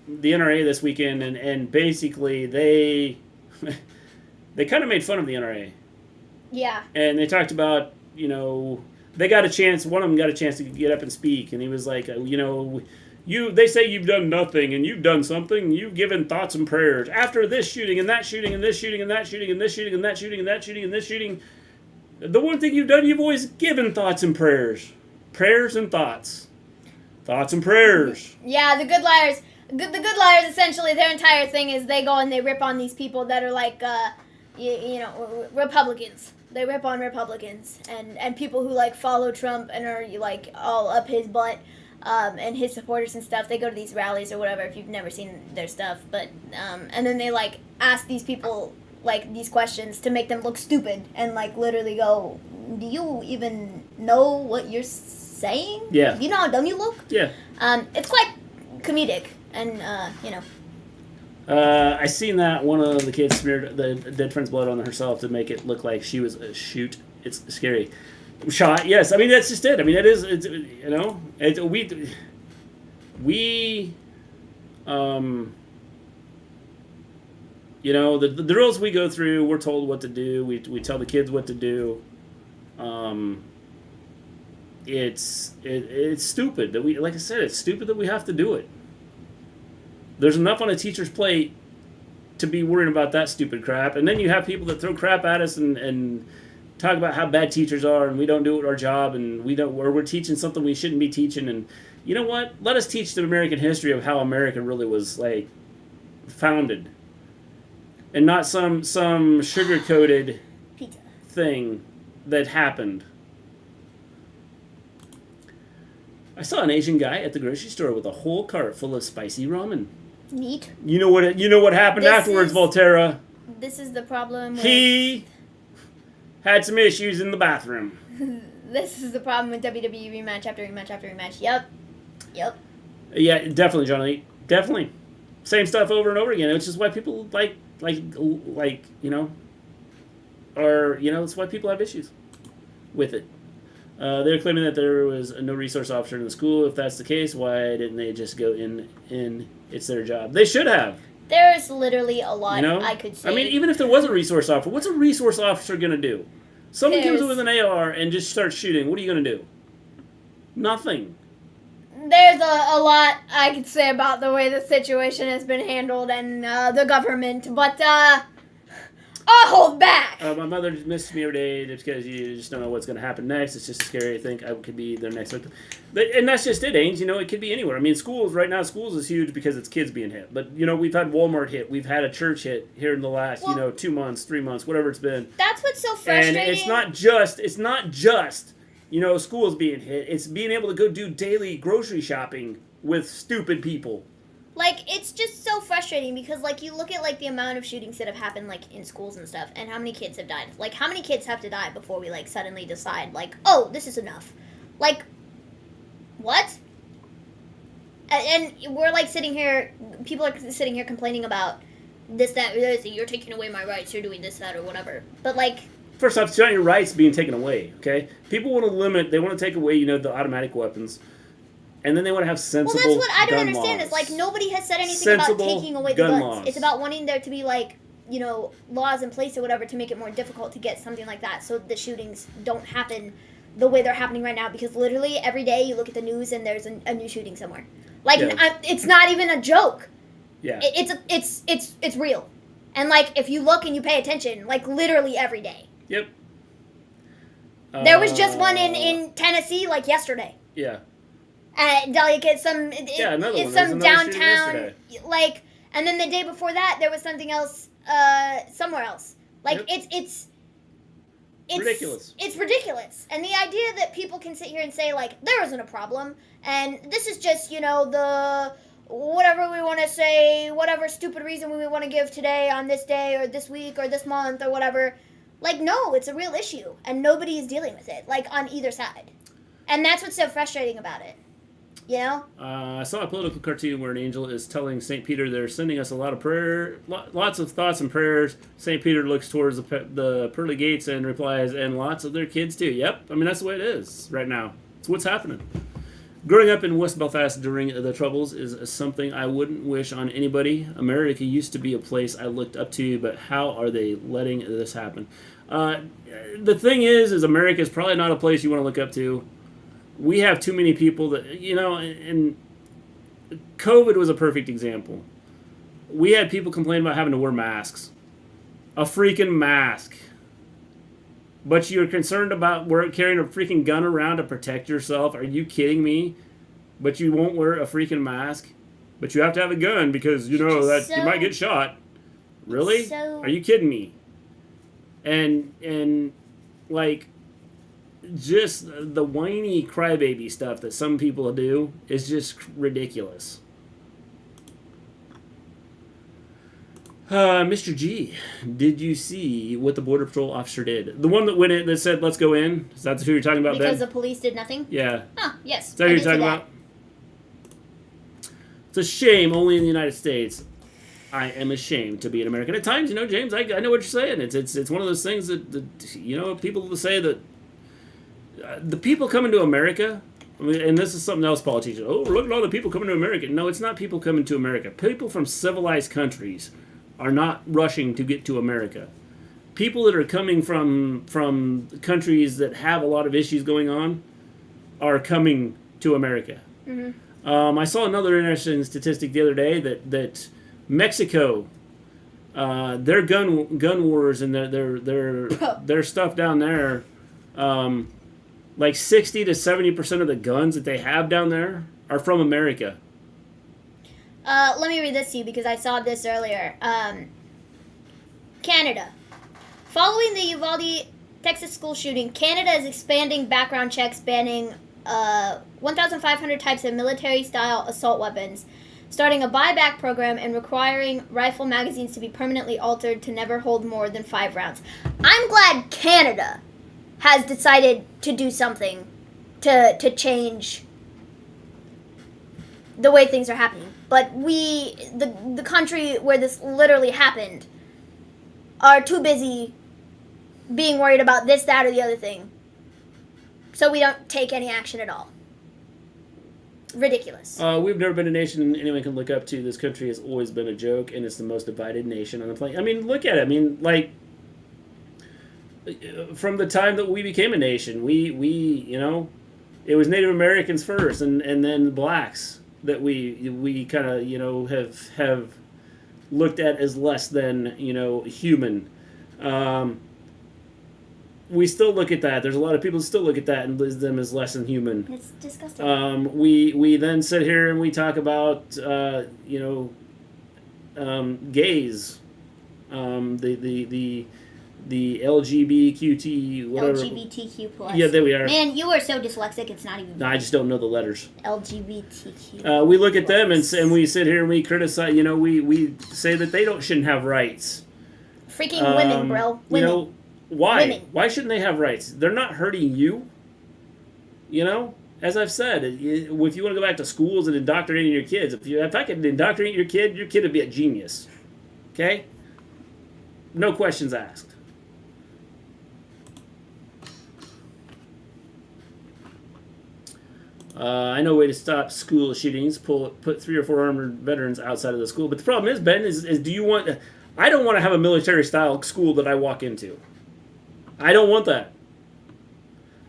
The NRA this weekend, and basically they kind of made fun of the NRA. Yeah. And they talked about, you know, they got a chance. One of them got a chance to get up and speak, and he was like, you know, they say you've done nothing, and you've done something. You've given thoughts and prayers after this shooting and that shooting and this shooting and that shooting and this shooting and that shooting and that shooting and this shooting. The one thing you've done, you've always given thoughts and prayers. Prayers and thoughts. Thoughts and prayers. Yeah, the good liars. The good liars, essentially, their entire thing is they go and they rip on these people that are like, you know, Republicans. They rip on Republicans and people who like follow Trump and are like all up his butt, and his supporters and stuff. They go to these rallies or whatever if you've never seen their stuff, but and then they like ask these people like these questions to make them look stupid and like literally go, do you even know what you're saying? Yeah. You know how dumb you look? Yeah. It's quite comedic and you know. I seen that one of the kids smeared the dead friend's blood on herself to make it look like she was a shoot. It's scary. Shot, yes. I mean, that's just it. I mean, it is. It's, you know, you know, the drills we go through. We're told what to do. We tell the kids what to do. It's stupid that we, like I said, it's stupid that we have to do it. There's enough on a teacher's plate to be worrying about that stupid crap. And then you have people that throw crap at us and talk about how bad teachers are and we don't do our job and we're teaching something we shouldn't be teaching. And you know what? Let us teach the American history of how America really was like founded. And not some sugar-coated Pizza thing that happened. I saw an Asian guy at the grocery store with a whole cart full of spicy ramen. Neat. You know what happened afterwards, Volterra? This is the problem with... He had some issues in the bathroom. This is the problem with WWE rematch after rematch after rematch. Yep. Yeah, definitely, Johnny. Definitely. Same stuff over and over again. Which is why people like you know, or you know, it's why people have issues with it. They're claiming that there was no resource officer in the school. If that's the case, why didn't they just go in? It's their job. They should have. There's literally a lot, you know? I could say. I mean, even if there was a resource officer, what's a resource officer going to do? Someone comes in with an AR and just starts shooting. What are you going to do? Nothing. There's a lot I could say about the way the situation has been handled and the government, but I'll hold back. My mother just misses me every day just because you just don't know what's going to happen next. It's just scary to think I could be their next victim. And that's just it, Ains. You know, it could be anywhere. I mean, schools is huge because it's kids being hit. But, you know, we've had Walmart hit. We've had a church hit here in the last, 2 months, 3 months, whatever it's been. That's what's so frustrating. And it's not just, you know, schools being hit. It's being able to go do daily grocery shopping with stupid people. Like, it's just so frustrating because, like, you look at, like, the amount of shootings that have happened, like, in schools and stuff, and how many kids have died. Like, how many kids have to die before we, like, suddenly decide, like, oh, this is enough? Like, what? And we're, like, sitting here, people are sitting here complaining about this, that, or this, you're taking away my rights, you're doing this, that, or whatever. But, like... First off, it's not your rights being taken away, okay? People want to limit, they want to take away, you know, the automatic weapons. And then they want to have sensible gun laws. Well, that's what I don't understand. Is like nobody has said anything about taking away the guns. Laws. It's about wanting there to be like, you know, laws in place or whatever to make it more difficult to get something like that, so the shootings don't happen the way they're happening right now. Because literally every day you look at the news and there's a new shooting somewhere. Like it's not even a joke. Yeah. It's real. And like if you look and you pay attention, like literally every day. Yep. There was just one in Tennessee like yesterday. Yeah. Delegate, some downtown, like, and then the day before that there was something else, somewhere else. Like it's ridiculous. It's ridiculous, and the idea that people can sit here and say like there isn't a problem, and this is just the whatever we want to say, whatever stupid reason we want to give today on this day or this week or this month or whatever. Like no, it's a real issue, and nobody is dealing with it like on either side, and that's what's so frustrating about it. You know? I saw a political cartoon where an angel is telling St. Peter they're sending us a lot of prayer, lots of thoughts and prayers. St. Peter looks towards the pearly gates and replies, and lots of their kids too. Yep, I mean, that's the way it is right now. It's what's happening. Growing up in West Belfast during the Troubles is something I wouldn't wish on anybody. America used to be a place I looked up to, but how are they letting this happen? The thing is America is probably not a place you want to look up to. We have too many people that, you know, and COVID was a perfect example. We had people complain about having to wear masks. A freaking mask. But you're concerned about carrying a freaking gun around to protect yourself. Are you kidding me? But you won't wear a freaking mask. But you have to have a gun because you know that you might get shot. Really? Are you kidding me? And like, just the whiny crybaby stuff that some people do is just ridiculous. Mr. G, did you see what the Border Patrol officer did? The one that went in that said, let's go in? Is that who you're talking about, Because Ben? the police did nothing? Yeah. Huh, yes. Is that who you're talking about? It's a shame only in the United States. I am ashamed to be an American. At times, you know, James, I know what you're saying. It's one of those things that you know, people say that the people coming to America, I mean, and this is something else politicians, oh, look at all the people coming to America. No, it's not people coming to America. People from civilized countries are not rushing to get to America. People that are coming from countries that have a lot of issues going on are coming to America. Mm-hmm. I saw another interesting statistic the other day that Mexico, their gun wars and their stuff down there, like 60 to 70% of the guns that they have down there are from America. Let me read this to you because I saw this earlier. Canada. Following the Uvalde, Texas school shooting, Canada is expanding background checks, banning 1,500 types of military-style assault weapons, starting a buyback program, and requiring rifle magazines to be permanently altered to never hold more than 5 rounds. I'm glad Canada has decided to do something to change the way things are happening. But we, the country where this literally happened, are too busy being worried about this, that, or the other thing. So we don't take any action at all. Ridiculous. We've never been a nation anyone can look up to. This country has always been a joke, and it's the most divided nation on the planet. I mean, look at it. I mean, like, from the time that we became a nation, we you know, it was Native Americans first, and then blacks that we kind of, you know, have looked at as less than, you know, human. We still look at that. There's a lot of people who still look at that and list them as less than human. It's disgusting. We then sit here and we talk about you know, gays, the LGBTQ whatever. LGBTQ plus. Yeah, there we are. Man, you are so dyslexic. It's not even. No, I just don't know the letters. LGBTQ. We look at them and we sit here and we criticize. You know, we say that they shouldn't have rights. Freaking women, bro. Women. You know, why? Women. Why shouldn't they have rights? They're not hurting you. You know, as I've said, if you want to go back to schools and indoctrinating your kids, if I could indoctrinate your kid would be a genius. Okay? No questions asked. I know a way to stop school shootings. Put 3 or 4 armored veterans outside of the school. But the problem is, Ben, is do you want? I don't want to have a military-style school that I walk into. I don't want that.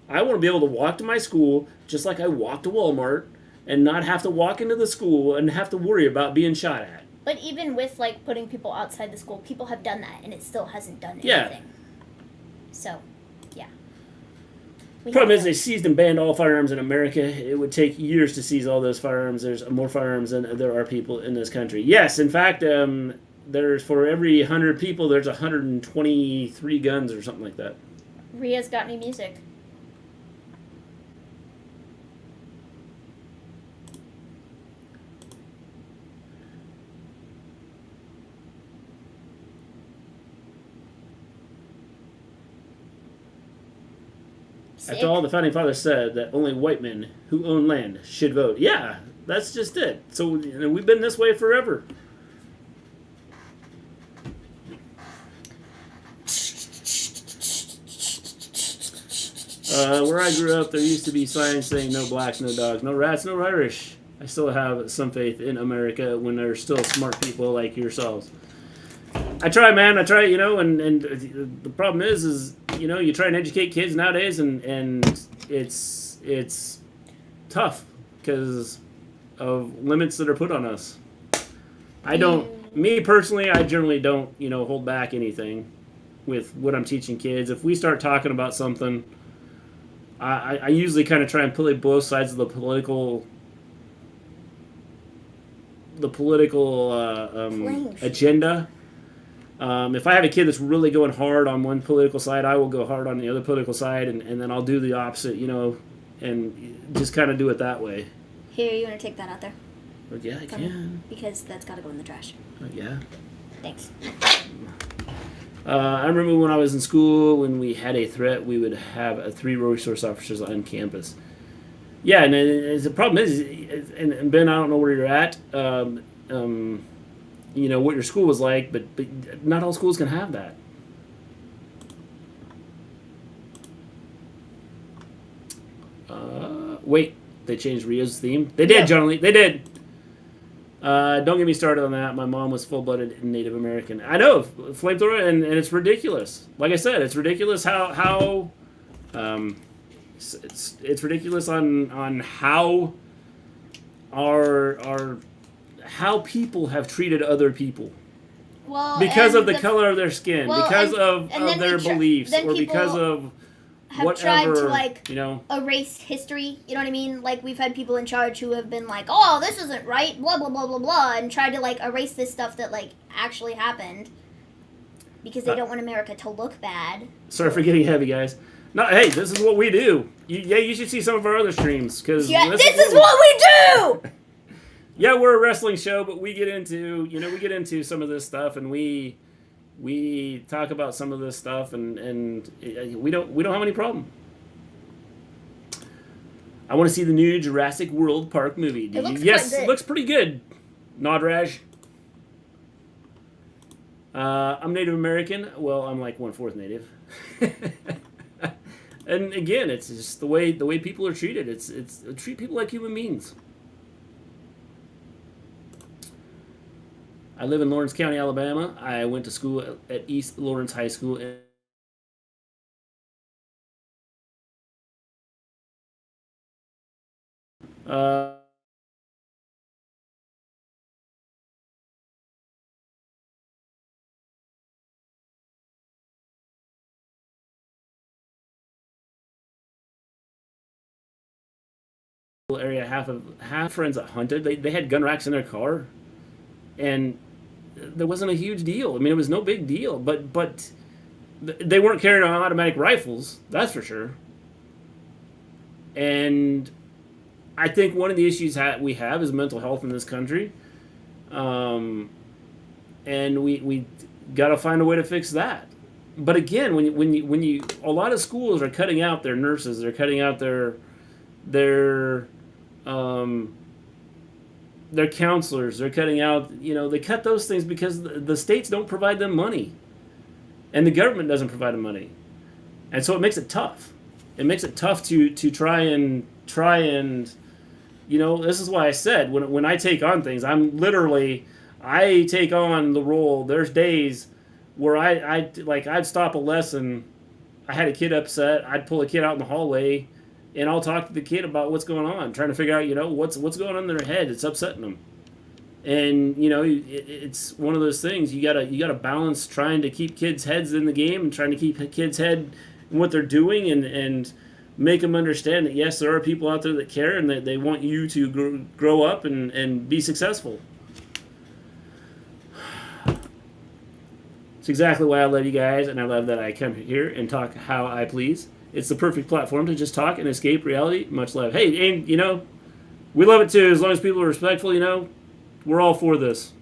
I want to be able to walk to my school just like I walk to Walmart and not have to walk into the school and have to worry about being shot at. But even with, like, putting people outside the school, people have done that, and it still hasn't done anything. Yeah. So, yeah. The problem is they seized and banned all firearms in America. It would take years to seize all those firearms. There's more firearms than there are people in this country. Yes, in fact, there's for every 100 people, there's 123 guns or something like that. Rhea's got new music. After all, the Founding Fathers said that only white men who own land should vote. Yeah, that's just it. So, you know, we've been this way forever. Where I grew up, there used to be signs saying no blacks, no dogs, no rats, no Irish. I still have some faith in America when there's still smart people like yourselves. I try, man. I try, you know, and the problem is, you know, you try and educate kids nowadays, and it's tough because of limits that are put on us. Me personally, I generally don't, you know, hold back anything. with what I'm teaching kids. If we start talking about something, I usually kind of try and play both sides of the political agenda. If I have a kid that's really going hard on one political side, I will go hard on the other political side, and then I'll do the opposite, and just kind of do it that way. Here, you want to take that out there? But yeah, I can. Because that's got to go in the trash. Yeah. Thanks. I remember when I was in school, when we had a threat, we would have 3 resource officers on campus. Yeah, and the problem is, and Ben, I don't know where you're at, what your school was like, but not all schools can have that. Wait, they changed Rio's theme? They did, John Lee, they did. Don't get me started on that. My mom was full-blooded Native American. I know, flamethrower, and it's ridiculous. Like I said, it's ridiculous how it's ridiculous on how how people have treated other people. Well, because of the color of their skin, because of their beliefs, or because of have whatever, tried to erase history. You know what I mean? Like, we've had people in charge who have been like, "Oh, this isn't right," blah blah blah blah blah, and tried to erase this stuff that actually happened because they don't want America to look bad. Sorry for getting heavy, guys. No, hey, this is what we do. You should see some of our other streams because this is what we do. Yeah, we're a wrestling show, but we get into some of this stuff, and we talk about some of this stuff, and we don't have any problem. I want to see the new Jurassic World Park movie. Yes, it looks pretty good. Nodraj. I'm Native American. Well, I'm like 1/4 Native. And again, it's just the way people are treated. It's treat people like human beings. I live in Lawrence County, Alabama. I went to school at East Lawrence High School. Area, half friends that hunted, they had gun racks in their car, and there wasn't a huge deal. I mean, it was no big deal, but they weren't carrying on automatic rifles, that's for sure. And I think one of the issues we have is mental health in this country, and we got to find a way to fix that. But again, when you a lot of schools are cutting out their nurses, they're cutting out their counselors, they're cutting out, they cut those things because the states don't provide them money, and the government doesn't provide them money, and so it makes it tough. It makes it tough to try and this is why I said when I take on things, I take on the role. There's days where I'd stop a lesson. I had a kid upset. I'd pull a kid out in the hallway, and I'll talk to the kid about what's going on, trying to figure out, what's going on in their head. It's upsetting them. And, it's one of those things. You gotta balance trying to keep kids' heads in the game and trying to keep kids' head in what they're doing and make them understand that, yes, there are people out there that care and that they want you to grow up and be successful. It's exactly why I love you guys, and I love that I come here and talk how I please. It's the perfect platform to just talk and escape reality. Much love. Hey, and, we love it too. As long as people are respectful, we're all for this.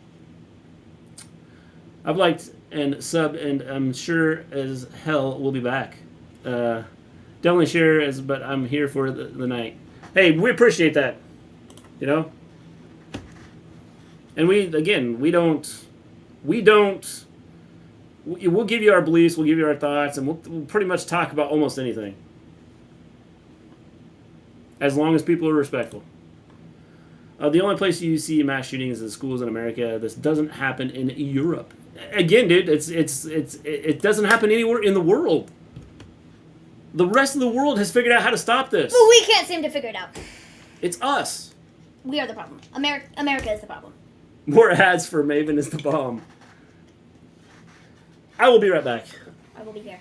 I've liked and subbed, and I'm sure as hell we'll be back. Definitely sure, but I'm here for the night. Hey, we appreciate that. And we'll give you our beliefs, we'll give you our thoughts, and we'll pretty much talk about almost anything. As long as people are respectful. The only place you see mass shootings is in schools in America. This doesn't happen in Europe. Again, dude, it doesn't happen anywhere in the world. The rest of the world has figured out how to stop this. But we can't seem to figure it out. It's us. We are the problem. America is the problem. More ads for Maven is the bomb. I will be right back. I will be here.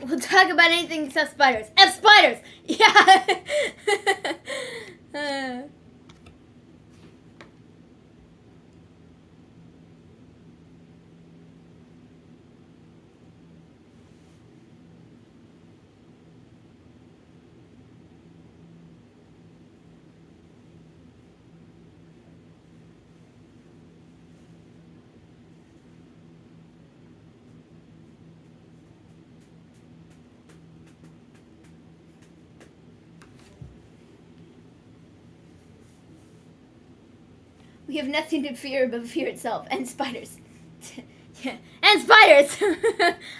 We'll talk about anything except spiders. F spiders! Yeah! We have nothing to fear but fear itself. And spiders. Yeah. And spiders!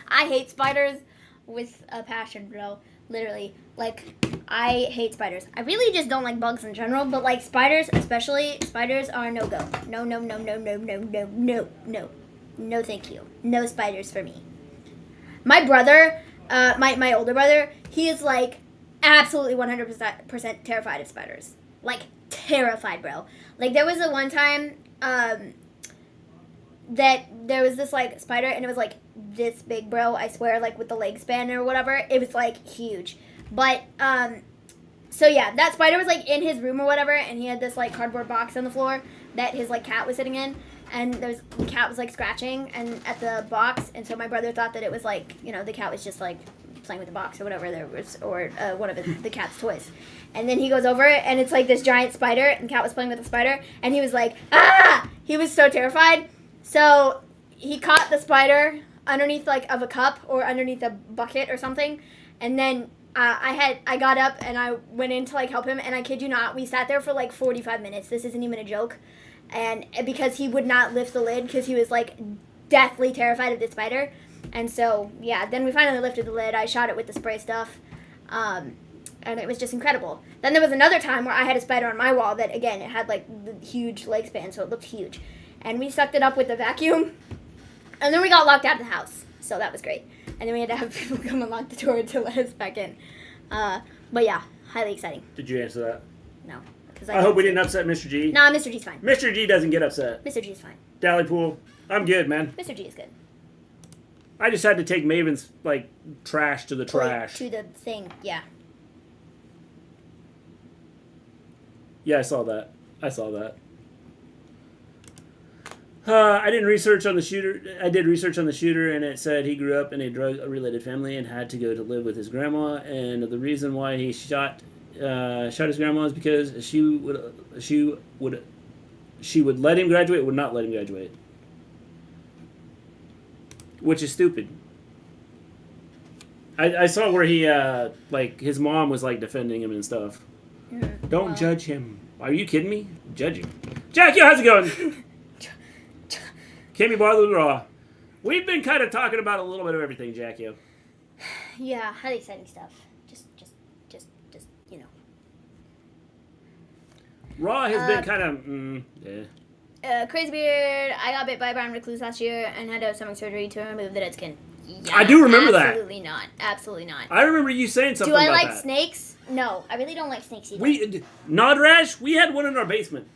I hate spiders with a passion, bro. Literally. Like, I hate spiders. I really just don't like bugs in general, but like spiders, especially, spiders are no-go. No, no, no, no, no, no, no, no, no. No thank you. No spiders for me. My brother, my older brother, he is like absolutely 100% terrified of spiders. Like, terrified, bro. Like, there was a one time that there was this like spider, and it was like this big, bro. I swear, like with the leg span or whatever, it was like huge. But so yeah, that spider was like in his room or whatever, and he had this like cardboard box on the floor that his like cat was sitting in, and the cat was like scratching and at the box, and so my brother thought that it was like, you know, the cat was just like playing with the box or whatever there was, or one of the cat's toys. And then he goes over it, and it's like this giant spider, and the cat was playing with the spider, and he was like, ah! He was so terrified. So he caught the spider underneath like of a cup or underneath a bucket or something, and then I got up and I went in to like help him, and I kid you not, we sat there for like 45 minutes. This isn't even a joke. And because he would not lift the lid because he was like deathly terrified of the spider. And so, yeah, then we finally lifted the lid. I shot it with the spray stuff. And it was just incredible. Then there was another time where I had a spider on my wall that, again, it had like the huge leg span, so it looked huge. And we sucked it up with the vacuum. And then we got locked out of the house. So that was great. And then we had to have people come and lock the door to let us back in. But yeah, highly exciting. Did you answer that? No. I hope we didn't upset Mr. G. Nah, Mr. G's fine. Mr. G doesn't get upset. Mr. G is fine. Dallypool, I'm good, man. Mr. G is good. I just had to take Maven's, like, trash to the trash. To the thing, yeah. Yeah, I saw that. I did research on the shooter, and it said he grew up in a drug-related family and had to go to live with his grandma. And the reason why he shot his grandma is because she would let him graduate, would not let him graduate, which is stupid. I saw where he like his mom was like defending him and stuff. Don't judge him. Are you kidding me? Judging. Jackie, how's it going? Can't be bothered with Raw. We've been kind of talking about a little bit of everything, Jackie. Yeah, highly exciting stuff. Just, you know. Raw has been kind of, yeah. Crazy Beard, I got bit by a brown recluse last year and had to have stomach surgery to remove the dead skin. Yeah, I do remember that. Absolutely not. Absolutely not. I remember you saying something about that. Do I like snakes? No, I really don't like snakes either. Nod rash, we had one in our basement.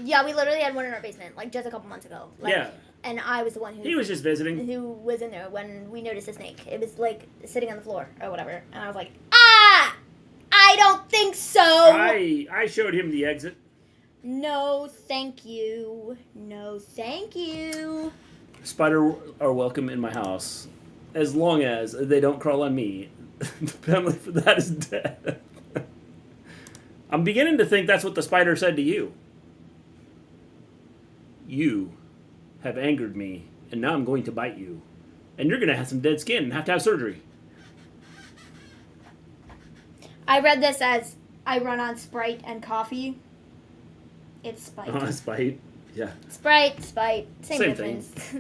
Yeah, we literally had one in our basement, like, just a couple months ago. Like, Yeah. And I was the one He was just visiting. who was in there when we noticed the snake. It was, like, sitting on the floor or whatever. And I was like, ah! I don't think so! I showed him the exit. No, thank you. No, thank you. Spider are welcome in my house, as long as they don't crawl on me. The penalty for that is death. I'm beginning to think that's what the spider said to you. You have angered me, and now I'm going to bite you. And you're going to have some dead skin and have to have surgery. I read this as I run on Sprite and coffee. It's Spite. Spite. Yeah. Sprite, Spite, same thing. difference.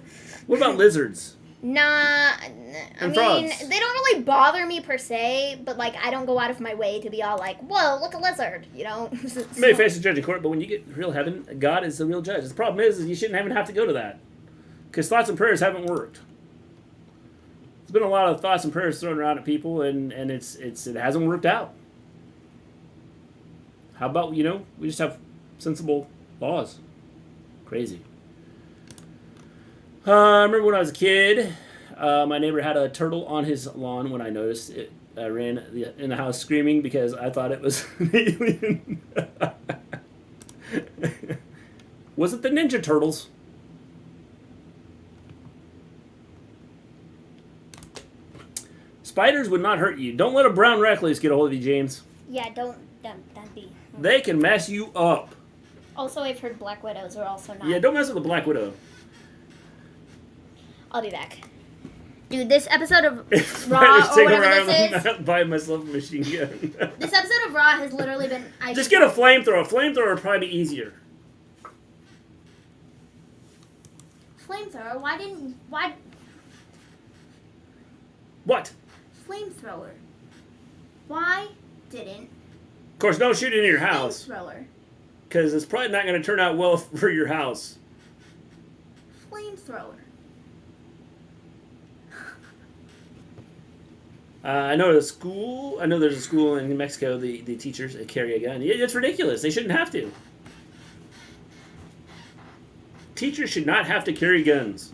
What about lizards? Nah, I And mean, frogs. they don't really bother me per se, but, like, I don't go out of my way to be all like, whoa, look, a lizard, you know? You may face the judge in court, but when you get real heaven, God is the real judge. The problem is you shouldn't even have to go to that. Because thoughts and prayers haven't worked. There's been a lot of thoughts and prayers thrown around at people, and it hasn't worked out. How about, we just have sensible laws. Crazy. I remember when I was a kid, my neighbor had a turtle on his lawn. When I noticed it, I ran in the house screaming because I thought it was an alien. Was it the Ninja Turtles? Spiders would not hurt you. Don't let a brown recluse get a hold of you, James. Yeah, don't be. They can mess you up. Also, I've heard black widows are also not. Yeah, don't mess with the Black Widow. I'll be back. Dude, this episode of Raw, Spiders or take whatever around this is, buy myself a machine gun. this episode of Raw has literally been... Just get a flamethrower. A flamethrower would probably be easier. Flamethrower? Why... What? Flamethrower. Why didn't... Of course, don't shoot it in your house. Flamethrower. Because it's probably not going to turn out well for your house. Flamethrower. I know there's a school in Mexico, the teachers carry a gun. It's ridiculous. They shouldn't have to. Teachers should not have to carry guns.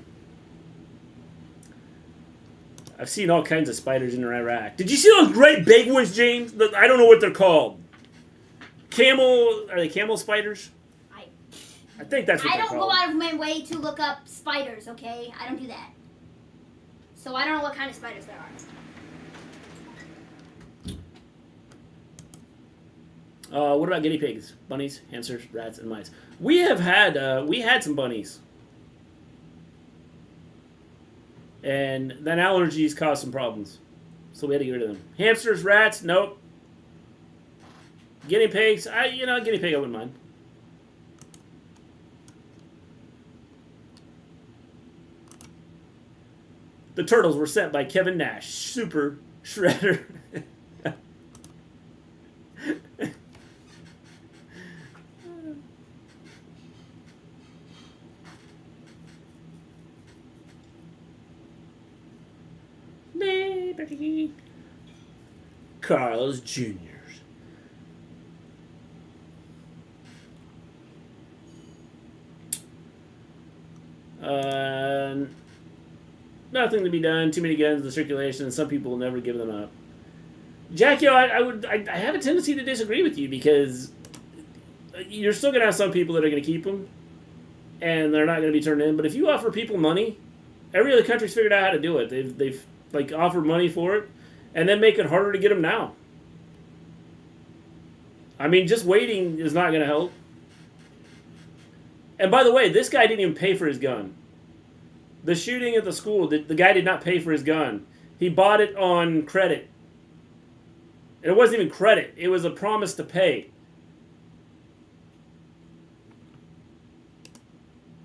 I've seen all kinds of spiders in Iraq. Did you see those great big ones, James? I don't know what they're called. Are they camel spiders? I think that's what they're called. I don't go out of my way to look up spiders, okay? I don't do that. So I don't know what kind of spiders there are. What about guinea pigs, bunnies, hamsters, rats, and mice? We had some bunnies, and then allergies caused some problems, so we had to get rid of them. Hamsters, rats, nope. Guinea pigs, guinea pig I wouldn't mind. The turtles were sent by Kevin Nash, Super Shredder. Carl's Jr. Nothing to be done. Too many guns in the circulation, and some people will never give them up. Jackie, I have a tendency to disagree with you because you're still going to have some people that are going to keep them, and they're not going to be turned in. But if you offer people money, every other country's figured out how to do it. They've offered money for it, and then make it harder to get them now. I mean, just waiting is not going to help. And by the way, this guy didn't even pay for his gun. The shooting at the school, the guy did not pay for his gun. He bought it on credit. And it wasn't even credit. It was a promise to pay.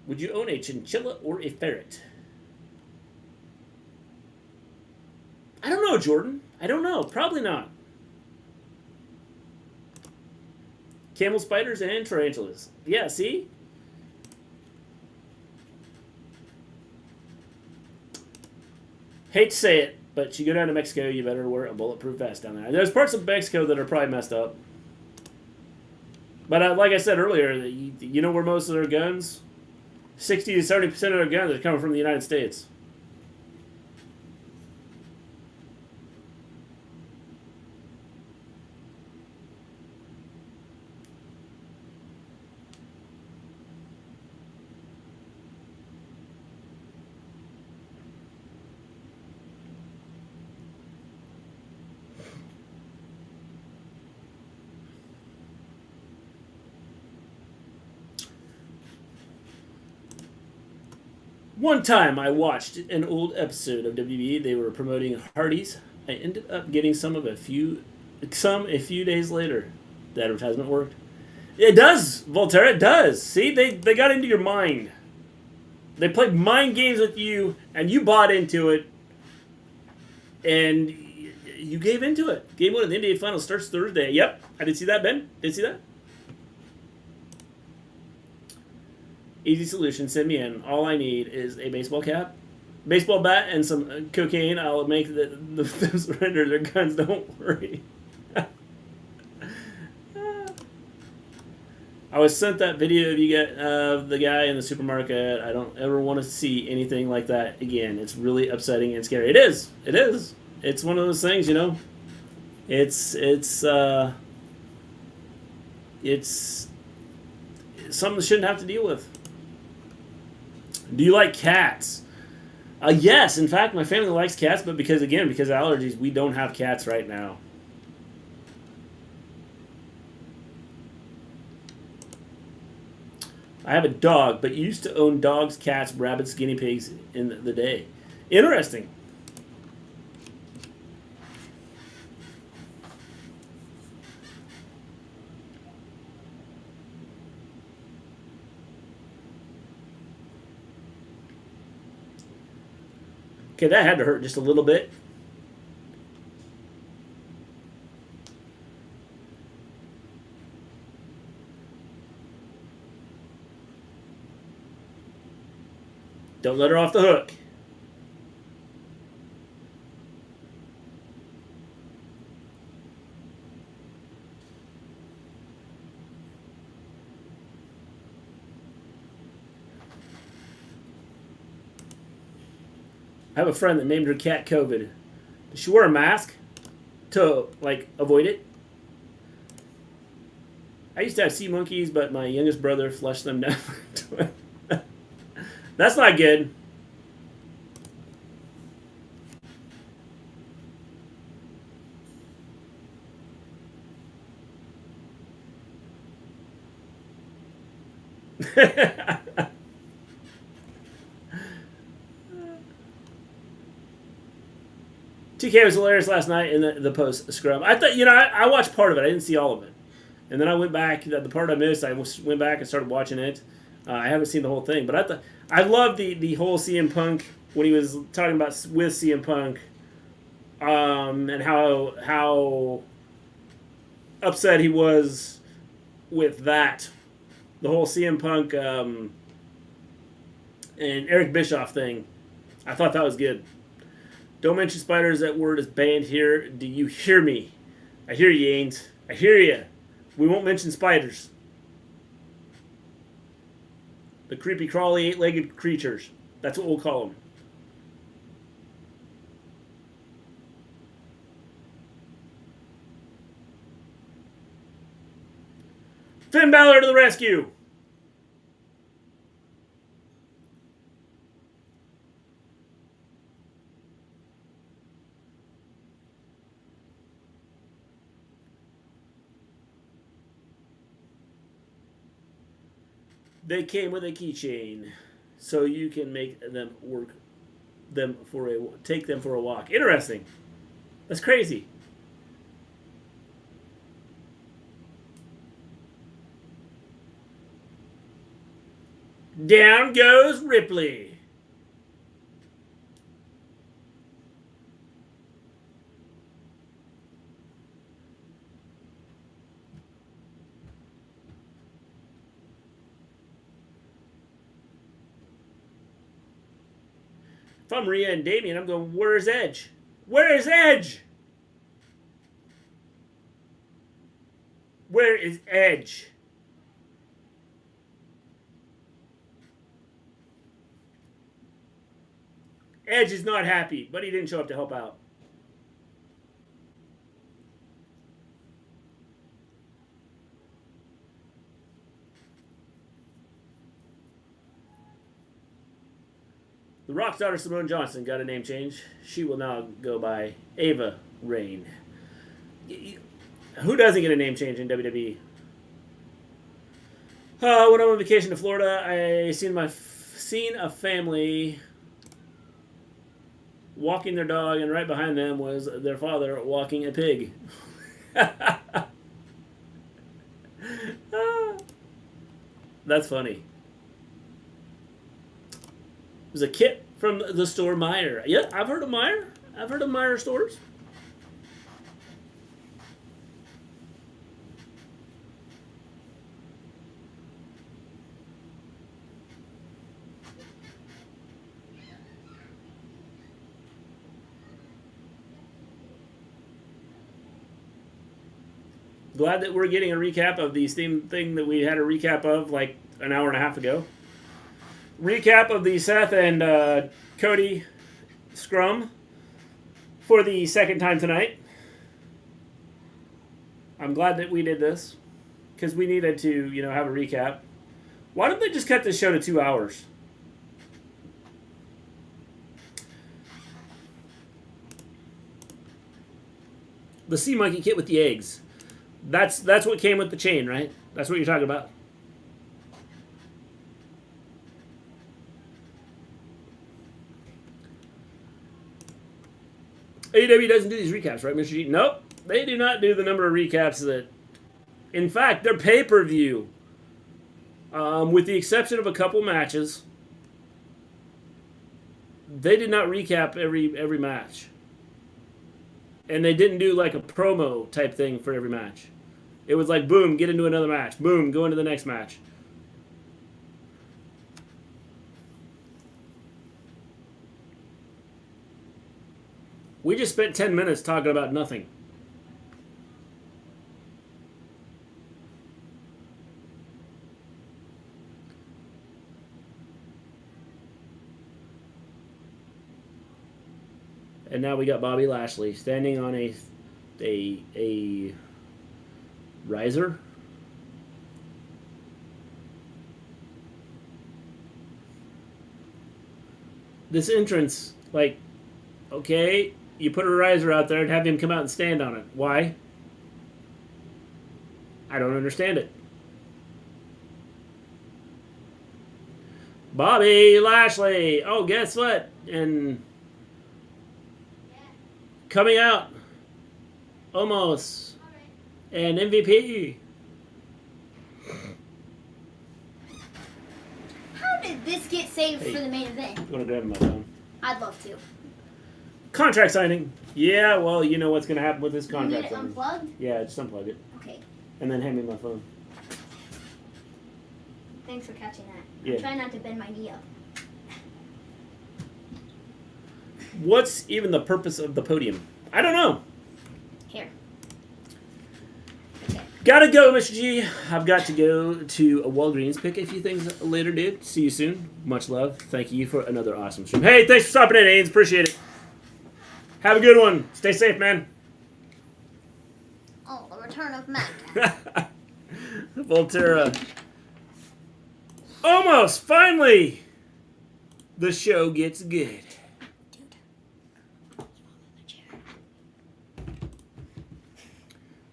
Would you own a chinchilla or a ferret? I don't know, Jordan. I don't know. Probably not. Camel spiders and tarantulas. Yeah, see? Hate to say it, but you go down to Mexico, you better wear a bulletproof vest down there. There's parts of Mexico that are probably messed up. But like I said earlier, you know where most of their guns, 60 to 70% of their guns are coming from the United States. One time I watched an old episode of WWE. They were promoting Hardee's. I ended up getting some a few days later. The advertisement worked. It does, Voltaire. It does. See, they got into your mind. They played mind games with you, and you bought into it, and you gave into it. Game 1 of the NBA Finals starts Thursday. Yep, I did see that, Ben. Did see that? Easy solution. Send me in. All I need is a baseball cap, baseball bat, and some cocaine. I'll make them surrender their guns. Don't worry. I was sent that video of you get the guy in the supermarket. I don't ever want to see anything like that again. It's really upsetting and scary. It is. It is. It's one of those things, you know. It's something that shouldn't have to deal with. Do you like cats? Yes. In fact, my family likes cats, but because of allergies, we don't have cats right now. I have a dog, but used to own dogs, cats, rabbits, guinea pigs in the day. Interesting. Okay, that had to hurt just a little bit. Don't let her off the hook. I have a friend that named her cat COVID. Does she wear a mask to, like, avoid it? I used to have sea monkeys, but my youngest brother flushed them down. That's not good. TK was hilarious last night in the post scrum. I thought, I watched part of it. I didn't see all of it. And then I went back, the part I missed, I went back and started watching it. I haven't seen the whole thing, but I love the whole CM Punk when he was talking about with CM Punk, and how upset he was with that, the whole CM Punk and Eric Bischoff thing. I thought that was good. Don't mention spiders. That word is banned here. Do you hear me? I hear you, Ains. I hear you. We won't mention spiders. The creepy, crawly, eight-legged creatures. That's what we'll call them. Finn Balor to the rescue. They came with a keychain, so you can make them take them for a walk. Interesting. That's crazy. Down goes Ripley. If I'm Rhea and Damien, I'm going, where's Edge? Where is Edge? Where is Edge? Edge is not happy, but he didn't show up to help out. The Rock's daughter, Simone Johnson, got a name change. She will now go by Ava Rain. Who doesn't get a name change in WWE? When I'm on vacation to Florida, I seen a family walking their dog, and right behind them was their father walking a pig. That's funny. It was a kit from the store Meijer. Yeah, I've heard of Meijer. I've heard of Meijer stores. Glad that we're getting a recap of the Steam thing that we had a recap of like an hour and a half ago. Recap of the Seth and Cody scrum for the second time tonight. I'm glad that we did this because we needed to, have a recap. Why don't they just cut this show to 2 hours? The Sea Monkey kit with the eggs. That's what came with the chain, right? That's what you're talking about. AEW doesn't do these recaps, right, Mr. G? Nope. They do not do the number of recaps that... In fact, they're pay-per-view. With the exception of a couple matches, they did not recap every match. And they didn't do like a promo type thing for every match. It was like, boom, get into another match. Boom, go into the next match. We just spent 10 minutes talking about nothing. And now we got Bobby Lashley standing on a riser. This entrance, like, okay, you put a riser out there and have him come out and stand on it. Why? I don't understand it. Bobby Lashley. Oh, guess what? And coming out, Omos and MVP. How did this get saved for the main event? I'm gonna grab my phone. I'd love to. Contract signing. Yeah, well, you know what's gonna happen with this contract You need it signing. unplugged? Yeah, just unplug it. Okay. And then hand me my phone. Thanks for catching that. Yeah. I'm trying not to bend my knee up. What's even the purpose of the podium? I don't know. Here. Okay. Gotta go, Mr. G. I've got to go to a Walgreens, pick a few things later, dude. See you soon. Much love. Thank you for another awesome stream. Hey, thanks for stopping in, Ains. Appreciate it. Have a good one. Stay safe, man. Oh, the return of Matt. Volterra. Almost, finally, the show gets good.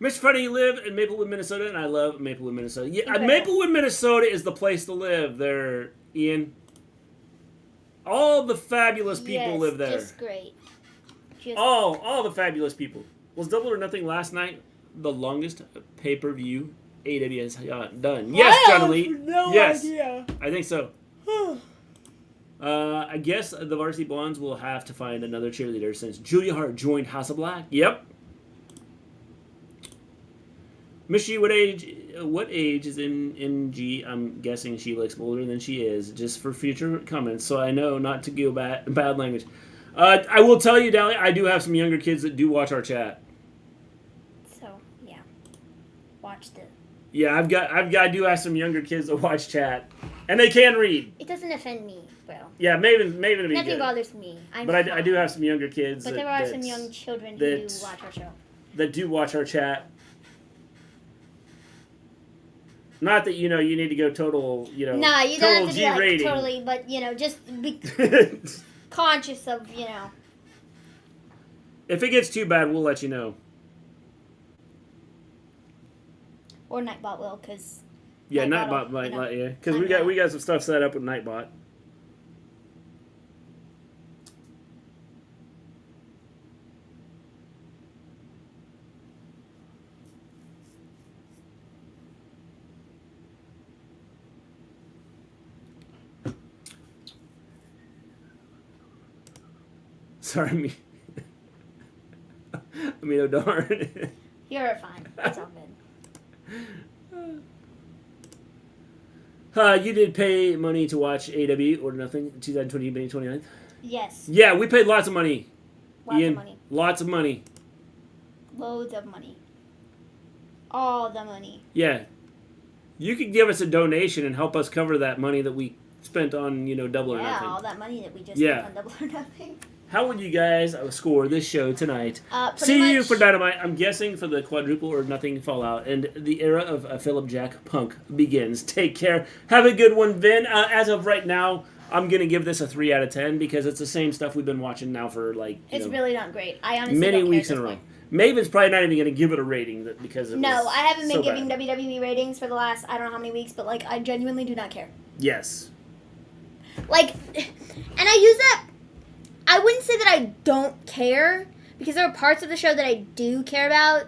Mr. Funny, you live in Maplewood, Minnesota, and I love Maplewood, Minnesota. Yeah, Maplewood, Minnesota is the place to live there, Ian. All the fabulous people live there. Just great. All the fabulous people. Was Double or Nothing last night the longest pay-per-view AEW has done? Yes, John Elite. No yes, idea. I think so. I guess the Varsity Blondes will have to find another cheerleader since Julia Hart joined House of Black. Yep. Michi, what age is in MG? I'm guessing she looks older than she is, just for future comments, so I know not to go bad language. I will tell you, Dally, I do have some younger kids that do watch our chat. So, yeah. Watch the Yeah, I do have some younger kids that watch chat, and they can read. It doesn't offend me, bro. Yeah, Maven would be Nothing good. bothers me. But I do have some younger kids. But there are some young children who do watch our show. That do watch our chat. Not that, you need to go total, Nah, you don't have to be rating. totally, but, just be conscious of, If it gets too bad, we'll let you know. Or Nightbot will, because... Yeah, Nightbot might let you. Because we got some stuff set up with Nightbot. Sorry, oh darn. You're fine. It's all good. You did pay money to watch AEW or nothing 2020 May 29th? Yes. Yeah, we paid lots of money. Lots of money. Lots of money. Loads of money. All the money. Yeah. You could give us a donation and help us cover that money that we spent on, Double or Nothing. Yeah, all that money that we just spent on Double or Nothing. How would you guys score this show tonight? See you for Dynamite. I'm guessing for the Quadruple or Nothing Fallout, and the era of Philip Jack Punk begins. Take care. Have a good one, Vin. As of right now, I'm going to give this a 3 out of 10 because it's the same stuff we've been watching now for It's really not great. I honestly many don't weeks care in a at row. this point. Maven's probably not even going to give it a rating because No, I haven't been giving bad. WWE ratings for the last I don't know how many weeks, but I genuinely do not care. Yes. And I use that. I wouldn't say that I don't care because there are parts of the show that I do care about.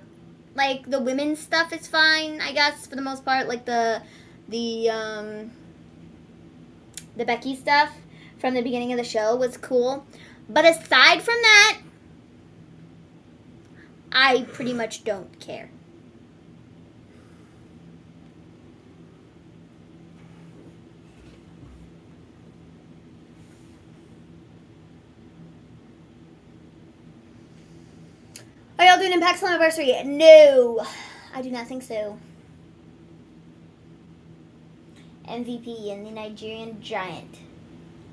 Like the women's stuff is fine, I guess, for the most part. Like the Becky stuff from the beginning of the show was cool. But aside from that, I pretty much don't care. Are y'all doing Impact Slammiversary? No, I do not think so. MVP and the Nigerian Giant.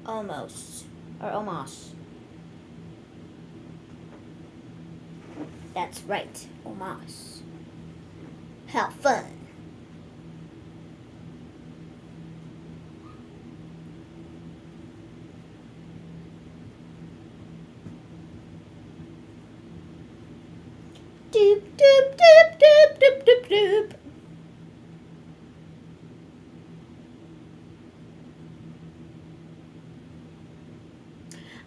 Omos. That's right, Omos. How fun. Doop, doop, doop, doop, doop, doop, doop.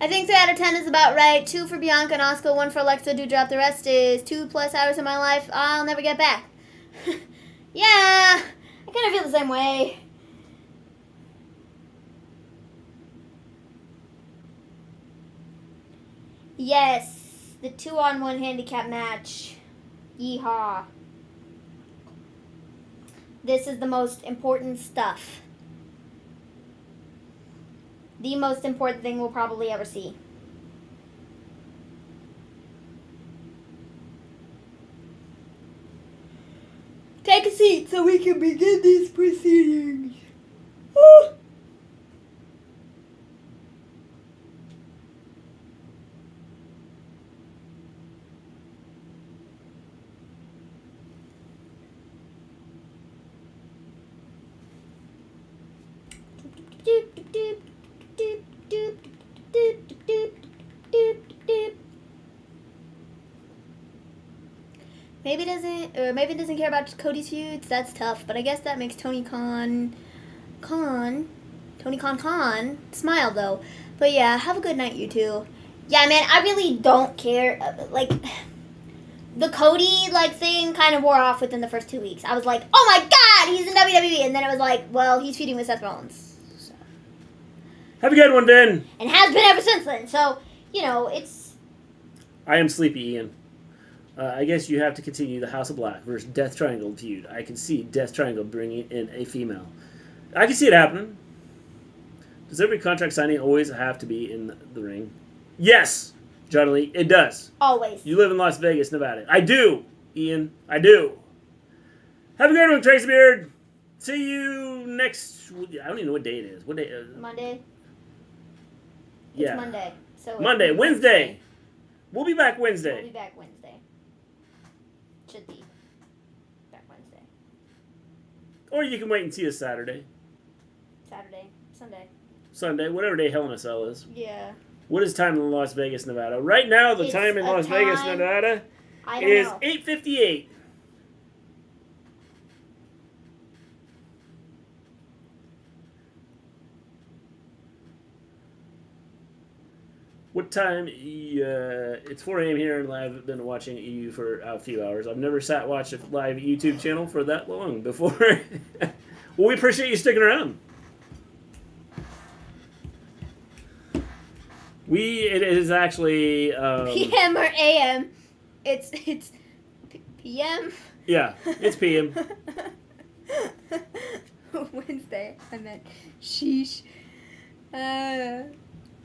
I think 3 out of 10 is about right. 2 for Bianca and Asuka, 1 for Alexa Doudrop. The rest is 2+ hours of my life I'll never get back. Yeah, I kind of feel the same way. Yes, the 2-on-1 handicap match. Yeehaw. This is the most important stuff. The most important thing we'll probably ever see. Take a seat so we can begin these proceedings. Maven doesn't care about Cody's feuds. That's tough, but I guess that makes Tony Khan smile though. But yeah, have a good night, you two. Yeah, man, I really don't care. The Cody thing kind of wore off within the first 2 weeks. I was like, oh my god, he's in WWE, and then it was like, well, he's feuding with Seth Rollins. So. Have a good one, Ben. And has been ever since then. So it's. I am sleepy, Ian. I guess you have to continue the House of Black versus Death Triangle feud. I can see Death Triangle bringing in a female. I can see it happening. Does every contract signing always have to be in the ring? Yes, Johnny Lee, it does. Always. You live in Las Vegas, Nevada. I do, Ian. I do. Have a good one, Tracy Beard. See you next. I don't even know what day it is. What day? Monday. Yeah. It's Monday. So Monday, Wednesday. We'll be back Wednesday. We'll be back Wednesday. Should be back Wednesday. Or you can wait and see us Saturday. Saturday. Sunday. Sunday, whatever day Hell in a Cell is. Yeah. What is time in Las Vegas, Nevada? Right now, the time in Las Vegas, Nevada is 8:58. What time? It's 4 a.m. here, and I've been watching you for a few hours. I've never sat watched a live YouTube channel for that long before. Well, we appreciate you sticking around. It is actually PM or AM. It's PM. Yeah, it's PM. Wednesday. I meant sheesh.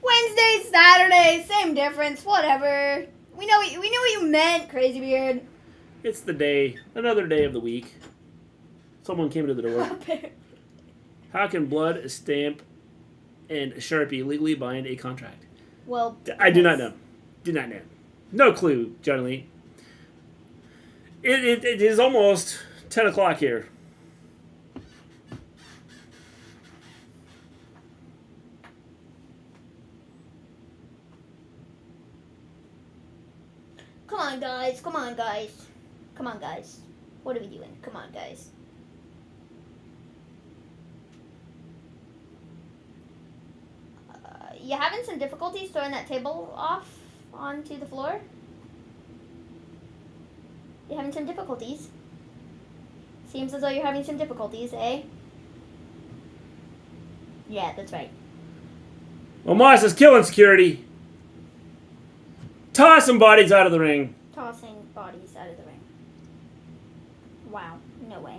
Wednesday, Saturday, same difference. Whatever. We know what you meant, Crazy Beard. It's the day, another day of the week. Someone came to the door. How can blood, stamp, and Sharpie legally bind a contract? Well, I do not know. Do not know. No clue, John Lee. It is almost 10 o'clock here. Come on, guys. Come on, guys. Come on, guys. What are we doing? Come on, guys. You having some difficulties throwing that table off onto the floor? You having some difficulties? Seems as though you're having some difficulties, eh? Yeah, that's right. Omos is killing security. Tossing bodies out of the ring. Tossing bodies out of the ring. Wow, no way.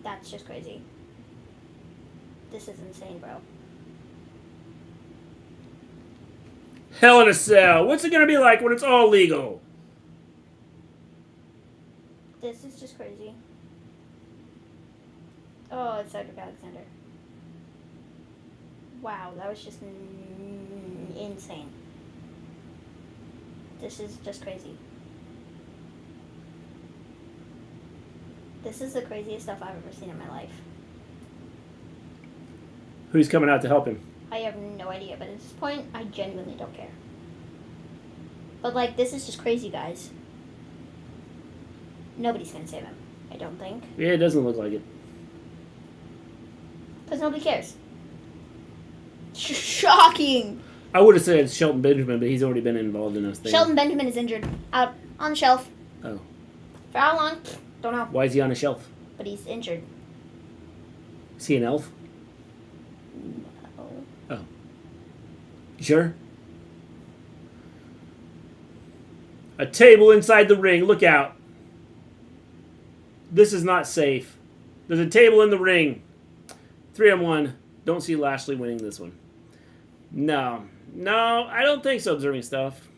That's just crazy. This is insane, bro. Hell in a Cell. What's it going to be like when it's all legal? This is just crazy. Oh, it's Cedric Alexander. Wow, that was just insane. This is just crazy. This is the craziest stuff I've ever seen in my life. Who's coming out to help him? I have no idea, but at this point, I genuinely don't care. But, like, this is just crazy, guys. Nobody's gonna save him, I don't think. Yeah, it doesn't look like it. Because nobody cares. Shocking! I would have said Shelton Benjamin, but he's already been involved in those things. Shelton Benjamin is injured. Out on the shelf. Oh. For how long? Don't know. Why is he on a shelf? But he's injured. Is he an elf? No. Oh. You sure? A table inside the ring. Look out. This is not safe. There's a table in the ring. 3-on-1. Don't see Lashley winning this one. No. No, I don't think so, observing stuff.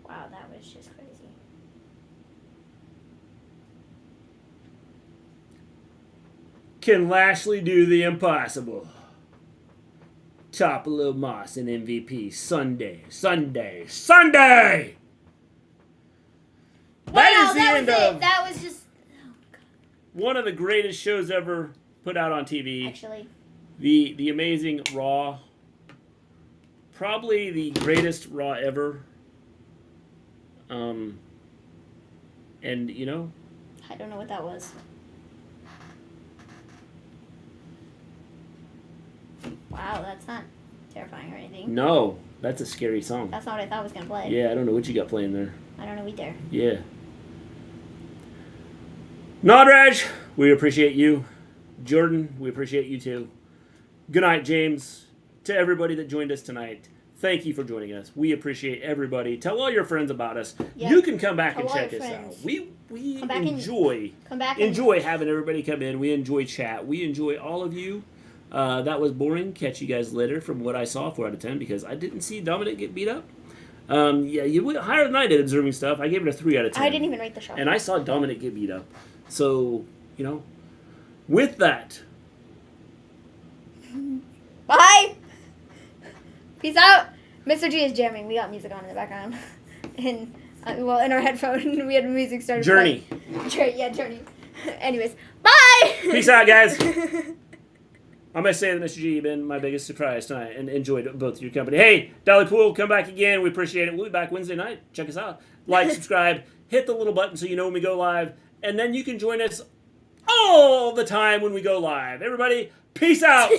Wow, that was just crazy. Can Lashley do the impossible? Top a little Moss and MVP Sunday. Sunday. Sunday! Wow, that was it. That was just... Oh, God. One of the greatest shows ever put out on TV. Actually. The amazing Raw. Probably the greatest Raw ever. And, you know... I don't know what that was. Wow, that's not terrifying or anything. No, that's a scary song. That's not what I thought was going to play. Yeah, I don't know what you got playing there. I don't know either. Yeah. Nadraj, we appreciate you. Jordan, we appreciate you too. Good night, James. To everybody that joined us tonight, thank you for joining us. We appreciate everybody. Tell all your friends about us. Yep. You can come back Tell and all check your us friends. out. We Come back enjoy having everybody come in. We enjoy chat. We enjoy all of you. That was boring. Catch you guys later from what I saw, 4 out of 10, because I didn't see Dominic get beat up. Yeah, you went higher than I did observing stuff. I gave it a 3 out of 10. I didn't even rate the show. And I saw Dominic get beat up. So, with that. Bye! Peace out! Mr. G is jamming. We got music on in the background. And, in our headphone, we had music started Journey. playing. Journey. Anyways, bye! Peace out, guys. I'm going to say that Mr. G, you've been my biggest surprise tonight and enjoyed both your company. Hey, Dolly Pool, come back again. We appreciate it. We'll be back Wednesday night. Check us out. Like, subscribe, hit the little button so you know when we go live, and then you can join us all the time when we go live. Everybody, peace out.